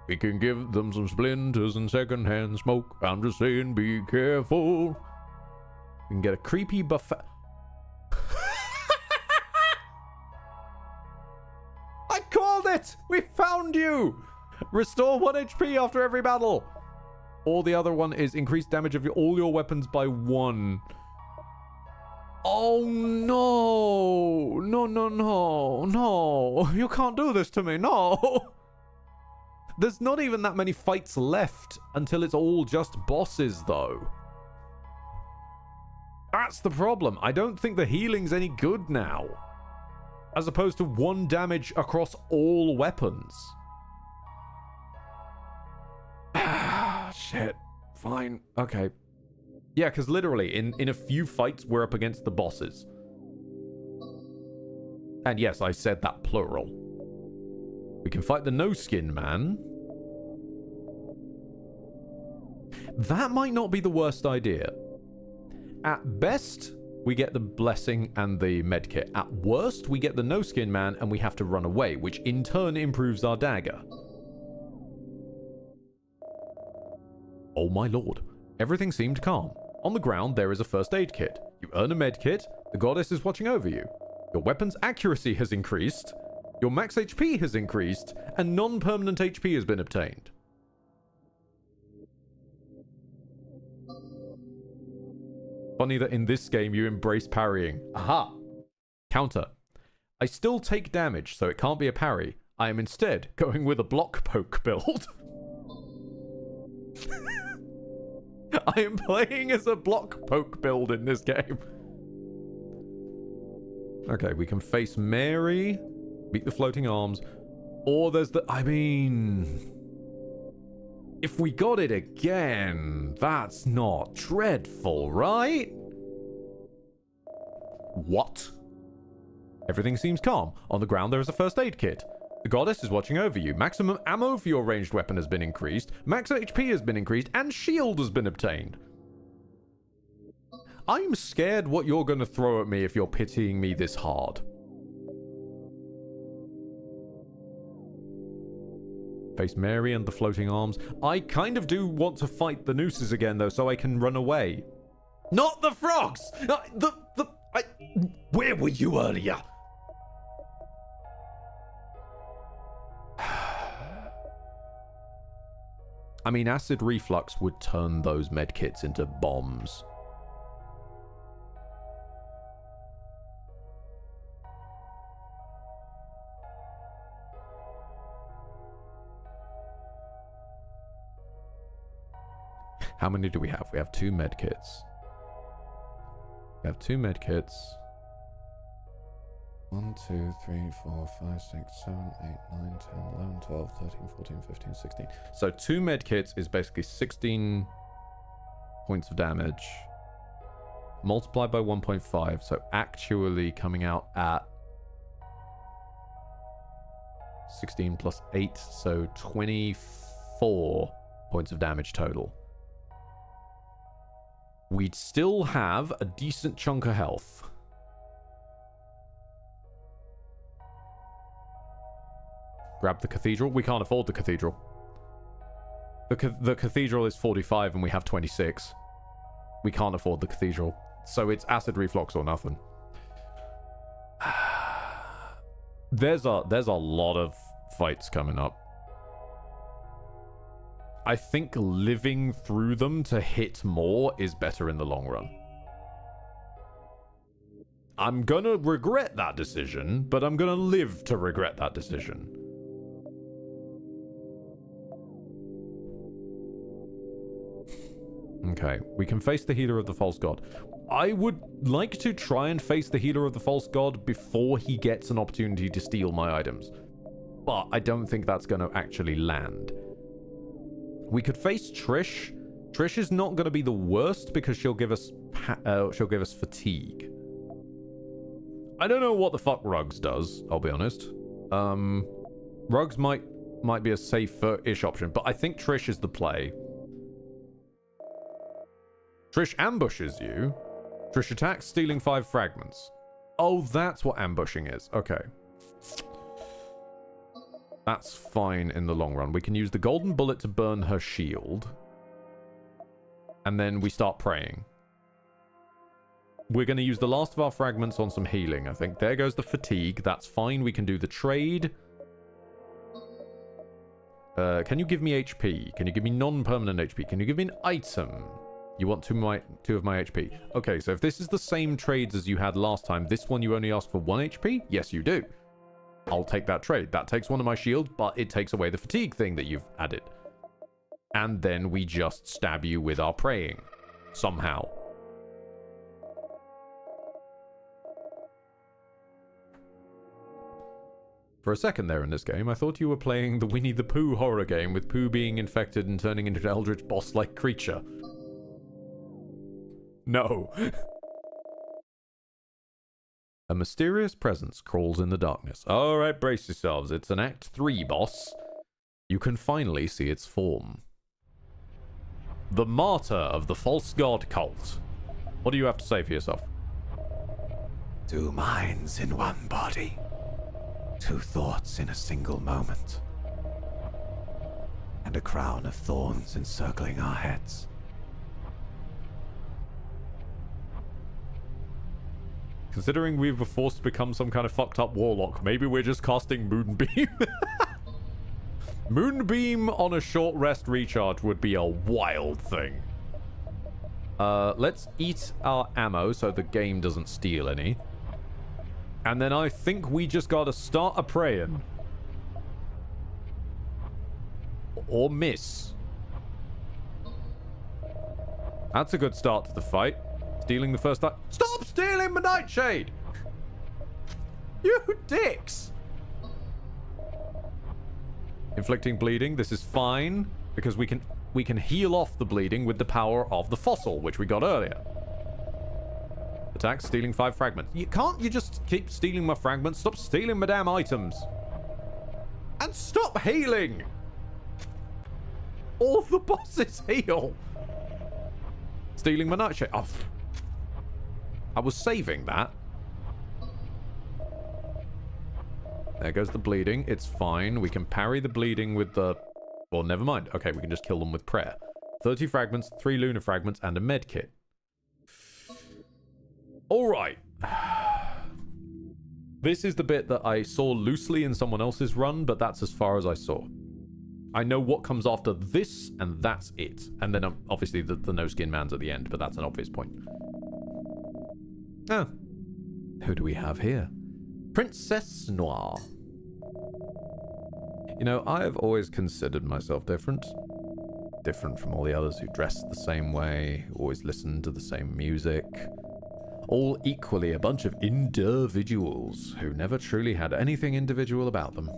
We can give them some splinters and secondhand smoke. I'm just saying, be careful. We can get a creepy buffet. I called it! We found you! Restore 1 HP after every battle. Or the other one is increase damage of all your weapons by 1. Oh no! No, no, no, no! You can't do this to me, no! There's not even that many fights left until it's all just bosses, though. That's the problem. I don't think the healing's any good now. As opposed to 1 damage across all weapons. Ah, shit. Fine. Okay. Yeah, because literally, in a few fights, we're up against the bosses. And yes, I said that plural. We can fight the no-skin man. That might not be the worst idea. At best, we get the blessing and the medkit. At worst, we get the no-skin man and we have to run away, which in turn improves our dagger. Oh my lord. Everything seemed calm. On the ground, there is a first aid kit. You earn a med kit. The goddess is watching over you. Your weapon's accuracy has increased. Your max HP has increased. And non-permanent HP has been obtained. Funny that in this game you embrace parrying. Aha! Counter. I still take damage, so it can't be a parry. I am instead going with a block poke build. I am playing as a block poke build in this game. Okay, we can face Mary, beat the floating arms, or there's the... I mean... If we got it again, that's not dreadful, right? What? Everything seems calm. On the ground there is a first aid kit. The goddess is watching over you. Maximum ammo for your ranged weapon has been increased. Max HP has been increased. And shield has been obtained. I'm scared what you're going to throw at me if you're pitying me this hard. Face Mary and the floating arms. I kind of do want to fight the nooses again, though, so I can run away. Not the frogs! Where were you earlier? I mean, acid reflux would turn those medkits into bombs. How many do we have? We have 2 medkits. We have 2 medkits. 1, 2, 3, 4, 5, 6, 7, 8, 9, 10, 11, 12, 13, 14, 15, 16. So 2 medkits is basically 16 points of damage. Multiplied by 1.5. So actually coming out at 16 plus 8. So 24 points of damage total. We'd still have a decent chunk of health. Grab the cathedral. We can't afford the cathedral. The cathedral is 45 and we have 26. We can't afford the cathedral. So it's acid reflux or nothing. There's a lot of fights coming up. I think living through them to hit more is better in the long run. I'm gonna regret that decision, but I'm gonna live to regret that decision. Okay, we can face the healer of the false god. I would like to try and face the healer of the false god before he gets an opportunity to steal my items. But I don't think that's gonna actually land. We could face Trish. Trish is not going to be the worst because she'll give us fatigue. I don't know what the fuck Rugs does, I'll be honest. Rugs might be a safer-ish option, but I think Trish is the play. Trish ambushes you. Trish attacks, stealing 5 fragments. Oh, that's what ambushing is. Okay. That's fine in the long run. We can use the golden bullet to burn her shield. And then we start praying. We're going to use the last of our fragments on some healing, I think. There goes the fatigue. That's fine. We can do the trade. Can you give me HP? Can you give me non-permanent HP? Can you give me an item? You want 2 of my HP. Okay, so if this is the same trades as you had last time, this one you only ask for 1 HP? Yes, you do. I'll take that trade. That takes 1 of my shield, but it takes away the fatigue thing that you've added. And then we just stab you with our praying. Somehow. For a second there in this game, I thought you were playing the Winnie the Pooh horror game with Pooh being infected and turning into an eldritch boss-like creature. No. A mysterious presence crawls in the darkness. Alright, brace yourselves. It's an Act 3 boss. You can finally see its form. The Martyr of the False God Cult. What do you have to say for yourself? 2 minds in one body. 2 thoughts in a single moment. And a crown of thorns encircling our heads. Considering we were forced to become some kind of fucked up warlock, maybe we're just casting Moonbeam. Moonbeam on a short rest recharge would be a wild thing. Let's eat our ammo so the game doesn't steal any. And then I think we just gotta start a praying. Or miss. That's a good start to the fight. Stealing the first time. Stop stealing my nightshade! You dicks! Inflicting bleeding. This is fine because we can heal off the bleeding with the power of the fossil, which we got earlier. Attack, stealing 5 fragments. You just keep stealing my fragments. Stop stealing my damn items. And stop healing! All the bosses heal! Stealing my nightshade. Oh, I was saving that. There goes the bleeding. It's fine. We can parry the bleeding with the... Well, never mind. Okay, we can just kill them with prayer. 30 fragments, 3 lunar fragments, and a med kit. Alright. This is the bit that I saw loosely in someone else's run, but that's as far as I saw. I know what comes after this, and that's it. And then obviously the no-skin man's at the end, but that's an obvious point. Oh. Who do we have here? Princess Noire. You know, I have always considered myself different. Different from all the others who dress the same way, always listen to the same music. All equally a bunch of individuals who never truly had anything individual about them.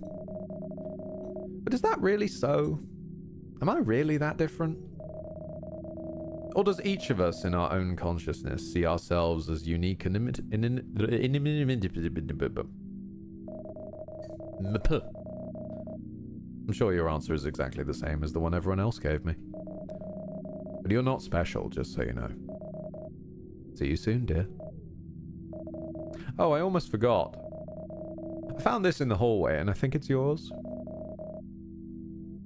But is that really so? Am I really that different? Or does each of us in our own consciousness see ourselves as unique and I'm sure your answer is exactly the same as the one everyone else gave me. But you're not special, just so you know. See you soon, dear. Oh, I almost forgot. I found this in the hallway, and I think it's yours.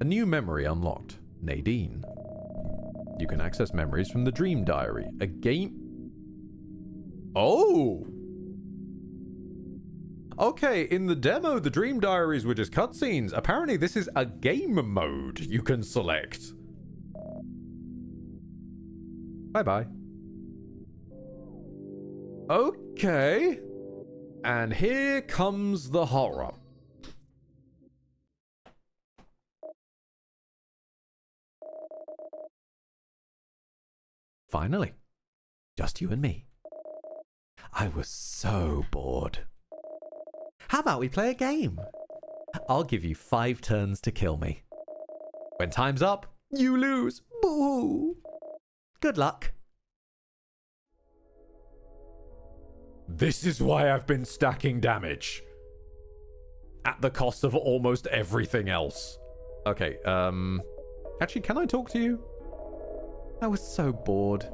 A new memory unlocked. Nadine. You can access memories from the Dream Diary. A game... Oh! Okay, in the demo, the Dream Diaries were just cutscenes. Apparently, this is a game mode you can select. Bye-bye. Okay. And here comes the horror. Finally. Just you and me. I was so bored. How about we play a game? I'll give you 5 turns to kill me. When time's up, you lose. Boo! Good luck. This is why I've been stacking damage. At the cost of almost everything else. Okay, actually, can I talk to you? I was so bored.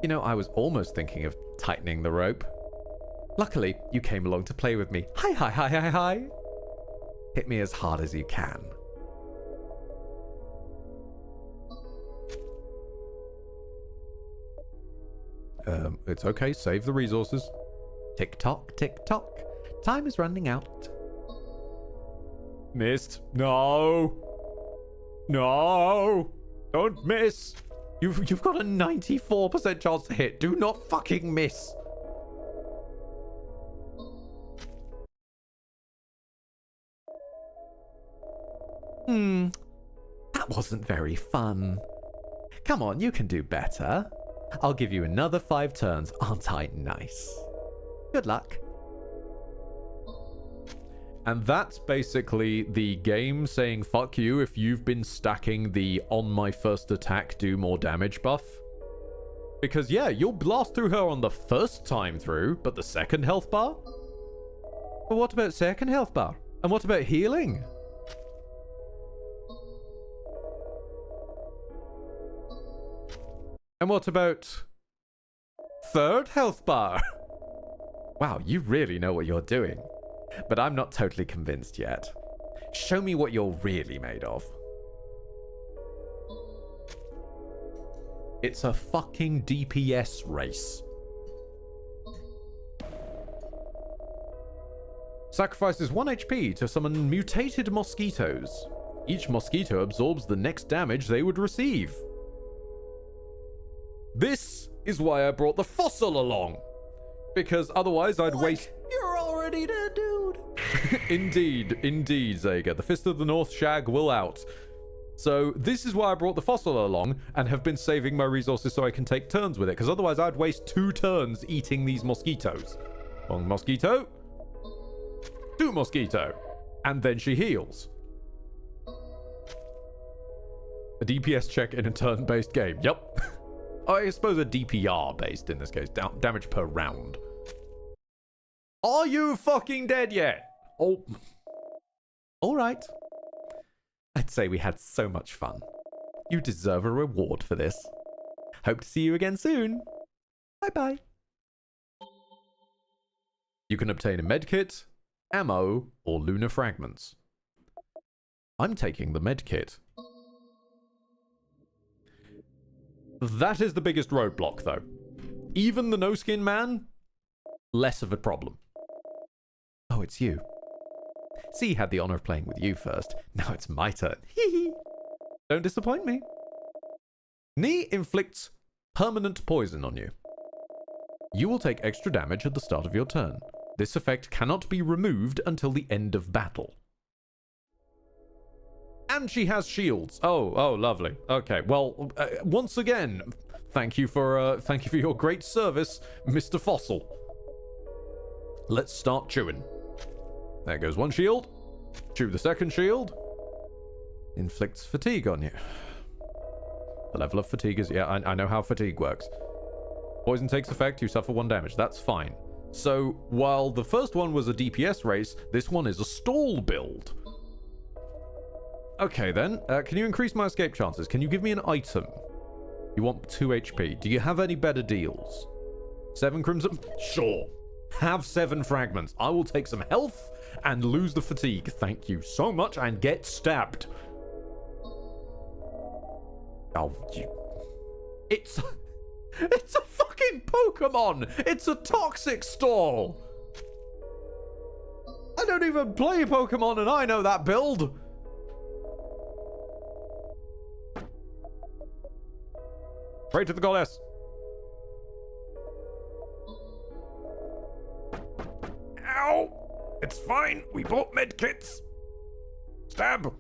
You know, I was almost thinking of tightening the rope. Luckily, you came along to play with me. Hi, hi, hi, hi, hi. Hit me as hard as you can. It's okay. Save the resources. Tick tock, tick tock. Time is running out. Missed. No. No. Don't miss. You've got a 94% chance to hit. Do not fucking miss. That wasn't very fun. Come on, you can do better. I'll give you another 5 turns. Aren't I nice? Good luck. And that's basically the game saying fuck you if you've been stacking the on my first attack do more damage buff. Because yeah, you'll blast through her on the first time through, but the second health bar? But what about second health bar? And what about healing? And what about third health bar? Wow, you really know what you're doing. But I'm not totally convinced yet. Show me what you're really made of. It's a fucking DPS race. Sacrifices 1 HP to summon mutated mosquitoes. Each mosquito absorbs the next damage they would receive. This is why I brought the fossil along. Because otherwise I'd waste... You're already dead, dude. Indeed, Zaga. The Fist of the North shag will out. So this is why I brought the fossil along and have been saving my resources so I can take turns with it. Because otherwise I'd waste 2 turns eating these mosquitoes. 1 mosquito. 2 mosquito. And then she heals. A DPS check in a turn-based game. Yep. I suppose a DPR based in this case. Damage per round. Are you fucking dead yet? Oh. Alright. I'd say we had so much fun. You deserve a reward for this. Hope to see you again soon. Bye-bye. You can obtain a medkit, ammo, or lunar fragments. I'm taking the medkit. That is the biggest roadblock, though. Even the no-skin man less of a problem. Oh, it's you. C had the honor of playing with you first. Now it's my turn. Hee. Don't disappoint me. Ni inflicts permanent poison on you. You will take extra damage at the start of your turn. This effect cannot be removed until the end of battle. And she has shields. Oh, lovely. Okay, well, once again, thank you for your great service, Mr. Fossil. Let's start chewing. There goes one shield. Chew the second shield. Inflicts fatigue on you. The level of fatigue is... Yeah, I know how fatigue works. Poison takes effect, you suffer 1 damage. That's fine. So, while the first one was a DPS race, this one is a stall build. Okay, then. Can you increase my escape chances? Can you give me an item? You want 2 HP. Do you have any better deals? 7 crimson? Sure. Have 7 fragments. I will take some health and lose the fatigue. Thank you so much, and get stabbed. Oh, you... It's a fucking Pokemon! It's a toxic stall! I don't even play Pokemon and I know that build! Pray to the goddess. Ow! It's fine. We bought medkits. Stab.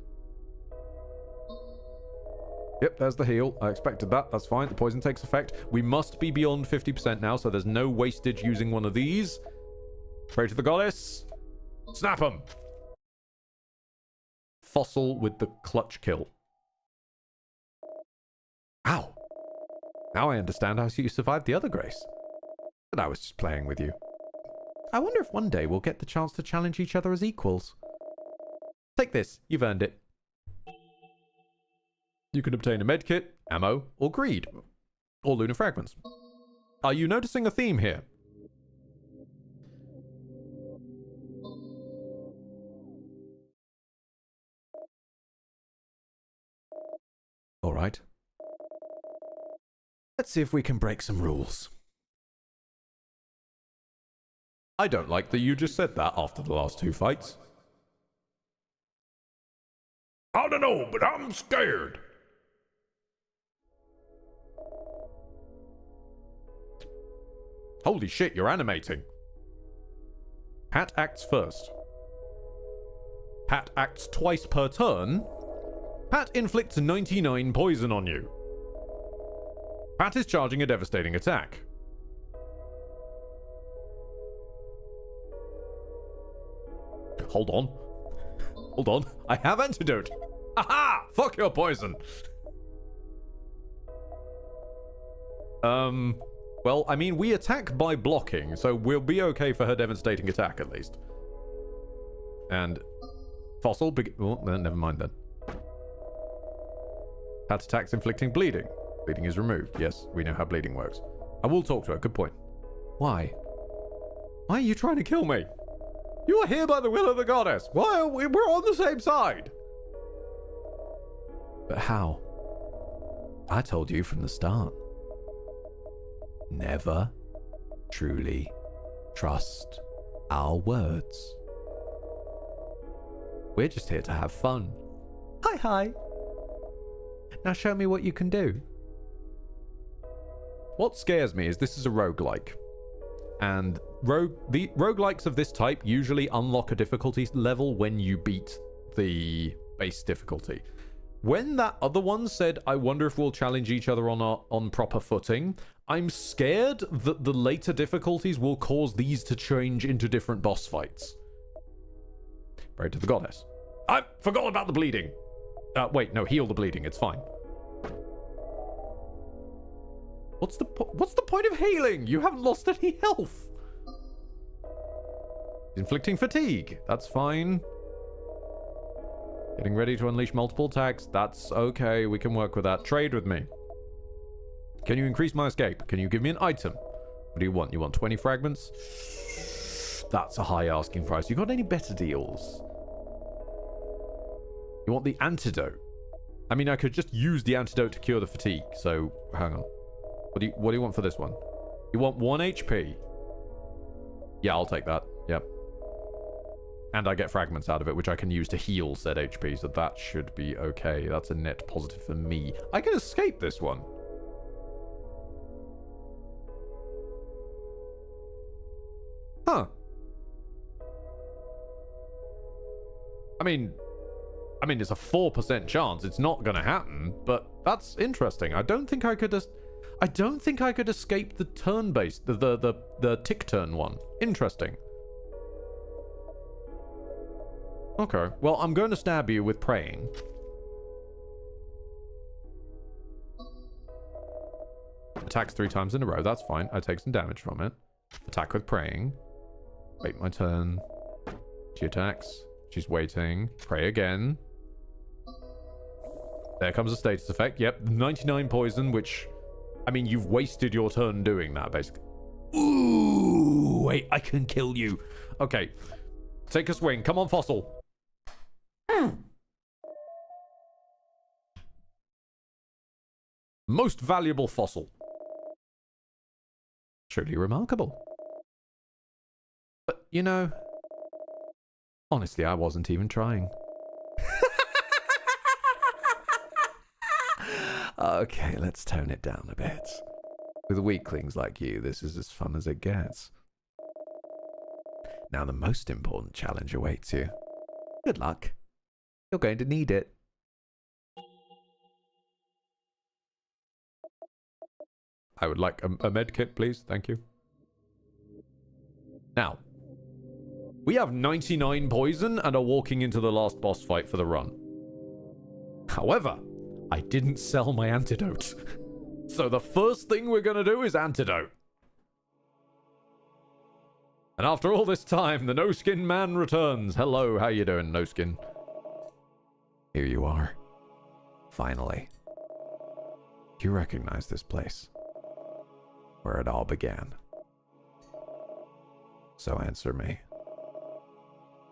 Yep, there's the heal. I expected that. That's fine. The poison takes effect. We must be beyond 50% now, so there's no wastage using one of these. Pray to the goddess. Snap him. Fossil with the clutch kill. Ow. Now I understand how you survived the other grace. But I was just playing with you. I wonder if one day we'll get the chance to challenge each other as equals. Take this. You've earned it. You can obtain a medkit, ammo, or greed. Or lunar fragments. Are you noticing a theme here? All right. Let's see if we can break some rules. I don't like that you just said that after the last 2 fights. I don't know, but I'm scared. Holy shit, you're animating. Pat acts first. Pat acts twice per turn. Pat inflicts 99 poison on you. Pat is charging a devastating attack. Hold on. Hold on. I have antidote. Aha! Fuck your poison. Well, I mean, we attack by blocking, so we'll be okay for her devastating attack, at least. And... Fossil... Oh, never mind, then. Pat attacks inflicting bleeding. Bleeding is removed. Yes, we know how bleeding works. I will talk to her. Good point. Why? Why are you trying to kill me? You are here by the will of the goddess. Why are we... We're on the same side. But how? I told you from the start. Never truly trust our words. We're just here to have fun. Hi, hi. Now show me what you can do. What scares me is this is a roguelike. And the roguelikes of this type usually unlock a difficulty level when you beat the base difficulty. When that other one said, I wonder if we'll challenge each other on proper footing, I'm scared that the later difficulties will cause these to change into different boss fights. Pray to the goddess. I forgot about the bleeding. Wait, no, heal the bleeding. It's fine. What's the point of healing? You haven't lost any health. Inflicting fatigue. That's fine. Getting ready to unleash multiple attacks. That's okay. We can work with that. Trade with me. Can you increase my escape? Can you give me an item? What do you want? You want 20 fragments? That's a high asking price. You got any better deals? You want the antidote? I mean, I could just use the antidote to cure the fatigue. So, hang on. What do you want for this one? You want 1 HP. Yeah, I'll take that. Yep. And I get fragments out of it, which I can use to heal said HP, so that should be okay. That's a net positive for me. I can escape this one. Huh. I mean, it's a 4% chance. It's not going to happen, but that's interesting. I don't think I could escape the turn-based, the tick turn one. Interesting. Okay. Well, I'm going to stab you with praying. Attacks 3 times in a row. That's fine. I take some damage from it. Attack with praying. Wait my turn. She attacks. She's waiting. Pray again. There comes a status effect. Yep, 99 poison, which... I mean, you've wasted your turn doing that, basically. Ooh, wait, I can kill you. Okay. Take a swing. Come on, Fossil. Most valuable fossil. Truly remarkable. But, you know... Honestly, I wasn't even trying. Okay, let's tone it down a bit. With weaklings like you, this is as fun as it gets. Now the most important challenge awaits you. Good luck. You're going to need it. I would like a med kit, please. Thank you. Now, we have 99 poison and are walking into the last boss fight for the run. However, I didn't sell my antidote. So the first thing we're going to do is antidote. And after all this time, the no-skin man returns. Hello, how you doing, no-skin? Here you are. Finally. Do you recognize this place? Where it all began. So answer me.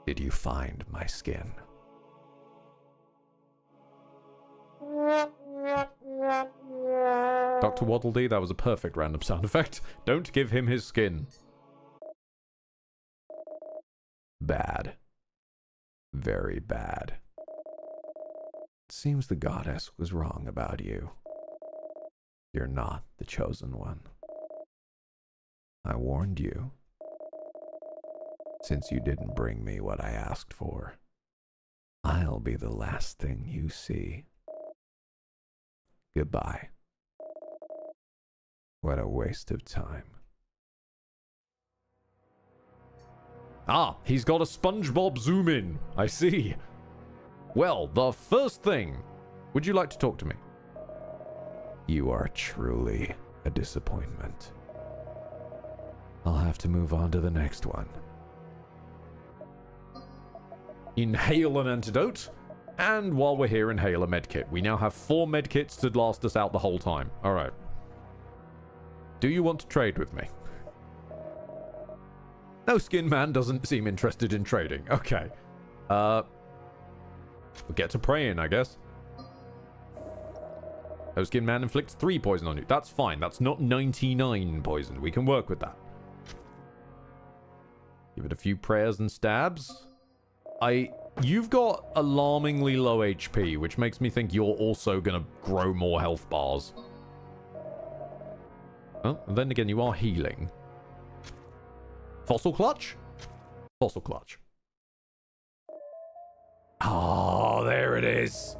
Did you find my skin? Dr. Waddledee, that was a perfect random sound effect. Don't give him his skin. Bad. Very bad. It seems the goddess was wrong about you. You're not the chosen one. I warned you. Since you didn't bring me what I asked for, I'll be the last thing you see. Goodbye. What a waste of time. Ah, he's got a SpongeBob zoom in. I see. Well, the first thing. Would you like to talk to me? You are truly a disappointment. I'll have to move on to the next one. Inhale an antidote. And while we're here, inhale a medkit. We now have 4 medkits to last us out the whole time. Alright. Do you want to trade with me? No, Skin Man doesn't seem interested in trading. Okay. We'll get to praying, I guess. No Skin Man inflicts 3 poison on you. That's fine. That's not 99 poison. We can work with that. Give it a few prayers and stabs. You've got alarmingly low HP, which makes me think you're also going to grow more health bars. Well, and then again, you are healing. Fossil Clutch? Fossil Clutch. Oh, there it is.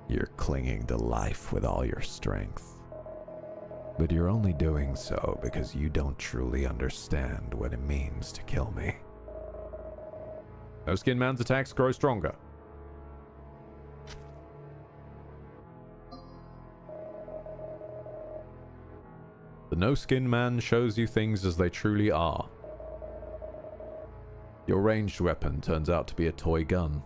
You're clinging to life with all your strength. But you're only doing so because you don't truly understand what it means to kill me. No Skin Man's attacks grow stronger. The No Skin Man shows you things as they truly are. Your ranged weapon turns out to be a toy gun.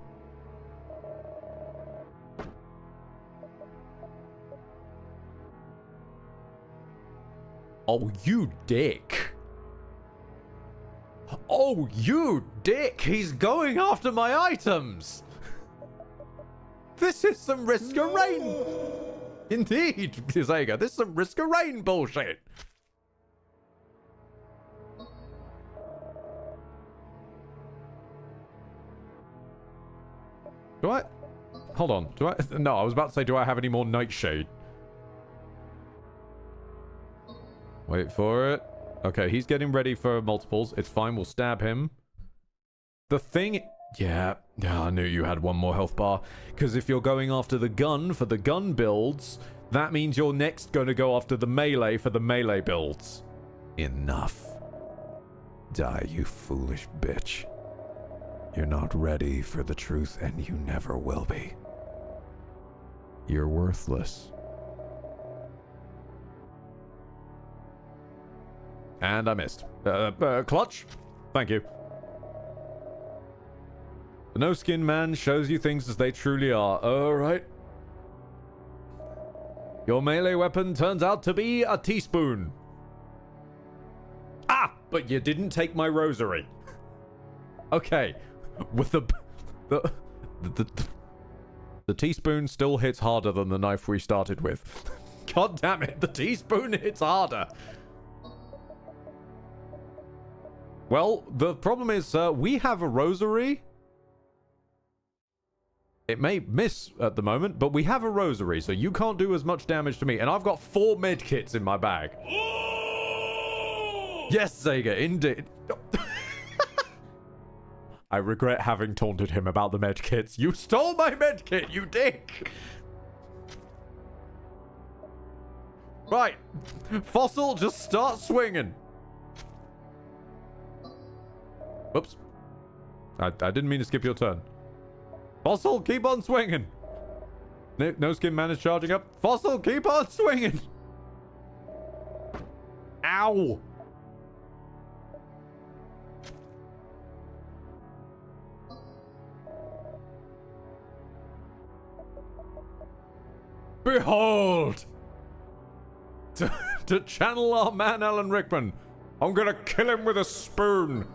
Oh, you dick. Oh, you dick! He's going after my items! This is some Risk of Rain! Indeed, Zega, this is some Risk of Rain bullshit! Do I? Hold on. Do I? No, I was about to say, do I have any more nightshade? Wait for it. Okay, he's getting ready for multiples. It's fine. We'll stab him. The thing... Yeah, I knew you had one more health bar. Because if you're going after the gun for the gun builds, that means you're next going to go after the melee for the melee builds. Enough. Die, you foolish bitch. You're not ready for the truth, and you never will be. You're worthless. And I missed. Clutch? Thank you. The no-skin man shows you things as they truly are. Alright. Your melee weapon turns out to be a teaspoon. Ah! But you didn't take my rosary. Okay. With the teaspoon still hits harder than the knife we started with. God damn it, the teaspoon hits harder. Well, the problem is, we have a rosary. It may miss at the moment, but we have a rosary, so you can't do as much damage to me. And I've got 4 medkits in my bag. Yes, Sega, indeed. I regret having taunted him about the medkits. You stole my medkit, you dick! Right. Fossil, just start swinging. Whoops. I didn't mean to skip your turn. Fossil, keep on swinging. No skin man is charging up. Fossil, keep on swinging. Ow. Behold! To channel our man Alan Rickman, I'm gonna kill him with a spoon.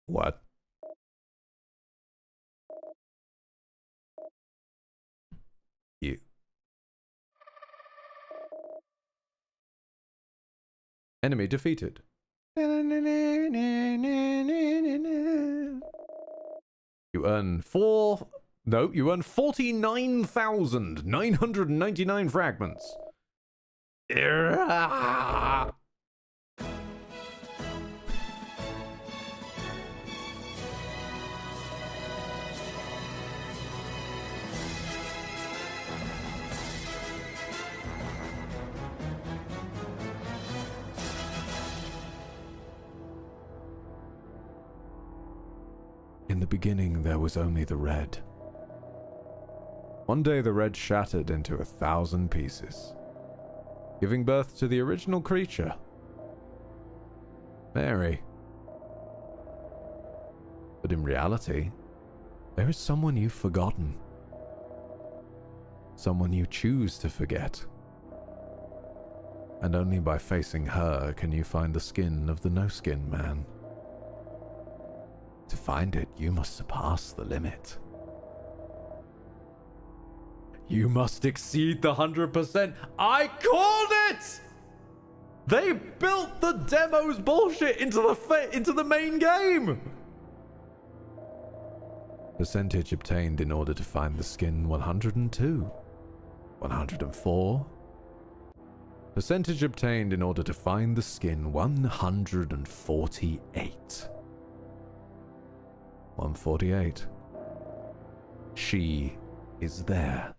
What? You. Enemy defeated. You earn 49,999 fragments. In the beginning, there was only the red. One day, the red shattered into 1,000 pieces, giving birth to the original creature, Mary. But in reality, there is someone you've forgotten. Someone you choose to forget. And only by facing her can you find the skin of the no-skin man. To find it, you must surpass the limit. You must exceed the 100%. I called it! They built the demo's bullshit into the main game! Percentage obtained in order to find the skin 102. 104. Percentage obtained in order to find the skin 148. 148. She is there.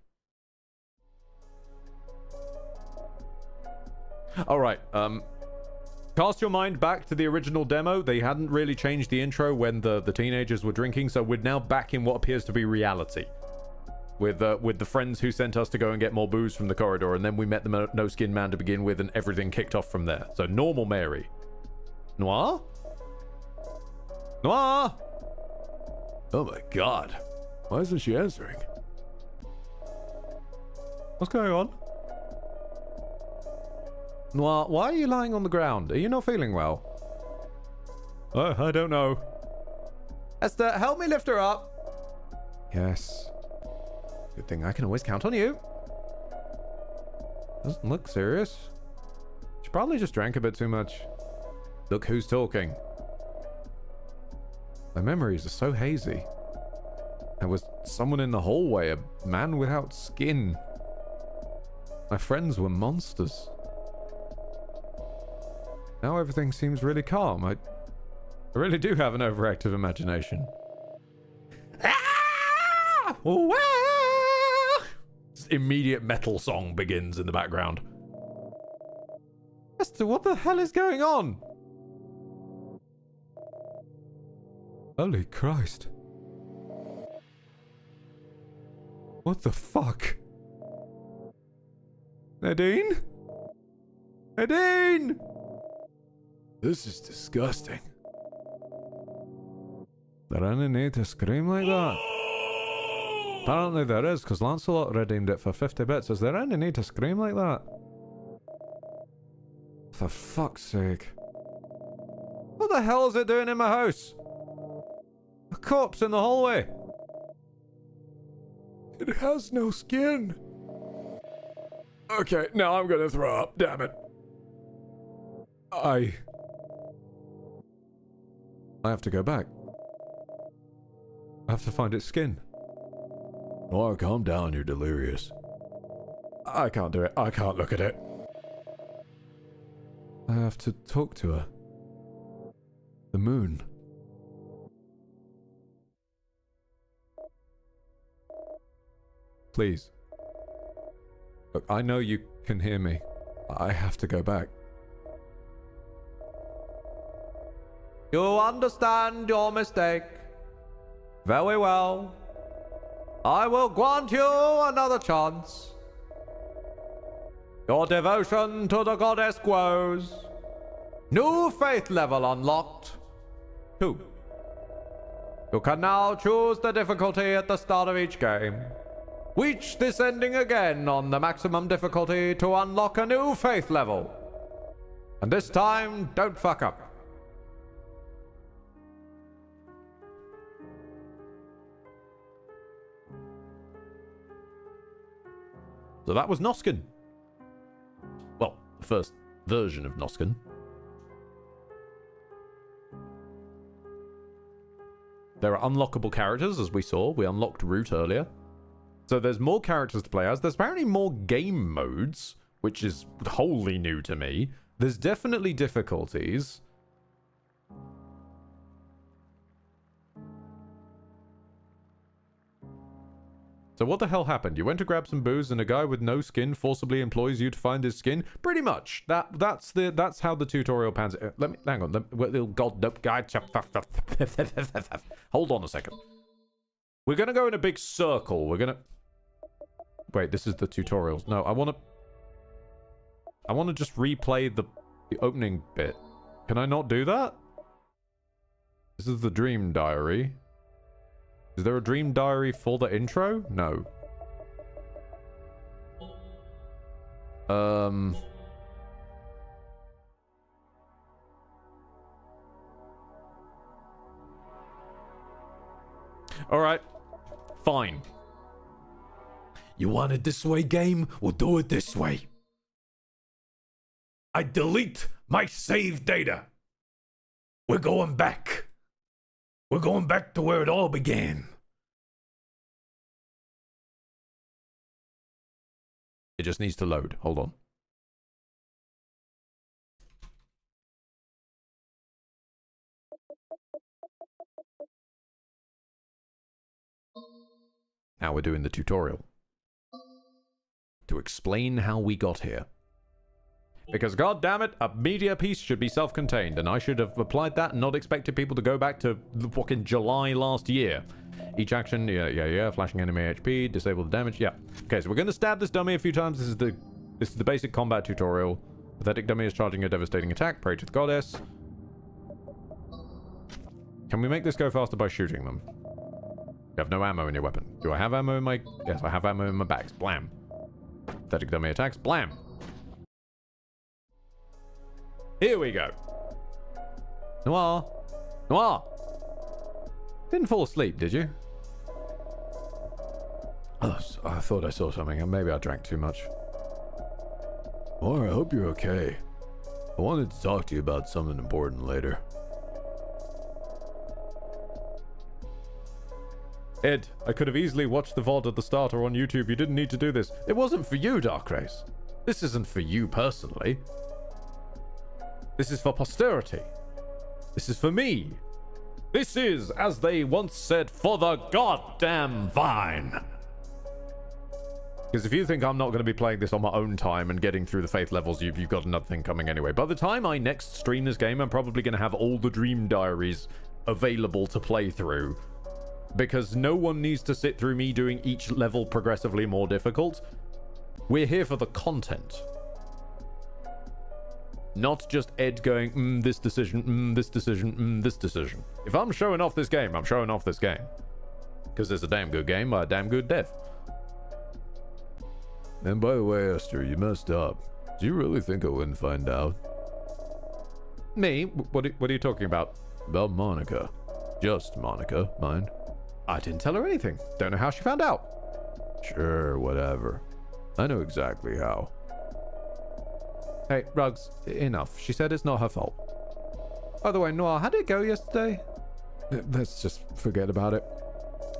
Alright, cast your mind back to the original demo. They hadn't really changed the intro when the teenagers were drinking, so we're now back in what appears to be reality. With the friends who sent us to go and get more booze from the corridor, and then we met the no-skin man to begin with, and everything kicked off from there. So, normal Mary. Noir? Noir? Oh my god. Why isn't she answering? What's going on? Noir, why are you lying on the ground? Are you not feeling well? I don't know. Esther, help me lift her up. Yes. Good thing I can always count on you. Doesn't look serious. She probably just drank a bit too much. Look who's talking. My memories are so hazy. There was someone in the hallway, a man without skin. My friends were monsters. Now everything seems really calm. I really do have an overactive imagination. Ah! Wah! Immediate metal song begins in the background. Esther, what the hell is going on? Holy Christ. What the fuck? Nadine? Nadine! This is disgusting. There any need to scream like that? Apparently there is, because Lancelot redeemed it for 50 bits. Is there any need to scream like that? For fuck's sake. What the hell is it doing in my house? A corpse in the hallway. It has no skin. Okay, now I'm gonna throw up, damn it. I have to go back. I have to find its skin. Oh, calm down, you're delirious. I can't do it. I can't look at it. I have to talk to her. The moon. Please. Look, I know you can hear me. I have to go back. You understand your mistake. Very well. I will grant you another chance. Your devotion to the goddess grows. New faith level unlocked. 2. You can now choose the difficulty at the start of each game. Reach this ending again on the maximum difficulty to unlock a new faith level. And this time, don't fuck up. So that was Noskin. Well, the first version of Noskin. There are unlockable characters, as we saw. We unlocked Root earlier. So there's more characters to play as. There's apparently more game modes, which is wholly new to me. There's definitely difficulties. So what the hell happened? You went to grab some booze and a guy with no skin forcibly employs you to find his skin? Pretty much. That's how the tutorial pans. Let me hang on. God, no, guy. Hold on a second. We're gonna go in a big circle. We're gonna. Wait, this is the tutorials. No, I wanna just replay the opening bit. Can I not do that? This is the dream diary. Is there a dream diary for the intro? No. Alright. Fine. You want it this way, game? We'll do it this way. I delete my save data. We're going back. We're going back to where it all began. It just needs to load. Hold on. Now we're doing the tutorial. To explain how we got here. Because goddammit, a media piece should be self-contained, and I should have applied that and not expected people to go back to fucking July last year. Each action, yeah, flashing enemy HP, disable the damage, yeah. Okay, so we're gonna stab this dummy a few times. This is the basic combat tutorial. Pathetic dummy is charging a devastating attack. Pray to the goddess. Can we make this go faster by shooting them? You have no ammo in your weapon. Do I have ammo in my... Yes, I have ammo in my bags. Blam. Pathetic dummy attacks. Blam. Here we go. Noir. Noir. Didn't fall asleep, did you? Oh, I thought I saw something, and maybe I drank too much. Or I hope you're okay. I wanted to talk to you about something important later. Ed, I could have easily watched the VOD at the start or on YouTube. You didn't need to do this. It wasn't for you, Dark Race. This isn't for you personally. This is for posterity. This is for me. This is, as they once said, for the goddamn vine. Because if you think I'm not going to be playing this on my own time and getting through the faith levels, you've got another thing coming anyway. By the time I next stream this game, I'm probably going to have all the Dream Diaries available to play through. Because no one needs to sit through me doing each level progressively more difficult. We're here for the content. Not just Ed going, this decision, this decision, this decision. If I'm showing off this game, I'm showing off this game. Because it's a damn good game by a damn good dev. And by the way, Esther, you messed up. Do you really think I wouldn't find out? Me? What are you talking about? About Monica. Just Monica, mind. I didn't tell her anything. Don't know how she found out. Sure, whatever. I know exactly how. Hey, Ruggs, enough. She said it's not her fault. By the way, Noir, how did it go yesterday? Let's just forget about it.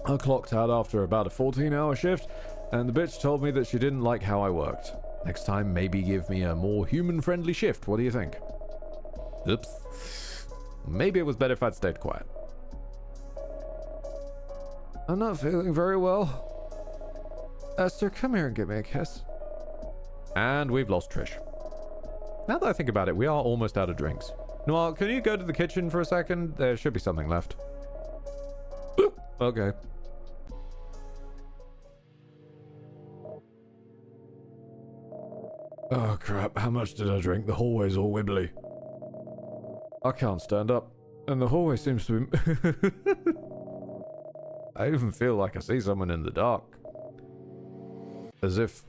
I clocked out after about a 14-hour shift, and the bitch told me that she didn't like how I worked. Next time, maybe give me a more human-friendly shift. What do you think? Oops. Maybe it was better if I'd stayed quiet. I'm not feeling very well. Esther, come here and give me a kiss. And we've lost Trish. Now that I think about it, we are almost out of drinks. Noir, can you go to the kitchen for a second? There should be something left. Boop. Okay. Oh crap, how much did I drink? The hallway's all wibbly. I can't stand up, and the hallway seems to be... I even feel like I see someone in the dark. As if...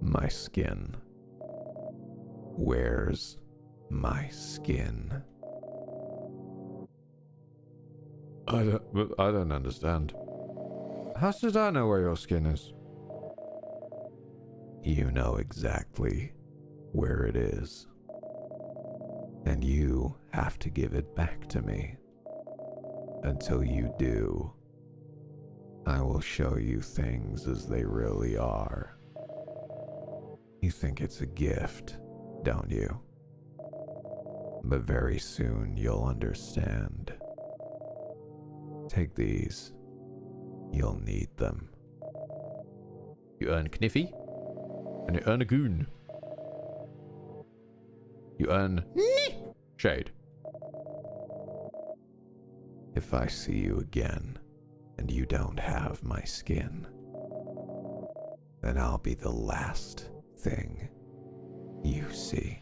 My skin. Where's my skin? I don't understand. How should I know where your skin is? You know exactly where it is. And you have to give it back to me. Until you do, I will show you things as they really are. You think it's a gift, don't you? But very soon you'll understand. Take these. You'll need them. You earn Kniffy, and you earn a goon. You earn Shade. If I see you again, and you don't have my skin, then I'll be the last thing you see.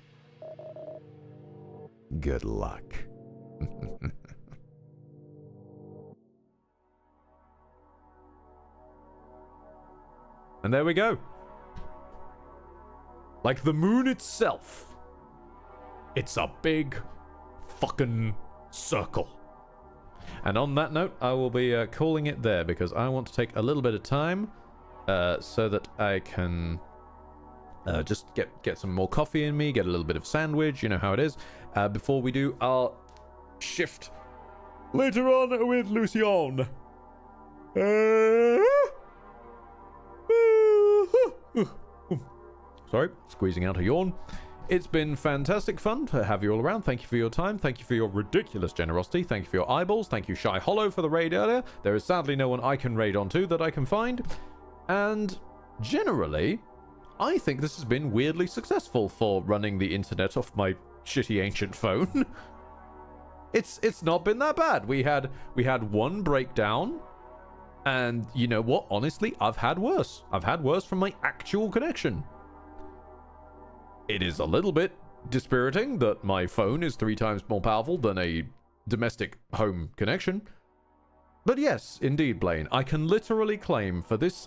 Good luck. And there we go. Like the moon itself. It's a big fucking circle. And on that note, I will be calling it there because I want to take a little bit of time so that I can just get some more coffee in me, get a little bit of sandwich, you know how it is, before we do our shift later on with Lucien. Sorry, squeezing out a yawn. It's been fantastic fun to have you all around. Thank you for your time. Thank you for your ridiculous generosity. Thank you for your eyeballs. Thank you, Shy Hollow, for the raid earlier. There is sadly no one I can raid onto that I can find. And generally, I think this has been weirdly successful for running the internet off my shitty ancient phone. It's not been that bad. We had one breakdown, and you know what? Honestly, I've had worse. I've had worse from my actual connection. It is a little bit dispiriting that my phone is 3 times more powerful than a domestic home connection. But yes, indeed, Blaine, I can literally claim for this